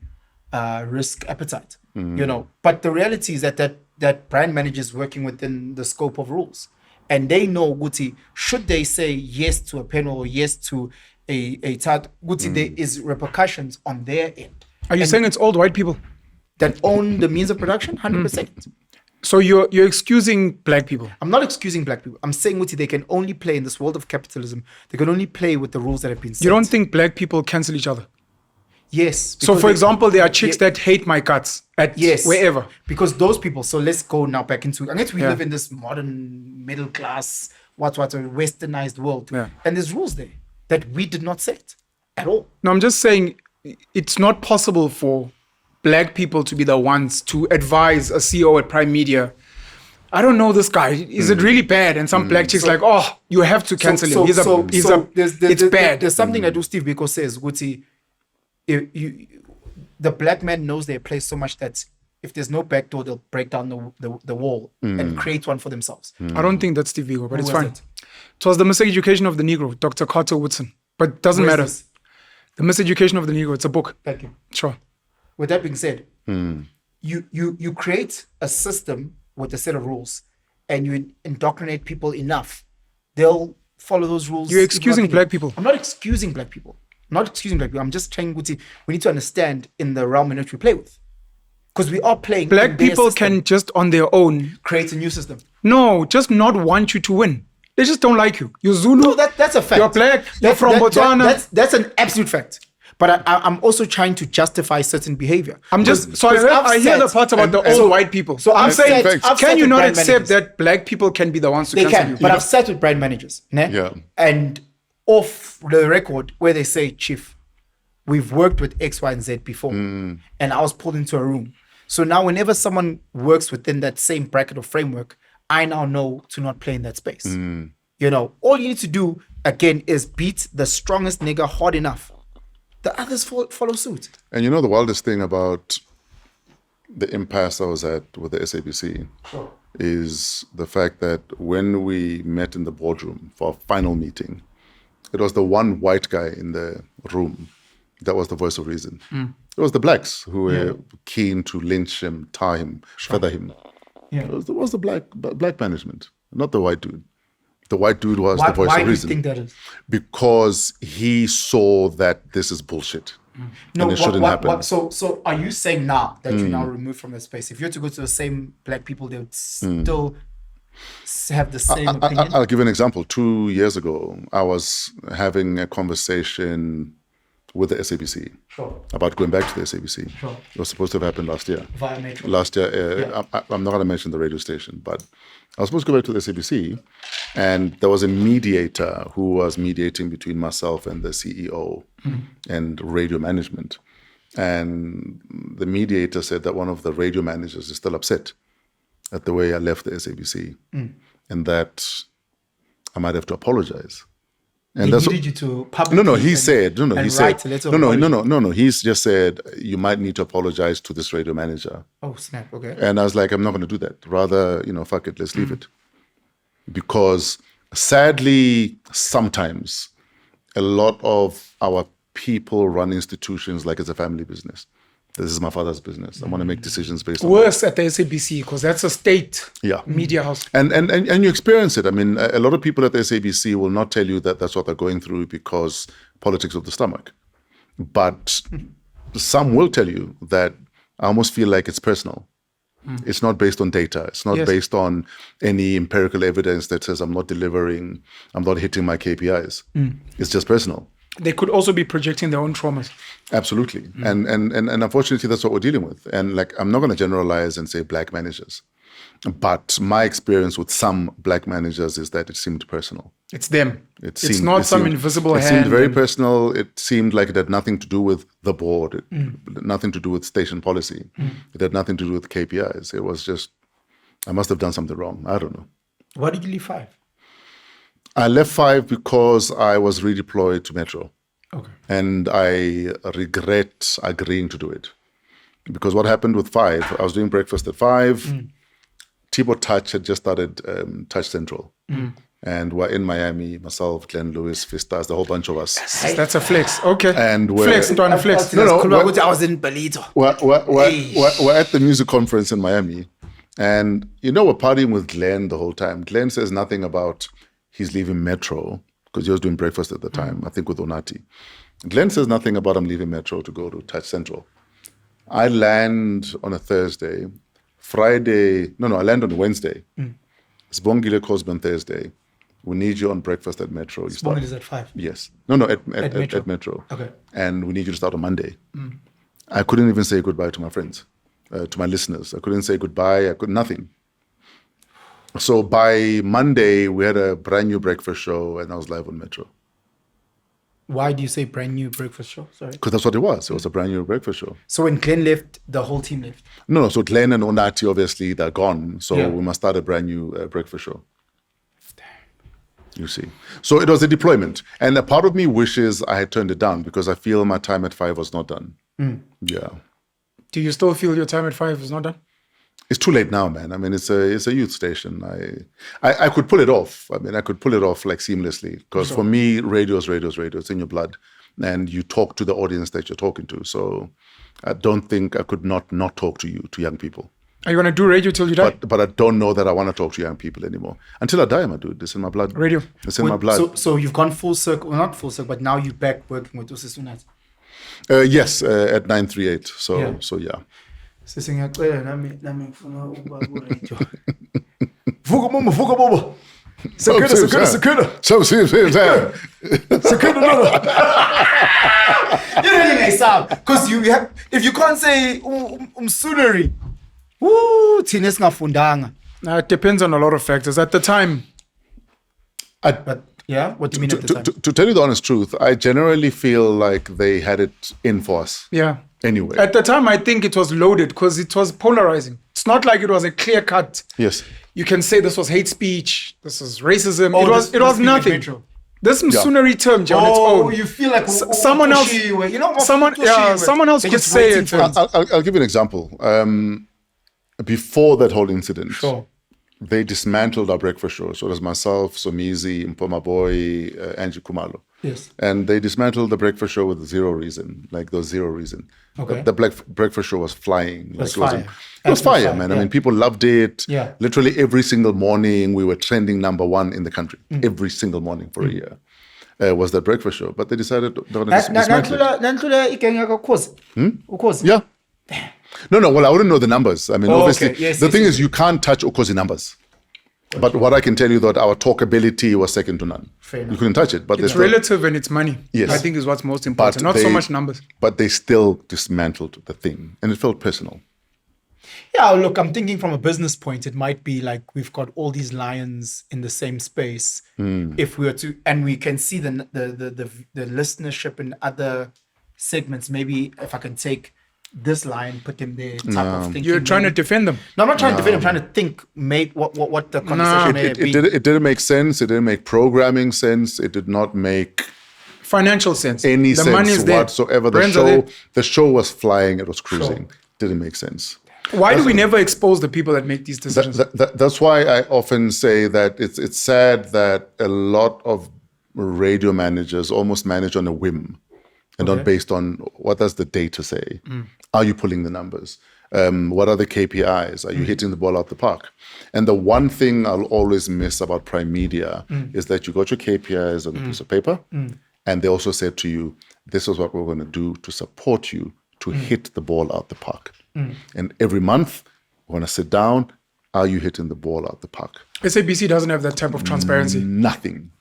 risk appetite, you know. But the reality is that brand manager is working within the scope of rules, and they know Guti, should they say yes to a panel or yes to a tat, Guti, there is repercussions on their end. Are you saying it's old white people that own the means of production? 100%. So you're excusing black people? I'm not excusing black people. I'm saying Guti, they can only play in this world of capitalism. They can only play with the rules that have been set. You don't think black people cancel each other? Yes. So, because for they- example, there are chicks Yeah. that hate my guts at Yes. wherever. Because those people, so let's go now back into, I guess we Yeah. live in this modern middle class, a westernized world. Yeah. And there's rules there that we did not set at all. No, I'm just saying it's not possible for black people to be the ones to advise a CEO at Prime Media. I don't know this guy. Is it really bad? And some black chicks like, oh, you have to cancel him. It's bad. There's something that Steve Biko says, Guti, the black man knows their place so much that if there's no back door, they'll break down the wall and create one for themselves. I don't think that's Steve Biko, but it's was fine. it? It was The Miseducation of the Negro, Dr. Carter Woodson. But it doesn't Where's matter. this? The Miseducation of the Negro, it's a book. Thank you. Sure. With that being said, you create a system with a set of rules and you indoctrinate people enough, they'll follow those rules. You're excusing black people. I'm not excusing black people. I'm just trying to, we need to understand in the realm in which we play with. Because we are playing. Black in their people system, can just on their own, create a new system. no, just not want you to win. They just don't like you. You're Zulu. No, that's a fact. You're black. You're from Botswana. That's an absolute fact. But I'm also trying to justify certain behavior. I'm just, so Because I hear the said- part about the and- old white people. So I've said- said, I've Can said you with not brand accept managers, that black people can be the ones to they cancel can? you? But I've sat with brand managers, ne? Yeah. And off the record where they say, Chief, we've worked with X, Y, and Z before, and I was pulled into a room. So now whenever someone works within that same bracket or framework, I now know to not play in that space. You know, all you need to do again is beat the strongest nigga hard enough. The others follow suit. And you know the wildest thing about the impasse I was at with the SABC is the fact that when we met in the boardroom for our final meeting, it was the one white guy in the room that was the voice of reason. It was the blacks who were keen to lynch him, tar him, feather him. Yeah. It was the black management, not the white dude. The white dude was the voice Why of do you reason. think that is? Because he saw that this is bullshit. No, and it shouldn't happen. So are you saying now that you're now removed from that space? If you were to go to the same black people, they would still have the same opinion? I'll give you an example. 2 years ago, I was having a conversation with the SABC about going back to the SABC. Sure. It was supposed to have happened last year. Via Metro. Last year, I'm not going to mention the radio station, but I was supposed to go back to the SABC, and there was a mediator who was mediating between myself and the CEO and radio management. And the mediator said that one of the radio managers is still upset at the way I left the SABC and that I might have to apologize. And He needed you to publicly no, he and- said, and he said, write a letter of no, apology. he's just said, you might need to apologize to this radio manager. Oh, snap. Okay. And I was like, I'm not going to do that. Rather, fuck it, let's leave it. Because sadly, sometimes a lot of our people run institutions like it's a family business. This is my father's business. I want to make decisions based on Worse at the SABC because that's a state Yeah. media house. And you experience it. I mean, a lot of people at the SABC will not tell you that that's what they're going through because politics of the stomach. But some will tell you that I almost feel like it's personal. It's not based on data. It's not Yes. based on any empirical evidence that says I'm not delivering, I'm not hitting my KPIs. It's just personal. They could also be projecting their own traumas. Absolutely. And unfortunately, that's what we're dealing with. And like, I'm not going to generalize and say black managers, but my experience with some black managers is that it seemed personal. It's them. It It's seemed- not it some seemed- invisible It hand. seemed very and- personal. It seemed like it had nothing to do with the board, it had nothing to do with station policy. It had nothing to do with KPIs. It was just, I must have done something wrong. I don't know. Why did you leave 5? I left 5 because I was redeployed to Metro. Okay. And I regret agreeing to do it. Because what happened with 5, I was doing breakfast at 5. Thibaut Touch had just started Touch Central. And we're in Miami, myself, Glenn Lewis, Fistas, the whole bunch of us. That's a flex. Okay. And we're, Flex, Ntwana, flex. I was in Belito. we're at the music conference in Miami. And, we're partying with Glenn the whole time. Glenn says nothing about he's leaving Metro because he was doing breakfast at the time, I think with Onati. Glenn says nothing about I'm leaving Metro to go to Touch Central. I land on a Thursday. I land on a Wednesday. Sbongile calls me on Thursday. We need you on breakfast at Metro. You Sibongile is at 5. Yes. No, at Metro. Metro. Okay. And we need you to start on Monday. I couldn't even say goodbye to my friends, to my listeners. I couldn't say goodbye. Nothing. So by Monday, we had a brand new breakfast show and I was live on Metro. Why do you say brand new breakfast show? Sorry. Because that's what it was. It was a brand new breakfast show. So when Glenn left, the whole team left. No, so Glenn and Onati, obviously, they're gone. So Yeah. we must start a brand new breakfast show. You see. So it was a deployment. And a part of me wishes I had turned it down because I feel my time at 5 was not done. Yeah. Do you still feel your time at 5 is not done? It's too late now, man. I mean, it's a youth station. I could pull it off. I mean, I could pull it off like seamlessly because for me, radio is radio. It's in your blood. And you talk to the audience that you're talking to. So I don't think I could not talk to you, to young people. Are you going to do radio till you die? But I don't know that I want to talk to young people anymore. Until I die, my dude. It's in my blood. Radio. It's in my blood. So you've gone full circle, well, not full circle, but now you're back working with Usisunat. Yes, at 938. So Yeah. so yeah. Sisi ngiyacela nami ngifuna ukuba ku-radio. Vuka bobo. Sekhona. So You really ngayisaba because you have, if you can't say umsuneri, thina singafundanga. It depends on a lot of factors. At the time, But yeah, what do you mean at the time? To tell you the honest truth, I generally feel like they had it in for us. yeah. Anyway. At the time, I think it was loaded because it was polarizing. It's not like it was a clear cut. Yes. You can say this was hate speech, this was racism. Oh, it was this being nothing. Metro. This Msunari term on its Oh, own. you feel like Someone else, someone else They're could just say waiting it. for us. I'll give you an example. Before that whole incident, Sure. they dismantled our breakfast show. So it was myself, Somizi, Mpoma Boy, Angie Kumalo. Yes. And they dismantled the breakfast show with zero reason. Like there was zero reason. Okay. The breakfast show was flying. It was Like, fire. It was Absolute fire, fire, man. yeah. I mean, people loved it. Yeah. Literally every single morning, we were trending #1 in the country. Every single morning for a year. Was that breakfast show. But they decided they're going to dismantle it. Nantlula igenga kakhozi. Ukhozi. Yeah. No. Well, I wouldn't know the numbers. I mean, Oh, obviously, okay. Yes, the yes, thing yes. is, you can't touch Okozi numbers. But what I can tell you that our talkability was second to none. Fair enough. You couldn't touch it. But It's they still, relative and it's money. Yes. I think is what's most important. Not so much numbers. But they still dismantled the thing, and it felt personal. Yeah, look, I'm thinking from a business point, it might be like we've got all these lions in the same space. If we were to, and we can see the listenership in other segments. Maybe if I can take this lion, put him there, type of thinking. You're trying to defend them. No, I'm not trying to defend. I'm trying to think, make what the conversation may have been. It didn't make sense. It didn't make programming sense. It did not make Financial sense. any the money sense is there. whatsoever. Brands are there. The show was flying. It was cruising. Didn't make sense. Why do we never expose the people that make these decisions? That's why I often say that it's sad that a lot of radio managers almost manage on a whim and not based on what does the data say. Are you pulling the numbers? What are the KPIs? Are you hitting the ball out the park? And the one thing I'll always miss about Prime Media is that you got your KPIs on a piece of paper, and they also said to you, this is what we're going to do to support you to hit the ball out the park. And every month, we're going to sit down, are you hitting the ball out the park? SABC doesn't have that type of transparency. Nothing.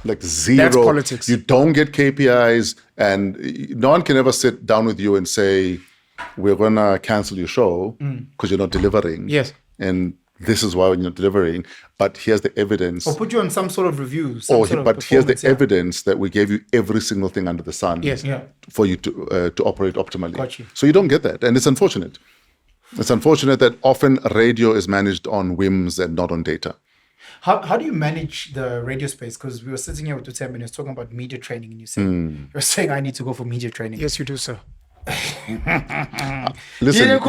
Like zero. That's politics. You don't get KPIs, and no one can ever sit down with you and say, we're going to cancel your show because you're not delivering. Yes. And this is why you're not delivering. But here's the evidence. Or put you on some sort of review. But here's the evidence that we gave you every single thing under the sun Yes. Yeah. for you to operate optimally. Got you. So you don't get that. And it's unfortunate. It's unfortunate that often radio is managed on whims and not on data. How do you manage the radio space? Because we were sitting here with Tutem and he was talking about media training, and you said you're saying I need to go for media training. Yes, you do, sir. Listen, you're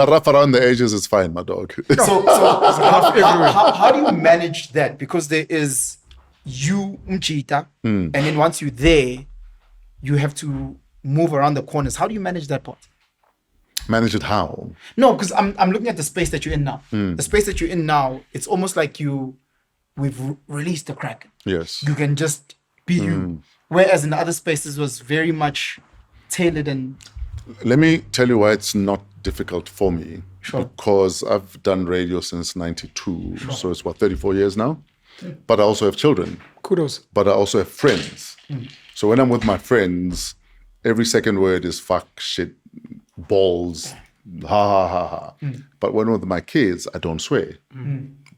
rough around the edges. It's fine, my dog. So how do you manage that? Because there is you, Mchita, and then once you're there, you have to move around the corners. How do you manage that part? Manage it how? No, because I'm looking at the space that you're in now. The space that you're in now, it's almost like we've released the crack. Yes. You can just be you. Whereas in the other spaces was very much tailored and Let me tell you why it's not difficult for me. Sure. because I've done radio since 92. So it's 34 years now. But I also have children. Kudos. But I also have friends. So when I'm with my friends, every second word is fuck, shit, balls, ha ha ha ha. But when I'm with my kids, I don't swear.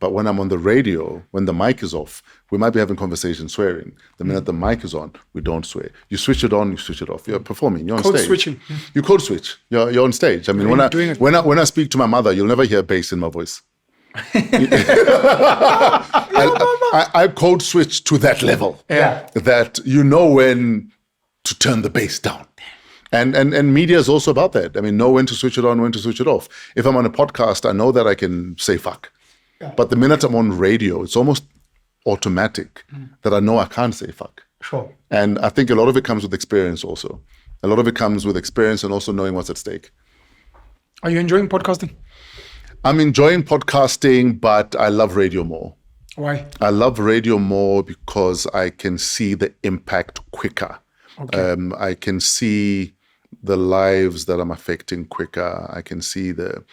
But when I'm on the radio, when the mic is off, we might be having conversation swearing. The minute the mic is on, we don't swear. You switch it on, you switch it off. You're performing. You're on Code stage. switching. You code switch. You're on stage. I mean, when I speak to my mother, you'll never hear bass in my voice. I code switch to that level. Yeah. That you know when to turn the bass down. And media is also about that. I mean, know when to switch it on, when to switch it off. If I'm on a podcast, I know that I can say fuck. But the minute I'm on radio, it's almost automatic that I know I can't say fuck. Sure. And I think a lot of it comes with experience also. A lot of it comes with experience and also knowing what's at stake. Are you enjoying podcasting? I'm enjoying podcasting, but I love radio more. Why? I love radio more because I can see the impact quicker. Okay. I can see the lives that I'm affecting quicker. I can see the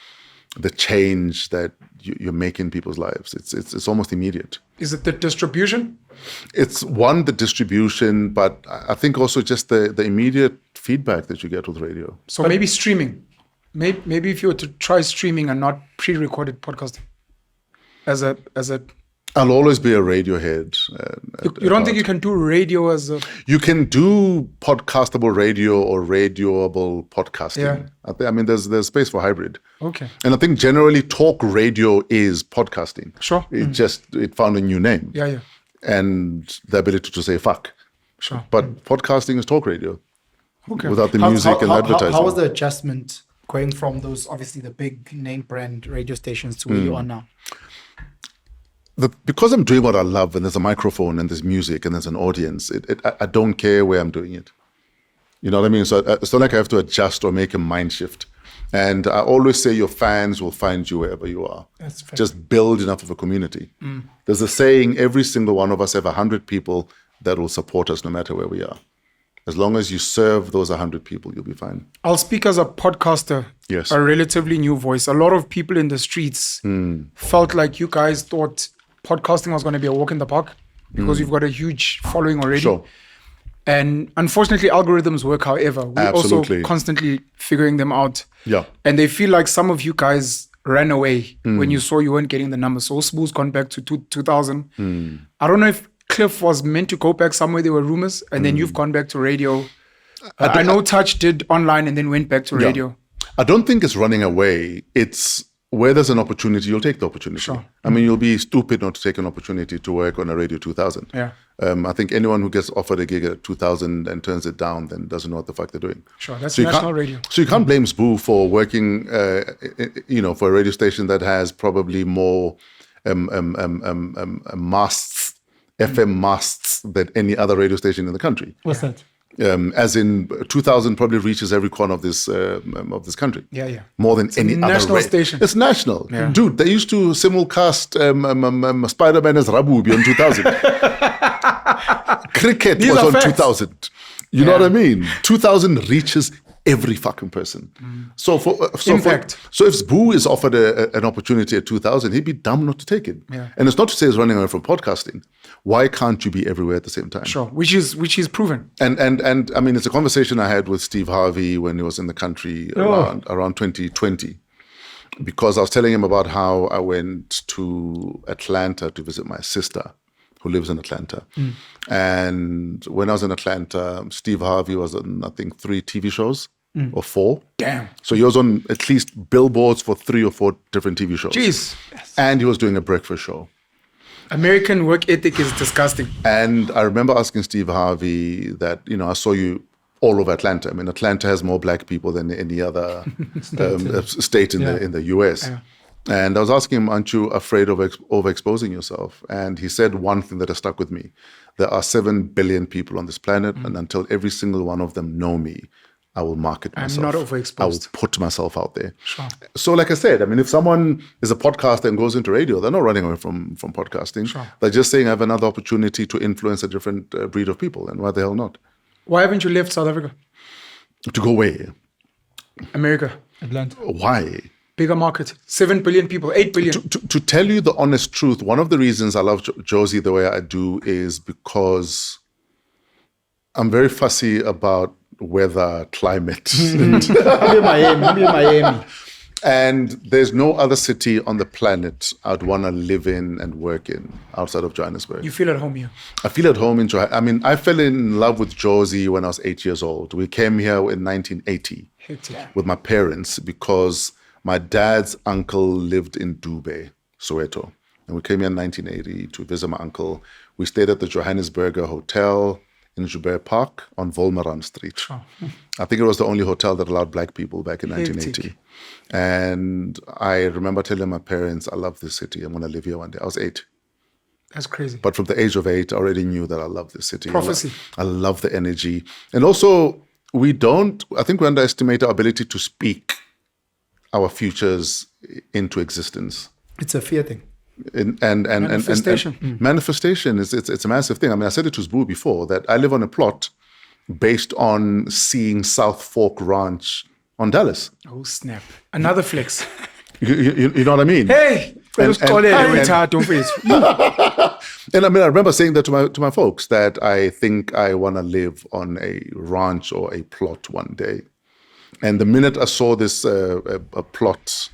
change that you're making in people's lives. It's almost immediate. Is it the distribution? It's one, the distribution, but I think also just the immediate feedback that you get with radio. So maybe streaming. Maybe if you were to try streaming and not pre-recorded podcasting as a I'll always be a Radiohead. you don't think you can do radio as a... You can do podcastable radio or radioable podcasting. Yeah. I mean, there's space for hybrid. Okay. And I think generally talk radio is podcasting. Sure. It found a new name. Yeah. And the ability to say fuck. Sure. But podcasting is talk radio. Okay. Without the music and advertising. How was the adjustment going from those, obviously the big name brand radio stations to where you are now? Because I'm doing what I love and there's a microphone and there's music and there's an audience, I don't care where I'm doing it. You know what I mean? So it's not like I have to adjust or make a mind shift. And I always say your fans will find you wherever you are. That's fair. Just build enough of a community. There's a saying, every single one of us have 100 people that will support us no matter where we are. As long as you serve those 100 people, you'll be fine. I'll speak as a podcaster. Yes. A relatively new voice. A lot of people in the streets felt like you guys thought podcasting was going to be a walk in the park because you've got a huge following already. Sure. And unfortunately, algorithms work however. We're Absolutely. also constantly figuring them out. Yeah. And they feel like some of you guys ran away when you saw you weren't getting the numbers. So Sbu's gone back to 2000. I don't know if Cliff was meant to go back somewhere. There were rumors. And then you've gone back to radio. I know Touch did online and then went back to radio. I don't think it's running away. It's where there's an opportunity, you'll take the opportunity. Sure. I mean, you'll be stupid not to take an opportunity to work on a Radio 2000. Yeah. I think anyone who gets offered a gig at 2000 and turns it down then doesn't know what the fuck they're doing. Sure, that's So you national can't- radio. So you can't blame Sbu for working, for a radio station that has probably more masts, FM masts than any other radio station in the country. What's that? As in 2000 probably reaches every corner of this country. Yeah. More than any other national station. It's national. Dude, they used to simulcast Spider-Man as Rabubi on 2000. Cricket These was are on facts. 2000. You know what I mean? 2000 reaches every fucking person. So if Sbu is offered an opportunity at 2000, he'd be dumb not to take it. Yeah. And it's not to say he's running away from podcasting. Why can't you be everywhere at the same time? Sure, which is proven. And I mean, it's a conversation I had with Steve Harvey when he was in the country around 2020, because I was telling him about how I went to Atlanta to visit my sister, who lives in Atlanta. And when I was in Atlanta, Steve Harvey was on, I think, 3 TV shows or 4. Damn. So he was on at least billboards for 3 or 4 different TV shows. Jeez. And he was doing a breakfast show. American work ethic is disgusting. And I remember asking Steve Harvey that, I saw you all over Atlanta. I mean, Atlanta has more black people than any other state in the US. Yeah. And I was asking him, aren't you afraid of overexposing yourself? And he said one thing that has stuck with me. There are 7 billion people on this planet, and until every single one of them know me, I will market myself. I'm not overexposed. I will put myself out there. Sure. So like I said, I mean, if someone is a podcaster and goes into radio, they're not running away from podcasting. Sure. They're just saying I have another opportunity to influence a different breed of people. And why the hell not? Why haven't you left South Africa? To go where? America. Atlanta. Why? Bigger market. 7 billion people, 8 billion. To tell you the honest truth, one of the reasons I love Josie the way I do is because I'm very fussy about weather, climate. Miami. And there's no other city on the planet I'd want to live in and work in outside of Johannesburg. You feel at home here. I feel at home in Johannesburg. I mean, I fell in love with Josie when I was 8 years old. We came here in 1980 with my parents because my dad's uncle lived in Dube, Soweto. And we came here in 1980 to visit my uncle. We stayed at the Johannesburger Hotel in Joubert Park on Wolmeran Street. Oh. I think it was the only hotel that allowed black people back in 1980. And I remember telling my parents, I love this city. I'm going to live here one day. I was 8. That's crazy. But from the age of 8, I already knew that I love this city. Prophecy. I love the energy. And also, I think we underestimate our ability to speak our futures into existence. It's a fear thing. And Manifestation. Manifestation it's a massive thing. I mean, I said it to Zbu before that I live on a plot based on seeing South Fork Ranch on Dallas. Oh, snap. Another flex. You know what I mean? Hey! And I mean, I remember saying that to my folks that I think I want to live on a ranch or a plot one day. And the minute I saw this a plot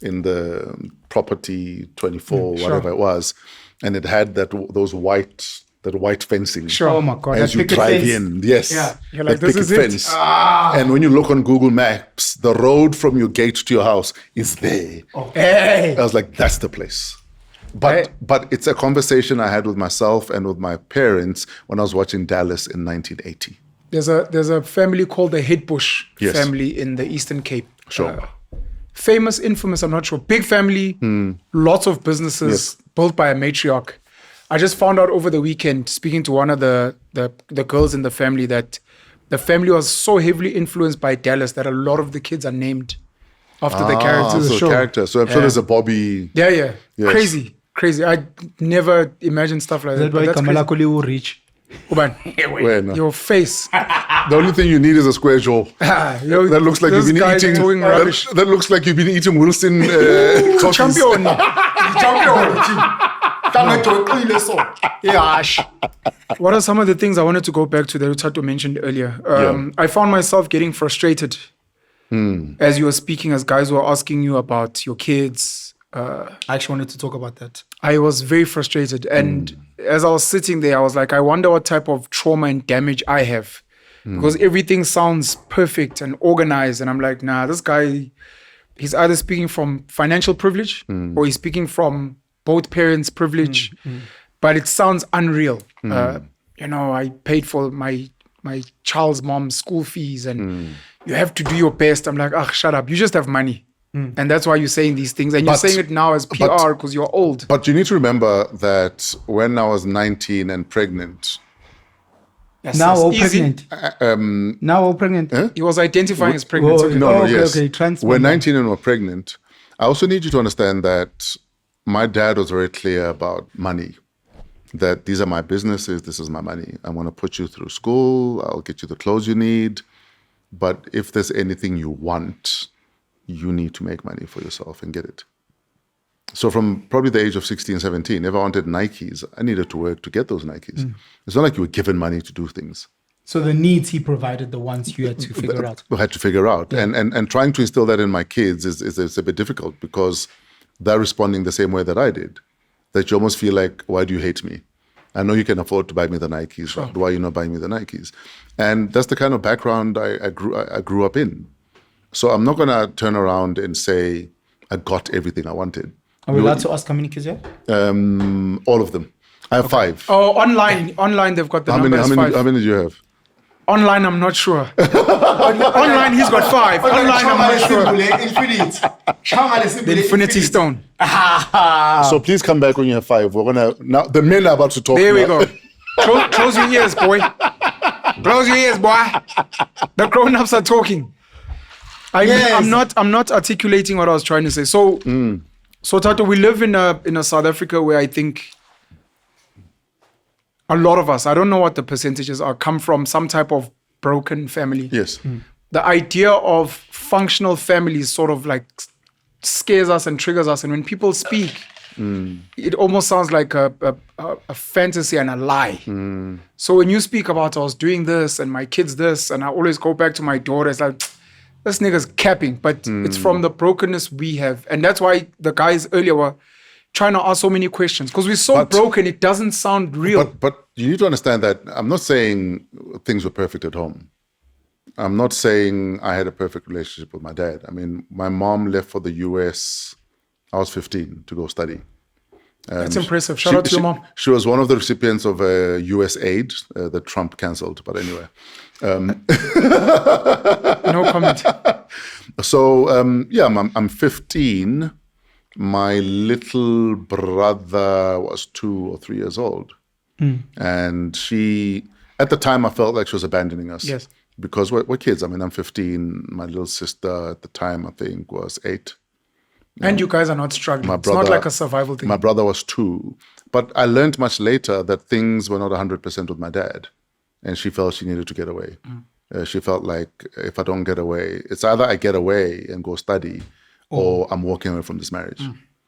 in the property 24, whatever it was, and it had that white fencing. Sure. Oh my God. As that you picket drive fence. in, yes. Yeah. You're like, that this is picket it. fence. And when you look on Google Maps, the road from your gate to your house is there. Hey! I was like, that's the place. But it's a conversation I had with myself and with my parents when I was watching Dallas in 1980. There's a family called the Headbush Yes. family in the Eastern Cape. Sure. Famous, infamous, I'm not sure. Big family, lots of businesses built by a matriarch. I just found out over the weekend, speaking to one of the girls in the family, that the family was so heavily influenced by Dallas that a lot of the kids are named after the characters. So character. So I'm sure there's a Bobby. Yeah. Yes. Crazy. I never imagined stuff like that. That's why But Kamala crazy. Koli will reach. Uban, When? your face. The only thing you need is a square jaw. Yo, That looks like you've this been guy's eating. talking rubbish. That looks like you've been eating Wilson coffees. Champion. What are some of the things I wanted to go back to that Utato mentioned earlier? I found myself getting frustrated as you were speaking, as guys were asking you about your kids. I actually wanted to talk about that. I was very frustrated. And as I was sitting there, I was like, I wonder what type of trauma and damage I have. Because everything sounds perfect and organized. And I'm like, nah, this guy, he's either speaking from financial privilege or he's speaking from both parents' privilege. But it sounds unreal. I paid for my child's mom's school fees and you have to do your best. I'm like, shut up. You just have money. And that's why you're saying these things. And you're saying it now as PR because you're old. But you need to remember that when I was 19 and pregnant, Now all easy. pregnant. Now all pregnant. He was identifying as pregnant. Oh, So No, okay, yes. okay, trans We're woman. 19 and we're pregnant. I also need you to understand that my dad was very clear about money. That these are my businesses, this is my money. I'm going to put you through school, I'll get you the clothes you need. But if there's anything you want, you need to make money for yourself and get it. So from probably the age of 16, 17, if I wanted Nikes, I needed to work to get those Nikes. It's not like you were given money to do things. So the needs he provided, the ones you had to figure out. I had to figure out. And trying to instill that in my kids is a bit difficult because they're responding the same way that I did. That you almost feel like, why do you hate me? I know you can afford to buy me the Nikes, Sure. but why are you not buying me the Nikes? And that's the kind of background I grew up in. So I'm not going to turn around and say, I got everything I wanted. Are we allowed to ask how many kids you have? All of them. I have 5. Oh, online they've got the How number as 5. many do you have? Online, I'm not sure. Online, he's got 5. Online, I'm not sure. The Infinity Stone. So please come back when you have 5. We're gonna now. The men are about to talk. There we now. go. Close your ears, boy. Close your ears, boy. The grown-ups are talking. I'm not articulating what I was trying to say. So, so Tato, we live in a South Africa where I think a lot of us, I don't know what the percentages are, come from some type of broken family. Yes. The idea of functional family is sort of like scares us and triggers us. And when people speak, it almost sounds like a fantasy and a lie. So when you speak about I was doing this and my kids this, and I always go back to my daughter, it's like, this nigga's capping. But it's from the brokenness we have. And that's why the guys earlier were trying to ask so many questions. Because we're so broken, it doesn't sound real. But you need to understand that I'm not saying things were perfect at home. I'm not saying I had a perfect relationship with my dad. I mean, my mom left for the US. I was 15 to go study. That's impressive. Shout out to your mom. She was one of the recipients of US aid that Trump cancelled. But anyway. No comment. So, I'm 15. My little brother was 2 or 3 years old. And she, at the time, I felt like she was abandoning us. Yes. Because we're kids. I mean, I'm 15. My little sister at the time, I think, was 8. And you guys are not struggling. It's not like a survival thing. My brother was 2. But I learned much later that things were not 100% with my dad. And she felt she needed to get away. She felt like if I don't get away, it's either I get away and go study or I'm walking away from this marriage.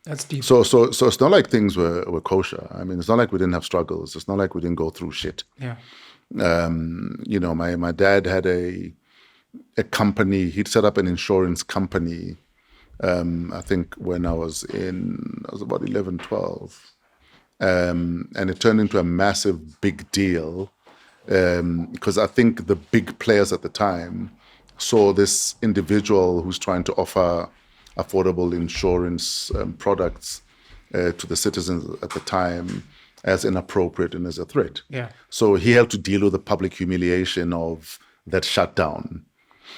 That's deep. So it's not like things were kosher. I mean, it's not like we didn't have struggles. It's not like we didn't go through shit. Yeah. My dad had a company. He'd set up an insurance company. I think when I was about 11, 12. And it turned into a massive big deal because I think the big players at the time saw this individual who's trying to offer affordable insurance products to the citizens at the time as inappropriate and as a threat. Yeah. So he had to deal with the public humiliation of that shutdown.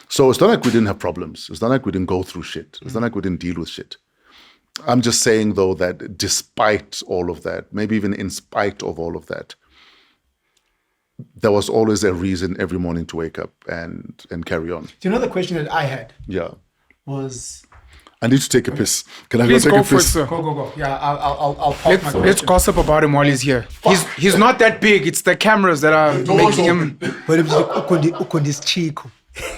So it's not like we didn't have problems. It's not like we didn't go through shit. It's not like we didn't deal with shit. I'm just saying, though, that despite all of that, maybe even in spite of all of that, there was always a reason every morning to wake up and carry on. Do you know the question that I had Yeah. was... I need to take a piss. Can I Please go go take a for it, piss? sir. Go. Yeah, I'll pop my Let's gossip about him while he's here. He's not that big. It's the cameras that are making him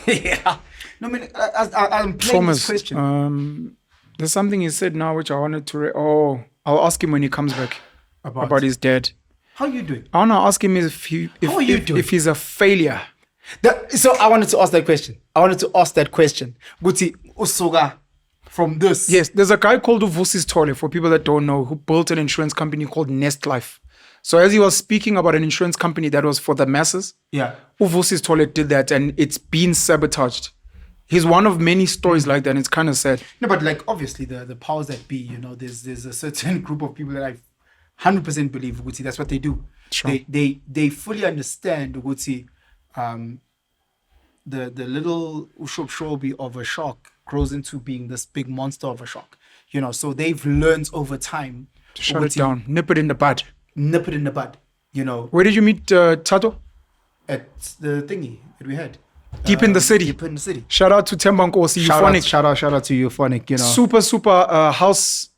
Yeah. No, I mean, I'm playing this traumas. question. There's something he said now which I wanted to... I'll ask him when he comes back about his dad. How are you doing? I want to ask him if How are you doing? if he's a failure. So I wanted to ask that question. Guti usuka from this. Yes, there's a guy called Uvusis Tole, for people that don't know, who built an insurance company called Nest Life. So as he was speaking about an insurance company that was for the masses, Yeah. Uvusis Tole did that, and it's been sabotaged. He's one of many stories like that, and it's kind of sad. No, but like obviously the powers that be, there's a certain group of people that I 100% believe Guti, that's what they do. Sure. They fully understand Guti, the little Ushobshobi of a shark grows into being this big monster of a shark. So they've learned over time To shut it down, nip it in the bud. nip it in the bud. Where did you meet Tato? At the thingy that we had. Deep in the city. Deep in the city. Shout out to Tembankosi, Euphonic. Shout out to Euphonic, Super house.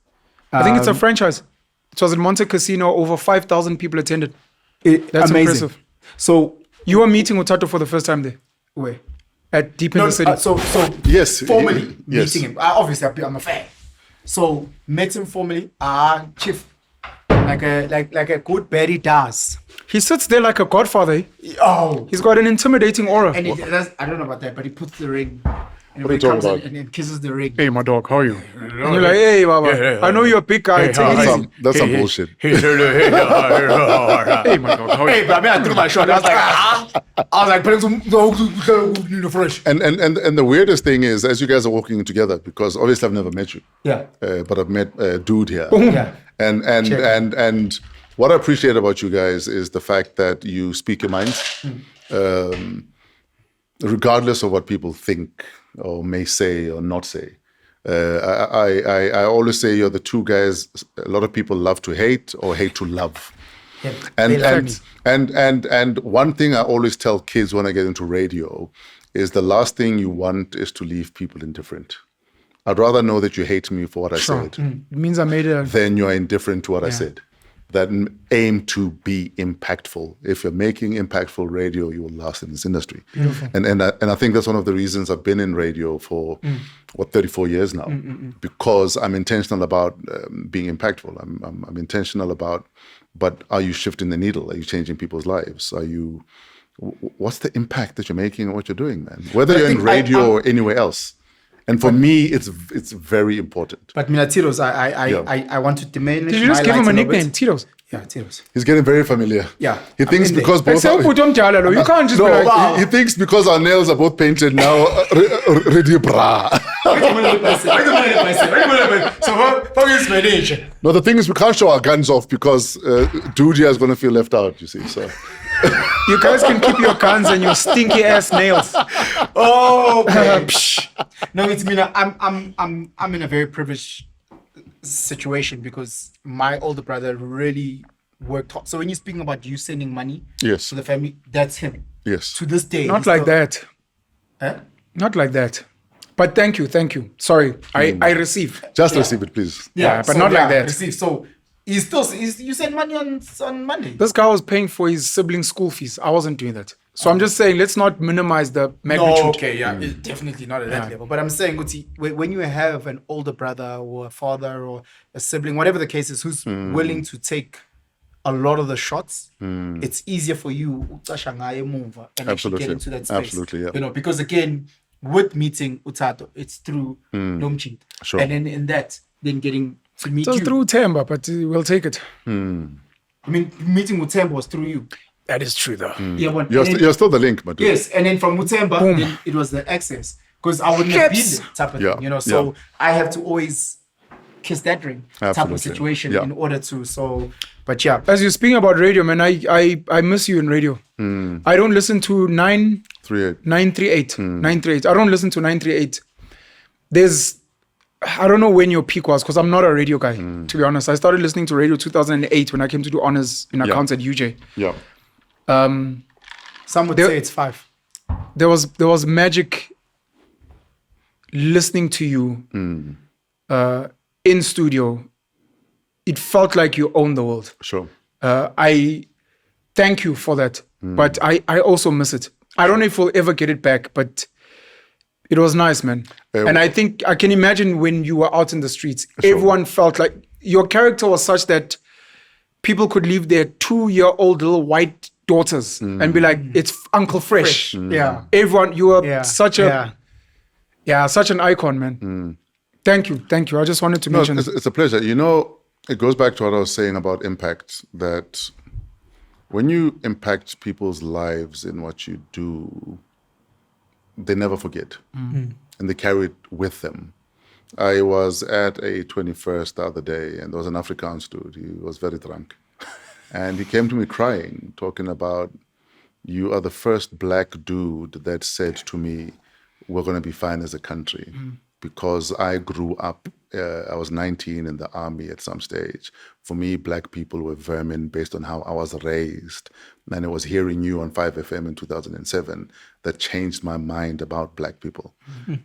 I think it's a franchise. It was in Monte Casino. Over 5,000 people attended. That's amazing. impressive. So You were meeting with Tato for the first time there where? at Deep in the City. So Yes, formally yes. meeting him. Obviously, I'm a fan. So met him formally. Chief, like a good Betty does. He sits there like a godfather. Oh, He's got an intimidating aura. and I don't know about that, but he puts the ring. And What are when you he comes talking in and kisses the ring. Hey, my dog, how are you? And you're like, hey, Baba, I know you're a big guy. Take it easy. That's some bullshit. Hey, my dog, how are Hey, you? but I mean, I threw my shot. I was like, putting some fresh. And the weirdest thing is, as you guys are walking together, because obviously I've never met you, Yeah. but I've met a dude here. Yeah. And what I appreciate about you guys is the fact that you speak your minds, regardless of what people think or may say or not say. I always say you're the two guys a lot of people love to hate or hate to love. Yeah, they love me. And one thing I always tell kids when I get into radio is the last thing you want is to leave people indifferent. I'd rather know that you hate me for what I said It means I made a... than you're indifferent to what I said. that aim to be impactful. If you're making impactful radio, you will last in this industry. And I think that's one of the reasons I've been in radio for 34 years now, because I'm intentional about being impactful. I'm intentional about, but are you shifting the needle? Are you changing people's lives? What's the impact that you're making on what you're doing, man? Whether you're in radio or anywhere else. And for me, it's very important. But Mina Tiros, I want to diminish. Did you just my give him light a little nickname, bit. Tiros? Yeah, Tiros. He's getting very familiar. Yeah. He thinks in there. because both Except you can't just be like, wow. he thinks because our nails are both painted now, ready bra. No, the thing is, we can't show our guns off because Dudia is going to feel left out, you see. So you guys can keep your guns and your stinky ass nails. Oh, no, it's Mina. I'm in a very privileged situation because my older brother really worked hard. So when you're speaking about you sending money Yes. to the family, that's him. yes, To this day. Not he's like still- that. Huh? Not like that. But thank you. Sorry, I receive. just receive it, please. Yeah, but not like that. Receive. So you send money on Monday. This guy was paying for his siblings' school fees. I wasn't doing that. So I'm just saying, let's not minimize the magnitude. No, okay, yeah, it's definitely not at that level. But I'm saying, Uti, when you have an older brother or a father or a sibling, whatever the case is, who's willing to take a lot of the shots, it's easier for you and actually Absolutely. get into that space. Absolutely, yeah. You know, because again, with meeting Utato, it's through Nomchint. Sure. And then in that, then getting to meet Just you. through Temba, but we'll take it. I mean, meeting Mutemba was through you. That is true, though. Yeah, but You're still the link, but yes, and then from Mutemba, then it was the access. Because I wouldn't have been Hips. there type of Yeah, thing, you know. So yeah. I have to always kiss that ring type Absolutely. of situation Yeah. in order to. So, but yeah. As you're speaking about radio, man, I miss you in radio. I don't listen to 3-8. 938. 938. I don't listen to 938. I don't know when your peak was because I'm not a radio guy, to be honest. I started listening to radio 2008 when I came to do honors in accounts at UJ. Yeah. Some would say it's 5. There was magic listening to you in studio. It felt like you own the world. Sure. I thank you for that, but I also miss it. I don't know if we'll ever get it back, but it was nice, man. And I think I can imagine when you were out in the streets, everyone felt like your character was such that people could leave their 2-year-old little white daughters and be like, it's Uncle Fresh. Yeah. Everyone, you were Yeah. such such an icon, man. Thank you. I just wanted to No, mention it's a pleasure. You know, it goes back to what I was saying about impact, that when you impact people's lives in what you do, they never forget. And they carry it with them. I was at a 21st the other day, and there was an Afrikaans dude. He was very drunk. And he came to me crying, talking about, you are the first black dude that said to me, we're going to be fine as a country. Because I grew up, I was 19 in the army at some stage. For me, black people were vermin based on how I was raised. And it was hearing you on 5FM in 2007 that changed my mind about black people.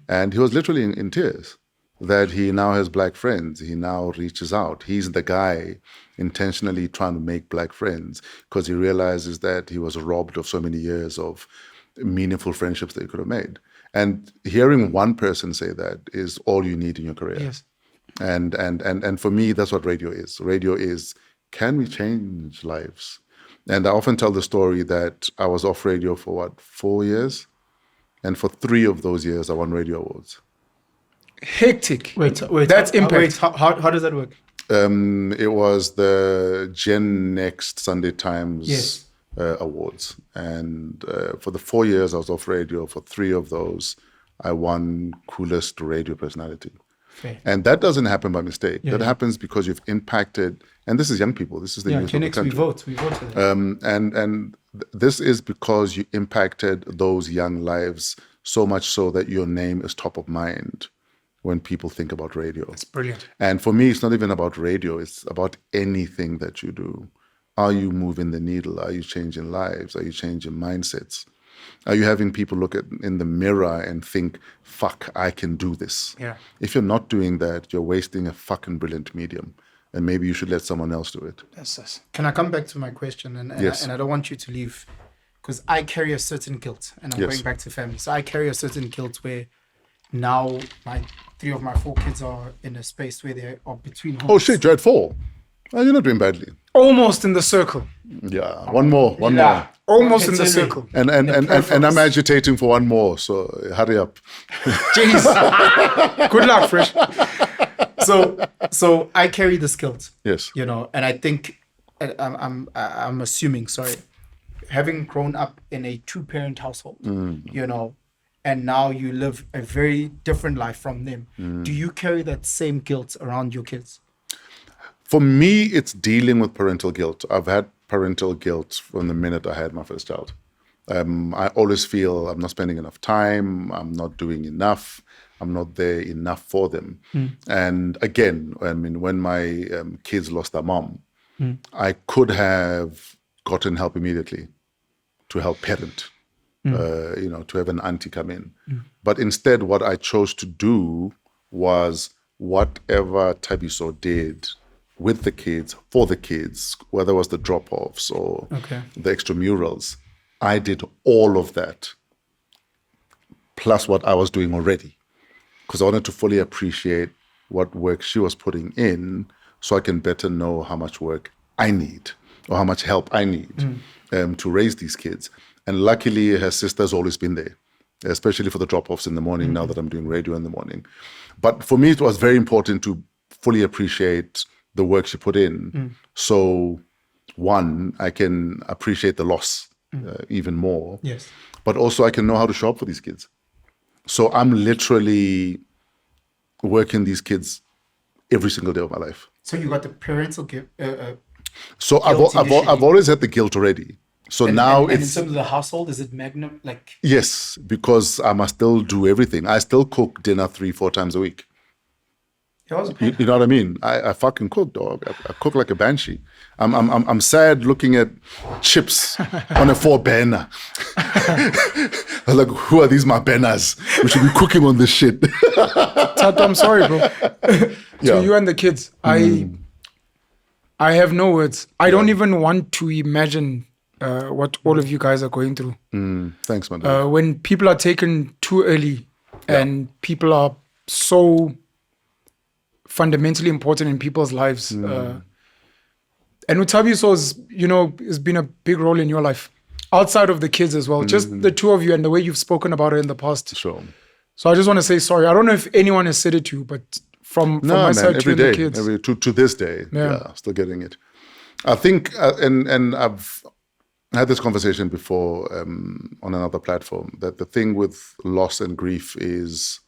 And he was literally in tears that he now has black friends. He now reaches out. He's the guy intentionally trying to make black friends because he realizes that he was robbed of so many years of meaningful friendships that he could have made. And hearing one person say that is all you need in your career. Yes. And for me, that's what radio is. Radio is, can we change lives? And I often tell the story that I was off radio for 4 years? And for 3 of those years, I won radio awards. hectic. Wait. That's impact. How does that work? It was the Gen Next Sunday Times Yes. Awards. And for the 4 years I was off radio, for 3 of those, I won coolest radio personality. Fair. And that doesn't happen by mistake. Yeah, that yeah. happens because you've impacted, and this is young people, this is the Yeah, youth of the Gen X, we country. vote. We vote for that. This is because you impacted those young lives so much so that your name is top of mind when people think about radio. It's brilliant. And for me, it's not even about radio. It's about anything that you do. Are you moving the needle? Are you changing lives? Are you changing mindsets? Are you having people look in the mirror and think, fuck, I can do this? Yeah. If you're not doing that, you're wasting a fucking brilliant medium. and maybe you should let someone else do it. Yes. Can I come back to my question? And Yes. I don't want you to leave, because I carry a certain guilt, and I'm Yes. going back to family. So I carry a certain guilt where now 3 of my 4 kids are in a space where they are between homes. Oh shit, you're at 4. Oh, you're not doing badly. Almost in the circle. Yeah, one more. Almost in the It's circle. And I'm agitating for one more, so hurry up. Jeez. Good luck, Fresh. So I carry this guilt. Yes. You know, and I think I'm assuming, sorry, having grown up in a 2-parent household, you know, and now you live a very different life from them. Do you carry that same guilt around your kids? For me, it's dealing with parental guilt. I've had parental guilt from the minute I had my first child. I always feel I'm not spending enough time, I'm not doing enough, I'm not there enough for them. And again, I mean, when my kids lost their mom, I could have gotten help immediately to help parent, you know, to have an auntie come in. But instead, what I chose to do was whatever Tabiso did with the kids, for the kids, whether it was the drop-offs or the extramurals, I did all of that, plus what I was doing already, because I wanted to fully appreciate what work she was putting in so I can better know how much work I need or how much help I need to raise these kids. And luckily, her sister's always been there, especially for the drop-offs in the morning, now that I'm doing radio in the morning. But for me, it was very important to fully appreciate the work she put in. So, one, I can appreciate the loss even more. Yes. But also I can know how to show up for these kids. So I'm literally working these kids every single day of my life. So you got the parental guilt. So I've always had the guilt already. So now and in it's, terms of the household, is it magnum? Like, yes, because I must still do everything. I still cook dinner 3-4 times a week. You know what I mean? I fucking cook, dog. I cook like a banshee. I'm sad looking at chips on a 4-burner. I'm like, who are these my banners? We should be cooking on this shit. Tato, I'm sorry, bro. To you and the kids, I have no words. I don't even want to imagine what all of you guys are going through. Thanks, man. When people are taken too early and people are so fundamentally important in people's lives. And Utabiso, you know, has been a big role in your life, outside of the kids as well. Just the two of you and the way you've spoken about it in the past. Sure. So I just want to say sorry. I don't know if anyone has said it to you, but from my side to day, the kids. to this day, still getting it. I think, and I've had this conversation before on another platform, that the thing with loss and grief is,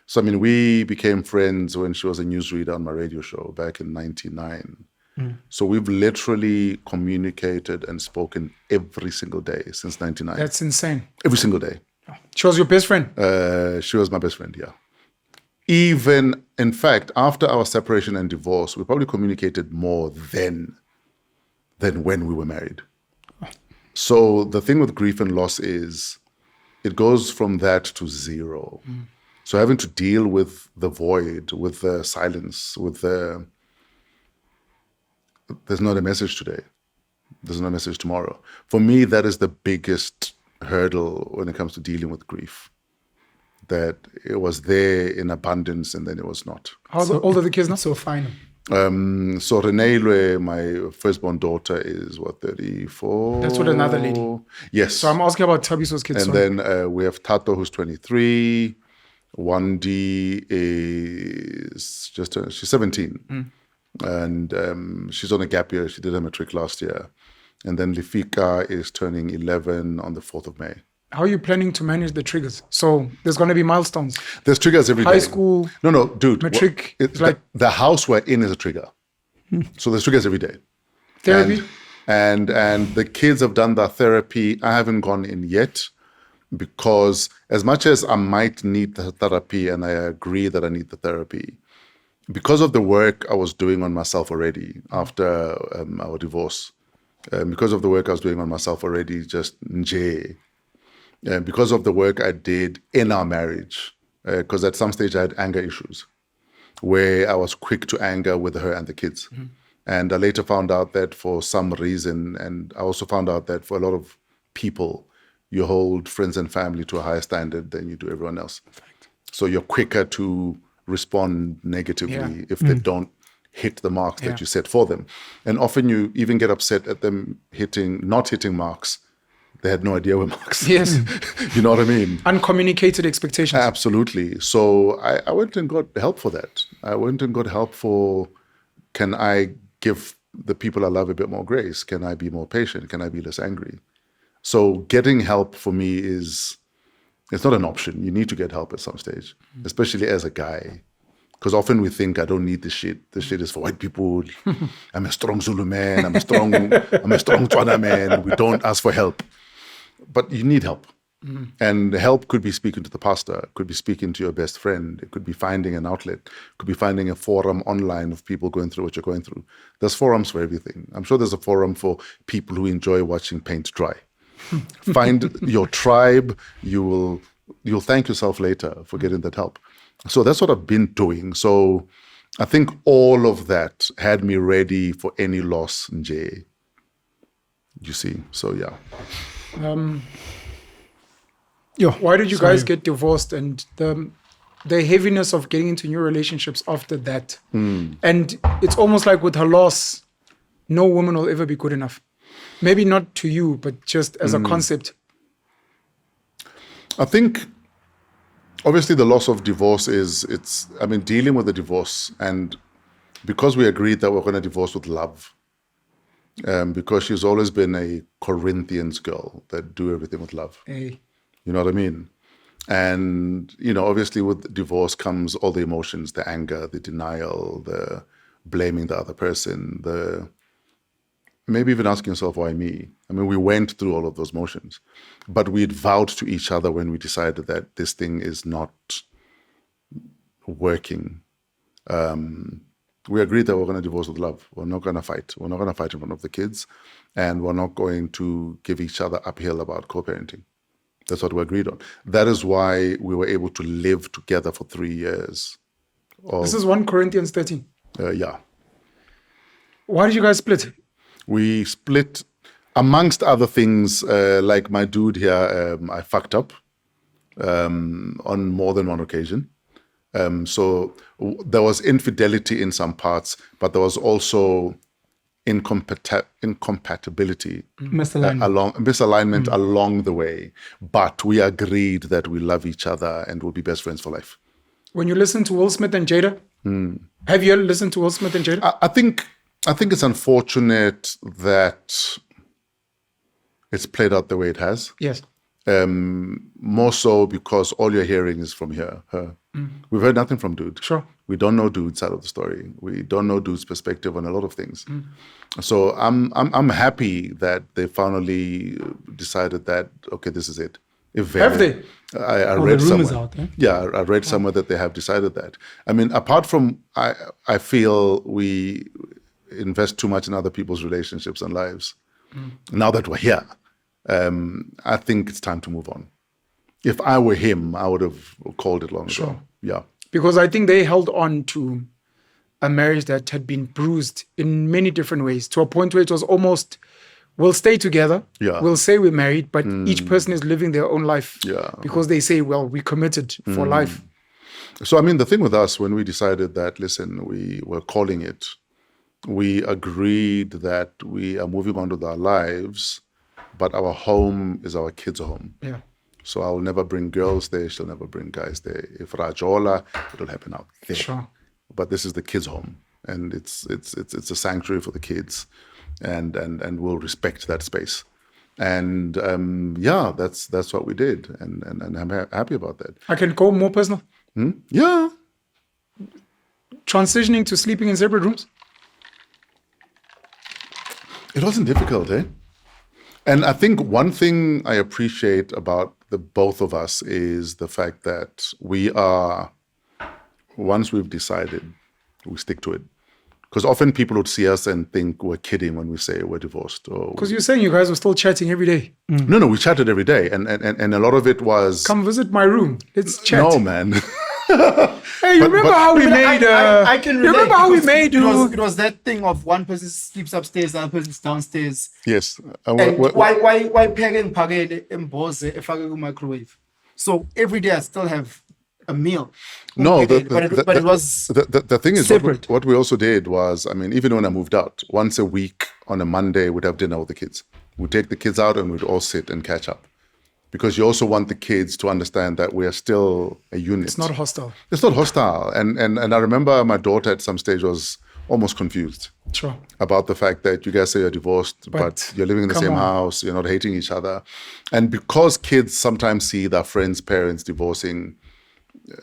so I mean, we became friends when she was a newsreader on my radio show back in '99. So we've literally communicated and spoken every single day since '99. That's insane. Every single day. She was your best friend? She was my best friend, yeah. Even, in fact, after our separation and divorce, we probably communicated more than when we were married. So the thing with grief and loss is it goes from that to zero. So having to deal with the void, with the silence, with the, there's not a message today, there's no message tomorrow. For me, that is the biggest hurdle when it comes to dealing with grief. That it was there in abundance and then it was not. How old are the kids now? So fine. So Renee, my firstborn daughter, is what, 34? That's with another lady. Yes. So I'm asking about Tabiso's kids. And then we have Tato, who's 23. Wandi is she's 17. And she's on a gap year. She did her matric last year. And then Lifika is turning 11 on the 4th of May. How are you planning to manage the triggers? So there's going to be milestones. There's triggers every day. High school. No, dude. Matric. The house we're in is a trigger. So there's triggers every day. Therapy. And the kids have done their therapy. I haven't gone in yet because as much as I might need the therapy, and I agree that I need the therapy, because of the work I was doing on myself already after our divorce, because of the work I was doing on myself already, just nje, because of the work I did in our marriage, because at some stage I had anger issues. where I was quick to anger with her and the kids. And I later found out that for some reason, and I also found out that for a lot of people, you hold friends and family to a higher standard than you do everyone else. So you're quicker to respond negatively if they don't hit the marks that you set for them. And often you even get upset at them not hitting marks. They had no idea where marks. Yes. You know what I mean? Uncommunicated expectations. Absolutely. So I went and got help for that. I went and got help for, can I give the people I love a bit more grace? Can I be more patient? Can I be less angry? So getting help for me it's not an option. You need to get help at some stage, especially as a guy. Because often we think, I don't need this shit. This shit is for white people. I'm a strong Zulu man. I'm a strong Tswana man. We don't ask for help. But you need help. And help could be speaking to the pastor, could be speaking to your best friend, it could be finding an outlet, could be finding a forum online of people going through what you're going through. There's forums for everything. I'm sure there's a forum for people who enjoy watching paint dry. Find your tribe, you'll thank yourself later for getting that help. So that's what I've been doing. So I think all of that had me ready for any loss, Nje. You see, so yeah. Why did you guys get divorced, and the heaviness of getting into new relationships after that? And it's almost like with her loss, no woman will ever be good enough. Maybe not to you, but just as a concept. I think obviously the loss of divorce dealing with the divorce, and because we agreed that we're going to divorce with love, because she's always been a Corinthians girl that do everything with love. Hey. You know what I mean? And, obviously with divorce comes all the emotions, the anger, the denial, the blaming the other person, the maybe even asking yourself, why me? I mean, we went through all of those motions, but we'd vowed to each other when we decided that this thing is not working. We agreed that we're going to divorce with love. We're not going to fight. We're not going to fight in front of the kids, and we're not going to give each other uphill about co-parenting. That's what we agreed on. That is why we were able to live together for 3 years. This is 1 Corinthians 13. Yeah. Why did you guys split? We split, amongst other things, like my dude here, I fucked up on more than one occasion. So there was infidelity in some parts, but there was also incompatibility, misalignment along the way. But we agreed that we love each other and we'll be best friends for life. When you listen to Will Smith and Jada, have you listened to Will Smith and Jada? I think it's unfortunate that it's played out the way it has. Yes. More so because all you're hearing is from her. We've heard nothing from dude. Sure. We don't know dude's side of the story. We don't know dude's perspective on a lot of things. So I'm happy that they finally decided that, okay, this is it. Have they? I read the rumors somewhere. out there. Yeah, I read somewhere that they have decided that. I mean, apart from, I feel we invest too much in other people's relationships and lives. Now that we're here, I think it's time to move on. If I were him, I would have called it long ago. Yeah. Because I think they held on to a marriage that had been bruised in many different ways, to a point where it was almost, we'll stay together, we'll say we're married, but each person is living their own life. Yeah. Because they say, well, we committed for life. So, I mean, the thing with us, when we decided that, listen, we were calling it, we agreed that we are moving on with our lives, but our home is our kids' home. Yeah. So I will never bring girls there. She'll never bring guys there. If Rajola, it'll happen out there. Sure. But this is the kids' home, and it's a sanctuary for the kids, and we'll respect that space. And that's what we did, and I'm happy about that. I can go more personal. Yeah. Transitioning to sleeping in separate rooms. It wasn't difficult, eh? And I think one thing I appreciate about the both of us is the fact that we are, once we've decided, we stick to it. Because often people would see us and think we're kidding when we say we're divorced. Because you're saying you guys were still chatting every day. No, we chatted every day. And a lot of it was... Come visit my room. Let's chat. No, man. Hey, you remember how we made? I can relate. You remember how we because made? It was that thing of one person sleeps upstairs, the other person's downstairs. Yes. And why packing emboze efake ku microwave? So every day I still have a meal. No, But it was the thing is, separate. what we also did was, I mean, even when I moved out, once a week on a Monday, we'd have dinner with the kids. We'd take the kids out and we'd all sit and catch up. Because you also want the kids to understand that we are still a unit. It's not hostile. It's not hostile. And I remember my daughter at some stage was almost confused Sure. about the fact that you guys say you're divorced, but you're living in the come same on. house, you're not hating each other. And because kids sometimes see their friends' parents divorcing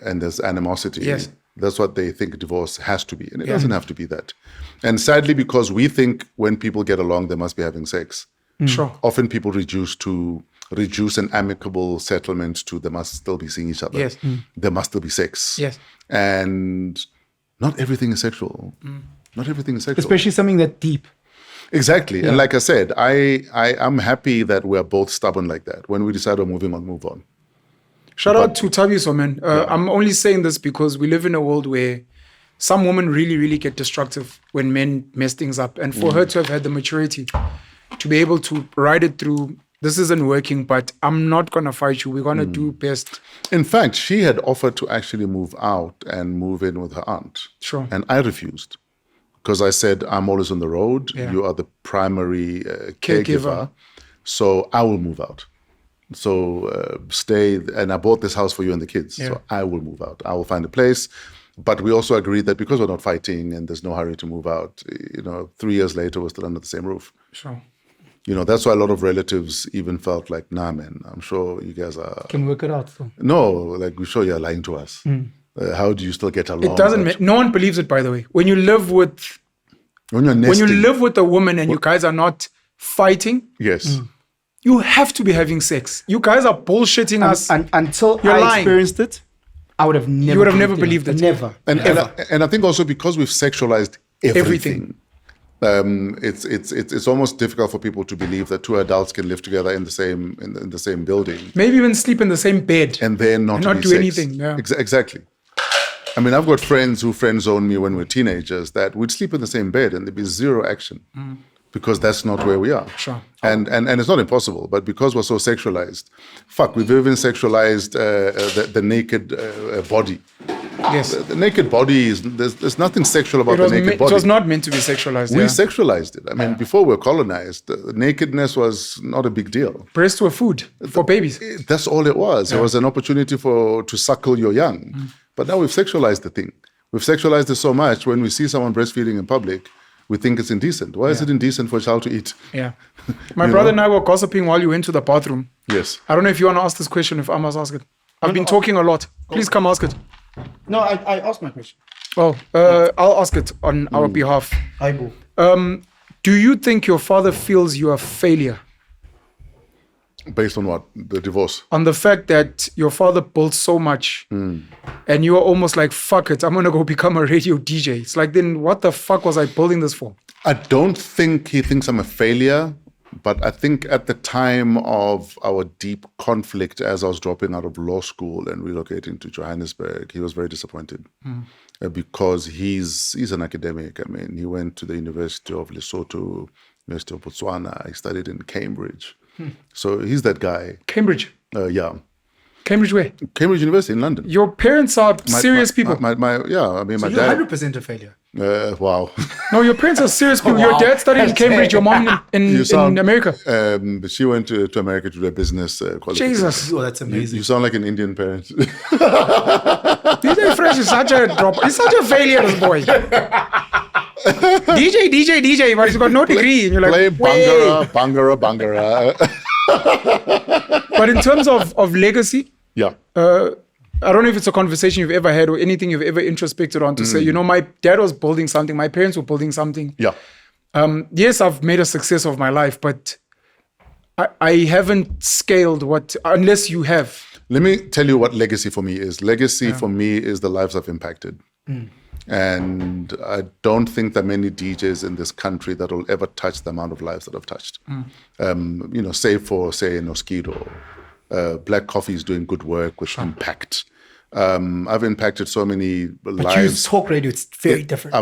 and there's animosity, Yes. that's what they think divorce has to be. And it doesn't have to be that. And sadly, because we think when people get along, they must be having sex. Sure. Often people reduce an amicable settlement to they must still be seeing each other. Yes. There must still be sex. Yes. And not everything is sexual. Not everything is sexual. especially something that deep. Exactly. And like I said, I'm happy that we're both stubborn like that. When we decide we're moving on, move on. Shout out to Tabiso, man. I'm only saying this because we live in a world where some women really, really get destructive when men mess things up. And for her to have had the maturity to be able to ride it through, this isn't working, but I'm not going to fight you. We're going to do best. In fact, she had offered to actually move out and move in with her aunt. Sure. And I refused because I said, I'm always on the road. Yeah. You are the primary Caregiver. caregiver. So I will move out. So stay. And I bought this house for you and the kids. Yeah. So I will move out. I will find a place. But we also agreed that because we're not fighting and there's no hurry to move out, 3 years later, we're still under the same roof. Sure. That's why a lot of relatives even felt like, nah, man, I'm sure you guys are. Can work it out. So. No, like we're sure you're lying to us. How do you still get along? It doesn't. No one believes it, by the way. When you live with When you're when nesting. you live with a woman and you guys are not fighting, Yes. you have to be having sex. You guys are bullshitting us. And until You're I lying. experienced it, I would have never. You would have never believed it. Never. And I think also because we've sexualized everything. It's almost difficult for people to believe that two adults can live together in the same building Maybe even sleep in the same bed. and then not not be do sex. anything, yeah. Exactly. I mean, I've got friends who friend zone me when we're teenagers that we'd sleep in the same bed and there'd be zero action because that's not where we are. Sure. And it's not impossible, but because we're so sexualized, we've even sexualized the naked body. Yes. The naked body there's nothing sexual about the naked It body. was not meant to be sexualized. We Yeah. sexualized it. I mean, before we were colonized, nakedness was not a big deal. Breasts were food for babies. That's all it was. It was an opportunity to suckle your young. But now we've sexualized the thing. We've sexualized it so much. When we see someone breastfeeding in public, we think it's indecent. Why is it indecent for a child to eat? Yeah. My brother and I were gossiping while you went to the bathroom. Yes. I don't know if you want to ask this question, if I must ask it. I've been talking a lot. Please come ask it. No, I asked my question. Oh, I'll ask it on our behalf. Hi, boo. Do you think your father feels you are a failure? Based on what? The divorce. On the fact that your father built so much and you are almost like, fuck it, I'm going to go become a radio DJ. It's like, then what the fuck was I building this for? I don't think he thinks I'm a failure, but I think at the time of our deep conflict as I was dropping out of law school and relocating to Johannesburg, he was very disappointed because he's an academic. I mean, he went to the University of Lesotho, University of Botswana. He studied in Cambridge. So he's that guy. Cambridge. Yeah. Cambridge where? Cambridge University in London. Your parents are serious people. My So you're dad. 100% a failure. Wow. No, your parents are serious people. Your dad studied in Cambridge. Your mom in America. She went to America to do a business qualification. Jesus. Oh, that's amazing. You sound like an Indian parent. DJ Fresh is such a drop. He's such a failure, this boy. DJ, but he's got no degree. And you're like, Play "Wait." Bangara. But in terms of legacy, Yeah. I don't know if it's a conversation you've ever had or anything you've ever introspected on to say, my dad was building something, my parents were building something. Yeah. Yes, I've made a success of my life, but I haven't scaled unless you have. Let me tell you what legacy for me is. Legacy for me is the lives I've impacted. And I don't think there are many DJs in this country that will ever touch the amount of lives that I've touched. Save for, say, Noskido. Black Coffee is doing good work with impact. I've impacted so many But lives. you talk radio, it's very different.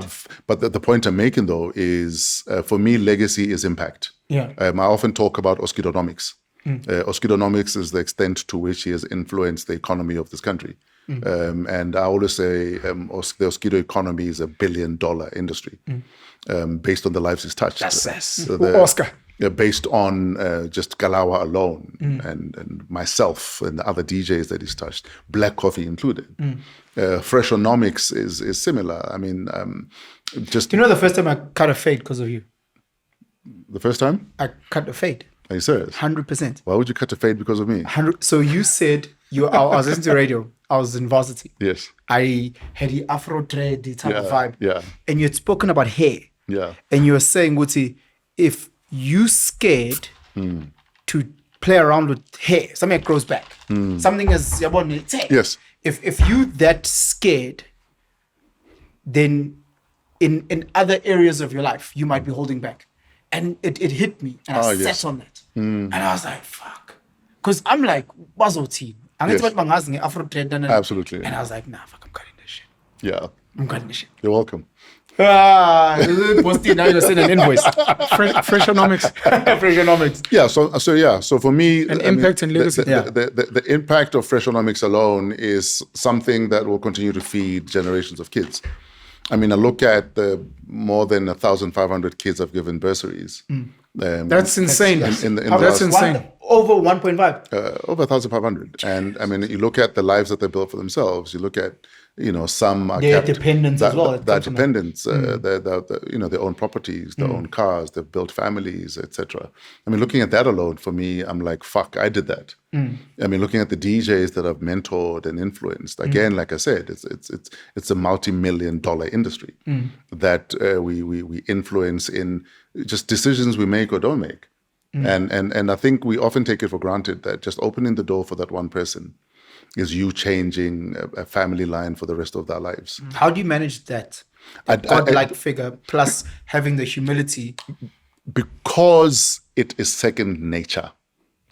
But the point I'm making, though, is for me, legacy is impact. Yeah. I often talk about Oskidonomics. Oskidonomics is the extent to which he has influenced the economy of this country. And I always say the Oskido economy is $1 billion industry based on the lives he's touched. Oscar. Based on just Galawa alone and myself and the other DJs that he's touched, Black Coffee included. Freshonomics is similar. I mean, just... Do you know the first time I cut a fade because of you? The first time? I cut a fade. Are you serious? 100%. Why would you cut a fade because of me? 100. So you said I was listening to radio. I was in varsity. Yes. I had the Afro dread, the type of vibe. Yeah. And you had spoken about hair. Yeah. And you were saying, Wuti, if you scared to play around with hair, something that grows back, something as Yes. If you that scared, then in other areas of your life, you might be holding back. And it hit me, and I sat on that. And I was like, fuck. Because I'm like, Bazoti. Absolutely. And I was like, nah, fuck, I'm cutting this shit. Yeah. I'm cutting this shit. You're welcome. Now you're sending an invoice. Freshonomics. Freshonomics. Yeah. So for me, impact and legacy. The impact of Freshonomics alone is something that will continue to feed generations of kids. I mean, I look at the more than 1,500 kids I've given bursaries. That's insane. That's insane. Over 1.5. Over 1,500. And I mean, you look at the lives that they built for themselves. You look at, some are Their dependents as well. Their dependents, they own properties, they own cars, they've built families, etc. I mean, looking at that alone, for me, I'm like, fuck, I did that. I mean, looking at the DJs that I've mentored and influenced, again, like I said, it's a multi-million-dollar industry that we influence in just decisions we make or don't make. And I think we often take it for granted that just opening the door for that one person is you changing a family line for the rest of their lives. How do you manage that? Godlike figure plus having the humility. Because it is second nature.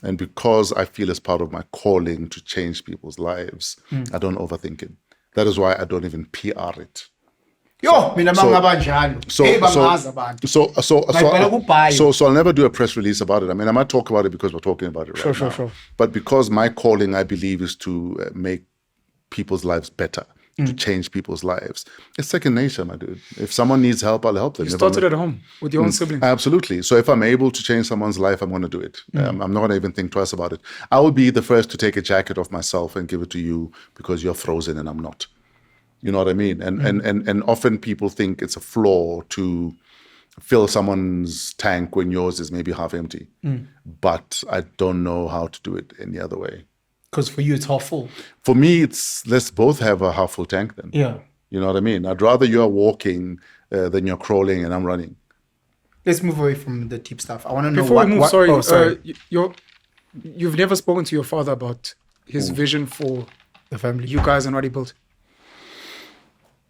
And because I feel it's part of my calling to change people's lives, I don't overthink it. That is why I don't even PR it. So I'll never do a press release about it. I mean, I might talk about it because we're talking about it right now. Sure. But because my calling, I believe, is to make people's lives better, to change people's lives. It's second nature, my dude. If someone needs help, I'll help them. You started at home with your own sibling. Absolutely. So if I'm able to change someone's life, I'm going to do it. I'm not going to even think twice about it. I will be the first to take a jacket off myself and give it to you because you're frozen and I'm not. You know what I mean? And often people think it's a flaw to fill someone's tank when yours is maybe half empty. But I don't know how to do it any other way. Because for you, it's half full. For me, it's let's both have a half full tank then. Yeah. You know what I mean? I'd rather you're walking than you're crawling and I'm running. Let's move away from the deep stuff. I want to know Before we move, sorry. You've never spoken to your father about his vision for The family. you guys and what he built?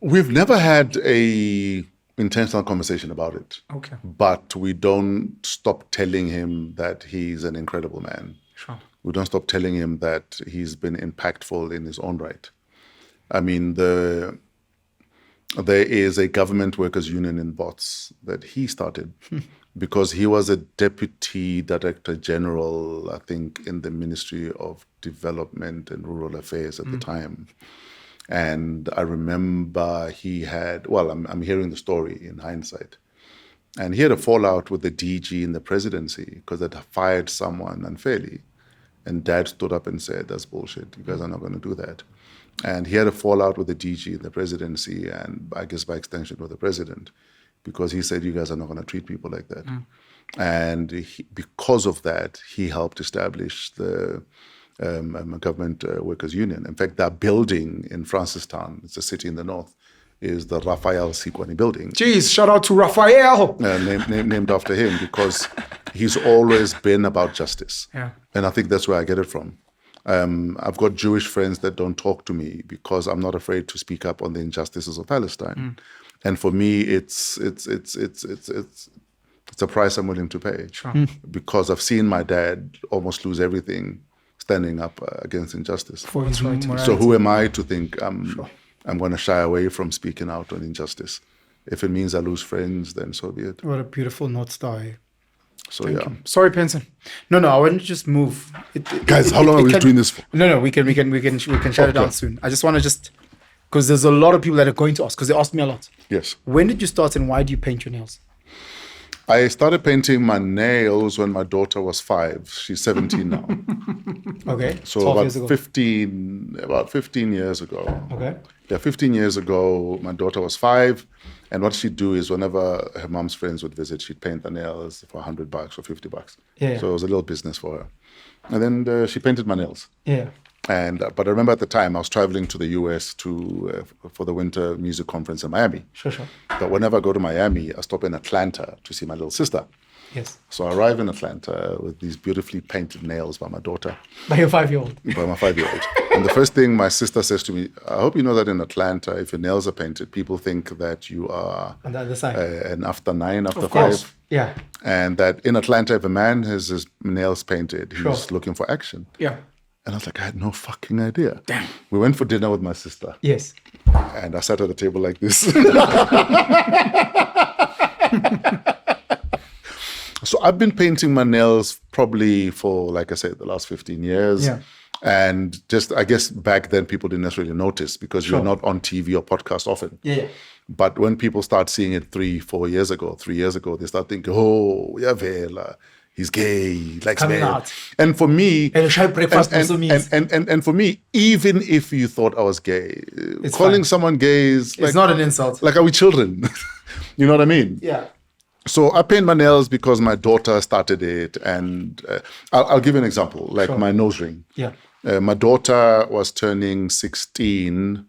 We've never had a intentional conversation about it. Okay. But we don't stop telling him that he's an incredible man. Sure. We don't stop telling him that he's been impactful in his own right. I mean, there is a government workers union in Bots that he started because he was a deputy director general, I think, in the Ministry of Development and Rural Affairs at the time. And I remember he had, I'm hearing the story in hindsight. And he had a fallout with the DG in the presidency because they'd fired someone unfairly. And Dad stood up and said, that's bullshit. You guys are not going to do that. And he had a fallout with the DG in the presidency and I guess by extension with the president because he said, you guys are not going to treat people like that. And because of that, he helped establish the government workers union. In fact, that building in Francistown, it's a city in the north, is the Raphael Sikwani building. Jeez, shout out to Raphael. Named after him because he's always been about justice. Yeah. And I think that's where I get it from. I've got Jewish friends that don't talk to me because I'm not afraid to speak up on the injustices of Palestine. And for me, it's a price I'm willing to pay. Sure. Because I've seen my dad almost lose everything standing up against injustice. For his right. So who am I to think I'm going to shy away from speaking out on injustice? If it means I lose friends, then so be it. What a beautiful North Star. So yeah. Sorry, Penson. No, I want to just move. Guys, how long are we doing this for? No, we can shut it down soon. I just want to because there's a lot of people that are going to ask, because they asked me a lot. Yes. When did you start and why do you paint your nails? I started painting my nails when my daughter was 5. She's 17 now. Okay. So 12 about years ago. 15 years ago. Okay. Yeah, 15 years ago, my daughter was 5. And what she'd do is whenever her mom's friends would visit, she'd paint the nails for $100 or $50. Yeah. So it was a little business for her. And then she painted my nails. Yeah. And but I remember at the time I was traveling to the US for the Winter Music Conference in Miami. Sure. But whenever I go to Miami, I stop in Atlanta to see my little sister. Yes. So I arrive in Atlanta with these beautifully painted nails by my daughter, By your 5-year-old. by my 5-year-old. And the first thing my sister says to me, I hope you know that in Atlanta, if your nails are painted, people think that you are On the other side. an after 9, after Of course. 5. Yeah. And that in Atlanta, if a man has his nails painted, he's Sure. looking for action. Yeah. And I was like, I had no fucking idea. Damn. We went for dinner with my sister. Yes. And I sat at the table like this. So I've been painting my nails probably for, like I said, the last 15 years. Yeah. And just, I guess back then people didn't necessarily notice because Sure. you're not on TV or podcast often. Yeah. But when people start seeing it 3 years ago, they start thinking, oh, yeah, Vela, he's gay, he likes Coming men. out. And for me, And a shy breakfast also means. and for me, even if you thought I was gay, It's calling fine. someone gay is It's not an insult. like, are we children? You know what I mean? Yeah. So I paint my nails because my daughter started it, and I'll give you an example, like Sure. my nose ring. Yeah. My daughter was turning 16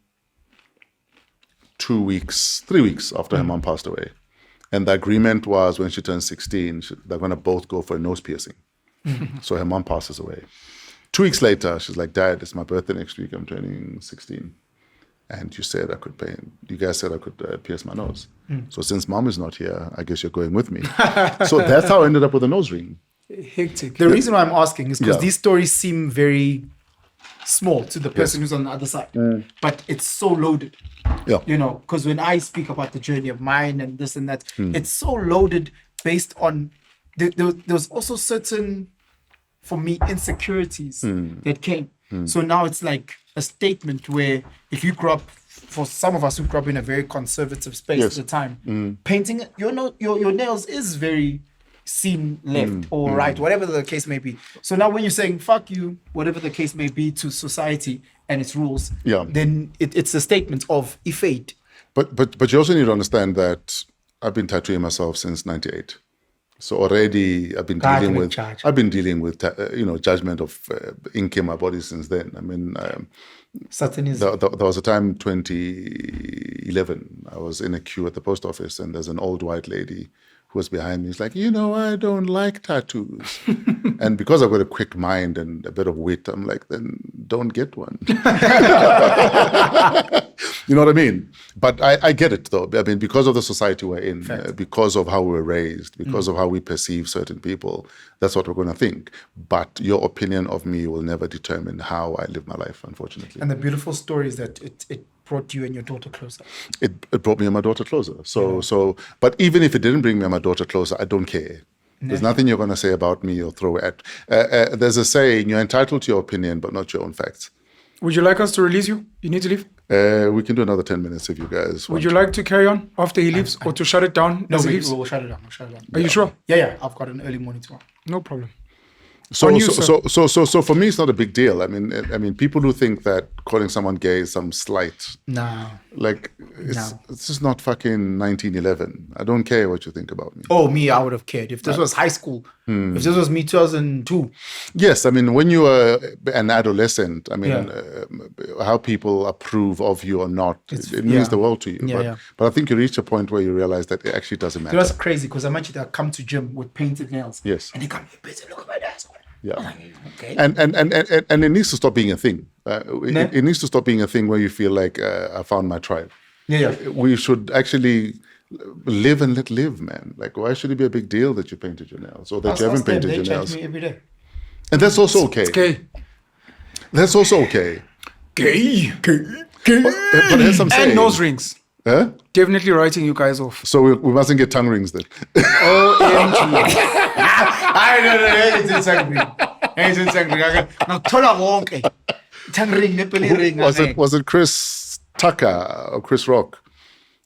3 weeks after her mom passed away. And the agreement was when she turns 16, they're going to both go for a nose piercing. So her mom passes away. 2 weeks later, she's like, Dad, it's my birthday next week. I'm turning 16. And you said I could paint. You guys said I could pierce my nose. So since mom is not here, I guess you're going with me. So that's how I ended up with a nose ring. Hectic. The reason why I'm asking is because Yeah. these stories seem very small to the person who's on the other side, but it's so loaded. Yeah. You know, because when I speak about the journey of mine and this and that, it's so loaded based on there's also certain, for me, insecurities that came. So now it's like a statement where if you grew up, for some of us who grew up in a very conservative space Yes. at the time, painting your nails is very seen left or right, whatever the case may be. So now when you're saying fuck you, whatever the case may be to society and its rules, Yeah. then it's a statement of effete. But you also need to understand that I've been tattooing myself since '98. So already I've been God dealing will with charge. judgment of ink in my body since then. I mean, Certain is there was a time 2011. I was in a queue at the post office, and there's an old white lady who was behind me. She's like, I don't like tattoos. And because I've got a quick mind and a bit of wit, I'm like, then don't get one. You know what I mean? But I get it, though. I mean, because of the society we're in, because of how we're raised, because of how we perceive certain people, that's what we're going to think. But your opinion of me will never determine how I live my life, unfortunately. and the beautiful story is that it brought you and your daughter closer. It brought me and my daughter closer. But even if it didn't bring me and my daughter closer, I don't care. There's nothing you're going to say about me or throw at. There's a saying, you're entitled to your opinion, but not your own facts. Would you like us to release you? You need to leave. We can do another 10 minutes if you guys want. Would you like to carry on after he leaves or to shut it down No, as he we, leaves? we'll shut it down. We'll shut it down. Are you sure? Yeah. I've got an early morning tomorrow. No problem. So On you, so for me, it's not a big deal. I mean, people who think that calling someone gay is some slight, No. like it's just not fucking 1911. I don't care what you think about me. Oh, me, I would have cared. If this was high school, if this was me 2002. Yes, I mean, when you are an adolescent, I mean, Yeah. how people approve of you or not, it means yeah. the world to you. Yeah, But I think you reach a point where you realize that it actually doesn't matter. It was crazy because I imagine they'll come to gym with painted nails. Yes. And they come, hey, look at my nails. Yeah. Okay. And it needs to stop being a thing. It needs to stop being a thing where you feel like I found my tribe. Yeah. We should actually live and let live, man. Like, why should it be a big deal that you painted your nails or that you haven't painted they your charge nails? me every day. And that's also okay. It's gay. That's also okay. Gay. But as I'm saying, And nose rings. Huh? Definitely writing you guys off. So we mustn't get tongue rings then. Was it Chris Tucker or Chris Rock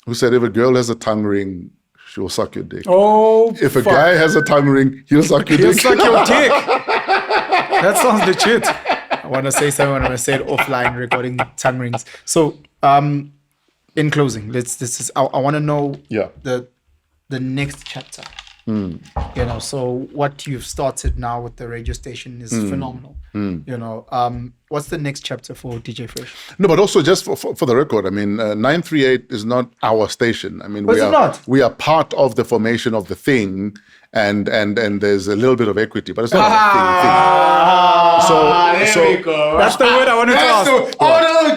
who said if a girl has a tongue ring, she'll suck your dick? Oh, If a guy has a tongue ring, he'll suck your he'll dick. suck your dick. That sounds legit. I want to say something. I'm going to say it offline regarding tongue rings. So, in closing, I want to know Yeah. the next chapter. You know, so what you've started now with the radio station is phenomenal. You know, what's the next chapter for DJ Fresh? No, but also just for the record, I mean, 938 is not our station. I mean, Oh, is it not? we are part of the formation of the thing, and there's a little bit of equity, but it's not our thing. So There we go. That's the word I wanted to ask.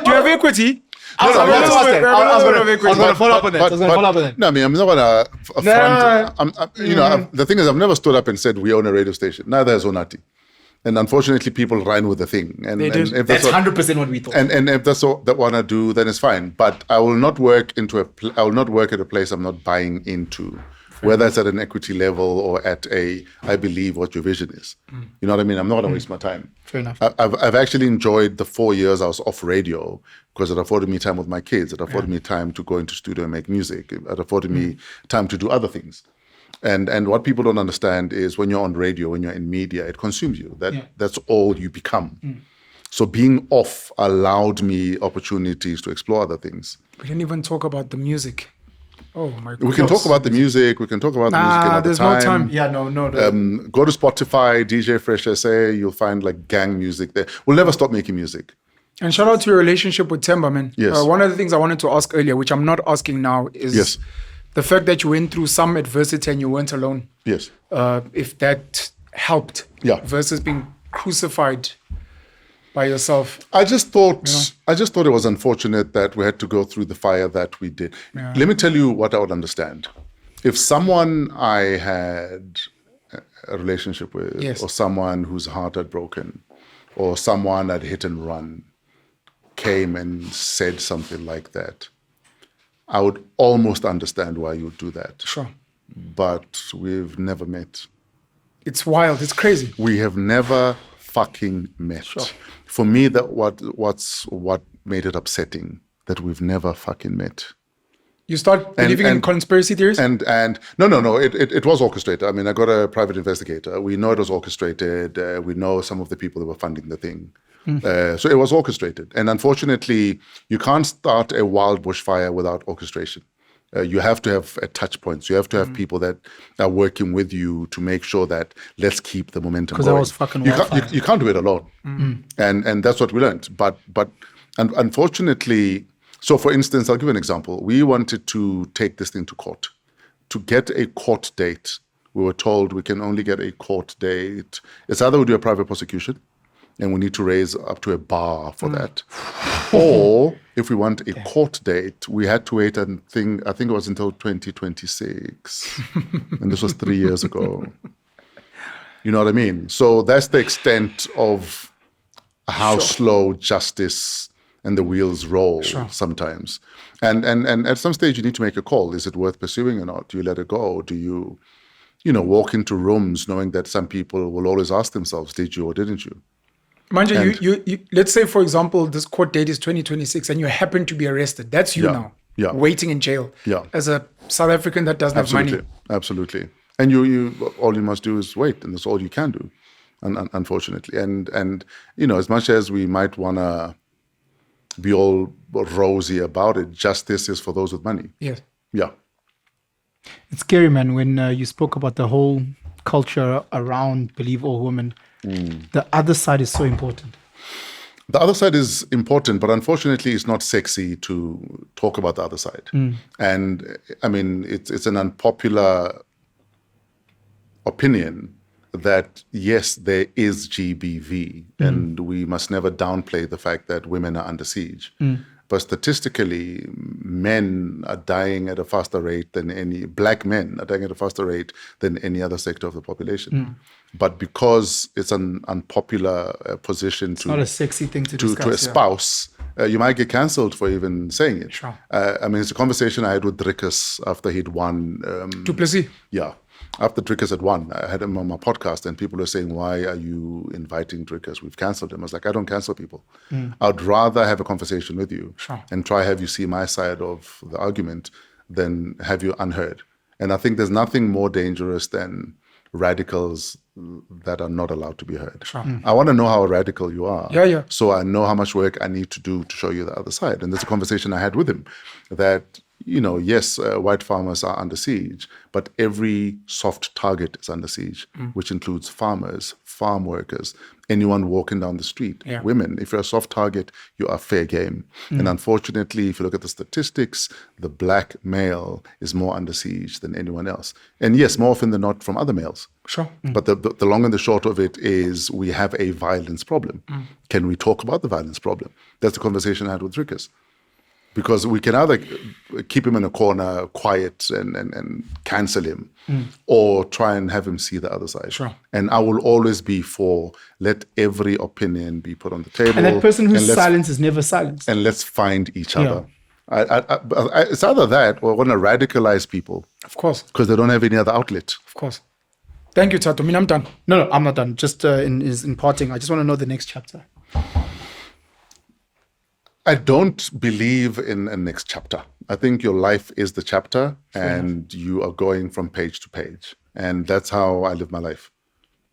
Do you have equity? I was going to follow up on that. No, I mean, I'm not going to affront. You know, the thing is, I've never stood up and said we own a radio station. Neither has Onati. And unfortunately, people ran with the thing. And, They did. and if That's what, 100% what we thought. and if that's what they want to do, then it's fine. But I will not work I will not work at a place I'm not buying into, whether it's at an equity level or at I believe what your vision is. You know what I mean? I'm not going to waste my time. Fair enough. I've actually enjoyed the 4 years I was off radio because it afforded me time with my kids. It afforded me time to go into studio and make music. It afforded me time to do other things. And what people don't understand is when you're on radio, when you're in media, it consumes you. That's all you become. So being off allowed me opportunities to explore other things. We didn't even talk about the music. Oh my god. We can talk about the music. We can talk about the music another there's time. no time. Yeah, no. Go to Spotify, DJ Fresh SA. You'll find like gang music there. We'll never stop making music. And shout out to your relationship with Temba, man. Yes. One of the things I wanted to ask earlier, which I'm not asking now, is Yes. the fact that you went through some adversity and you weren't alone. Yes. If that helped, Yeah. versus being crucified by yourself. I just thought it was unfortunate that we had to go through the fire that we did. Yeah. Let me tell you what I would understand. If someone I had a relationship with, Yes. or someone whose heart had broken, or someone I'd hit and run, came and said something like that, I would almost understand why you would do that. Sure. But we've never met. It's wild. It's crazy. We have never fucking met. Sure. For me, what made it upsetting that we've never fucking met. You start believing in conspiracy theories? And no, it was orchestrated. I mean, I got a private investigator. We know it was orchestrated. We know some of the people that were funding the thing. So it was orchestrated. And unfortunately, you can't start a wild bushfire without orchestration. You have to have touch points. You have to have people that are working with you to make sure that let's keep the momentum going. Because I was fucking wildfire. You can't do it alone. And that's what we learned. But unfortunately, so for instance, I'll give you an example. We wanted to take this thing to court. To get a court date, we were told we can only get a court date. It's either we do a private prosecution, and we need to raise up to a bar for that. Or if we want a court date, we had to wait I think it was until 2026. And this was 3 years ago. You know what I mean? So that's the extent of how slow justice and the wheels roll sometimes. And at some stage you need to make a call. Is it worth pursuing or not? Do you let it go? Do you walk into rooms knowing that some people will always ask themselves, did you or didn't you? Manja, you let's say, for example, this court date is 2026 and you happen to be arrested. That's you now, waiting in jail as a South African that doesn't have money. Absolutely. And you all you must do is wait, and that's all you can do, unfortunately. And as much as we might want to be all rosy about it, justice is for those with money. Yes. Yeah. It's scary, man, when you spoke about the whole culture around Believe All Women. The other side is so important. The other side is important, but unfortunately it's not sexy to talk about the other side. And I mean, it's an unpopular opinion that yes, there is GBV, and we must never downplay the fact that women are under siege. But statistically, men are dying at a faster rate than black men are dying at a faster rate than any other sector of the population. But because it's an unpopular position It's not a sexy thing to discuss. to espouse, you might get cancelled for even saying it. Sure. I mean, it's a conversation I had with Drickus after he'd won. Duplessis. Yeah. After Drickus had won, I had him on my podcast, and people were saying, "Why are you inviting Drickus? We've cancelled him." I was like, "I don't cancel people. I'd rather have a conversation with you and try have you see my side of the argument than have you unheard." And I think there's nothing more dangerous than radicals that are not allowed to be heard. I want to know how radical you are. Yeah. So I know how much work I need to do to show you the other side. And there's a conversation I had with him that, yes, white farmers are under siege, but every soft target is under siege, which includes farmers, farm workers, anyone walking down the street, women. If you're a soft target, you are fair game. And unfortunately, if you look at the statistics, the black male is more under siege than anyone else. And yes, more often than not from other males. Sure. But the long and the short of it is we have a violence problem. Can we talk about the violence problem? That's the conversation I had with Drickus. Because we can either keep him in a corner, quiet, and cancel him, or try and have him see the other side. Sure. And I will always be for let every opinion be put on the table. And that person whose silence is never silenced. And let's find each other. It's either that or I want to radicalize people. Of course. Because they don't have any other outlet. Of course. Thank you, Tato. I'm done. No, I'm not done. Just in parting, I just want to know the next chapter. I don't believe in a next chapter. I think your life is the chapter and you are going from page to page. And that's how I live my life.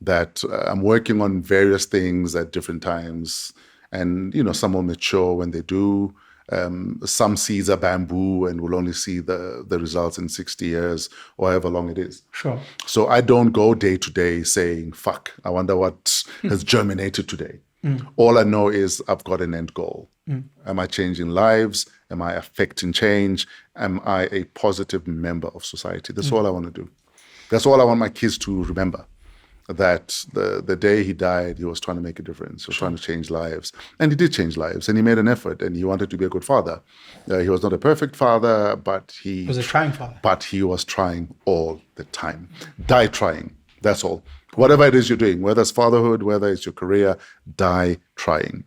That I'm working on various things at different times. And, some will mature when they do. Some seeds are bamboo and will only see the results in 60 years or however long it is. Sure. So I don't go day to day saying, fuck, I wonder what has germinated today. All I know is I've got an end goal. Am I changing lives? Am I affecting change? Am I a positive member of society? That's all I want to do. That's all I want my kids to remember. That the day he died, he was trying to make a difference. He was trying to change lives. And he did change lives. And he made an effort. And he wanted to be a good father. He was not a perfect father, but he was a trying father. But he was trying all the time. Die trying. That's all. Whatever it is you're doing, whether it's fatherhood, whether it's your career, die trying.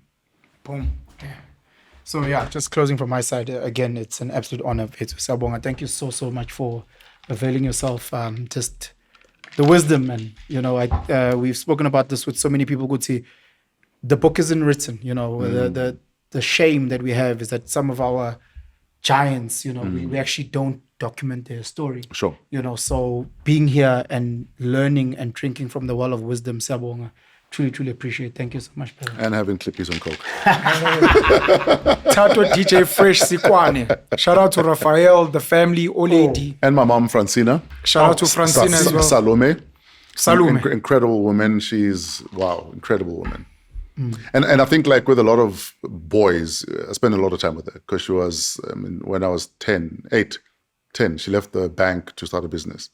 Boom. Yeah. So just closing from my side, again, it's an absolute honor. Sabonga, thank you so much for availing yourself. Just the wisdom, and we've spoken about this with so many people. Could see the book isn't written. The shame that we have is that some of our giants, we actually don't document their story. Sure. So being here and learning and drinking from the well of wisdom, Sabonga, truly appreciate it. Thank you so much, brother. And having clippies on coke. Tato DJ Fresh Sikwane. Shout out to Raphael, the family, Oledi. And my mom, Francina. Shout out to Francina as well. Salome. Incredible woman. She's, incredible woman. And I think like with a lot of boys, I spent a lot of time with her because she was, when I was 10, she left the bank to start a business.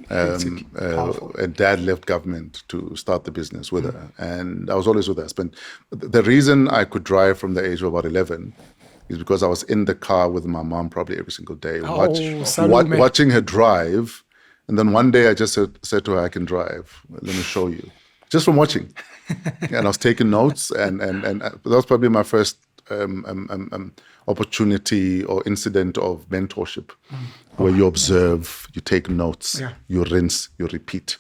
And dad left government to start the business with her. And I was always with her. The reason I could drive from the age of about 11 is because I was in the car with my mom probably every single day, watching her drive. And then one day I just said to her, I can drive. Let me show you. Just from watching. And I was taking notes. And that was probably my first opportunity or incident of mentorship, where you observe, you take notes, you rinse, you repeat.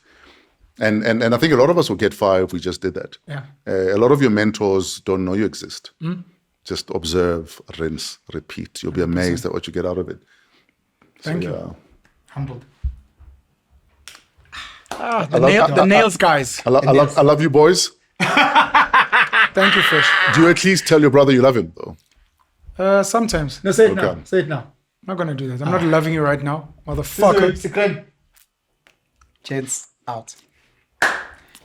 And I think a lot of us will get far if we just did that. A lot of your mentors don't know you exist. Just observe, rinse, repeat. You'll be amazed at what you get out of it. Thank you. Humbled. The nails guys. I love you, boys. Thank you, Fresh. Do you at least tell your brother you love him, though? Sometimes. No, say it now. Say it now. I'm not going to do that. I'm not loving you right now, motherfucker. Gents, out.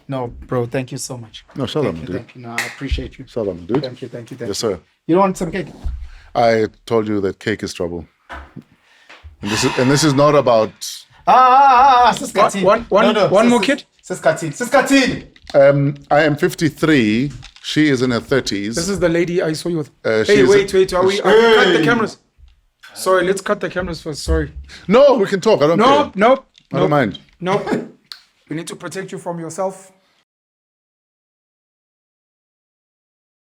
No, bro, thank you so much. No, shalom, dude. Thank you. No, I appreciate you. Shalom, dude. Thank you. Yes, sir. You don't want some cake? I told you that cake is trouble. And this is not about... One more kid? Siskatin. I am 53. She is in her 30s. This is the lady I saw you with. She Hey, is- wait. Are we cut the cameras? Sorry, let's cut the cameras first. Sorry. No, we can talk. I don't care. Nope. I don't mind. Nope. We need to protect you from yourself.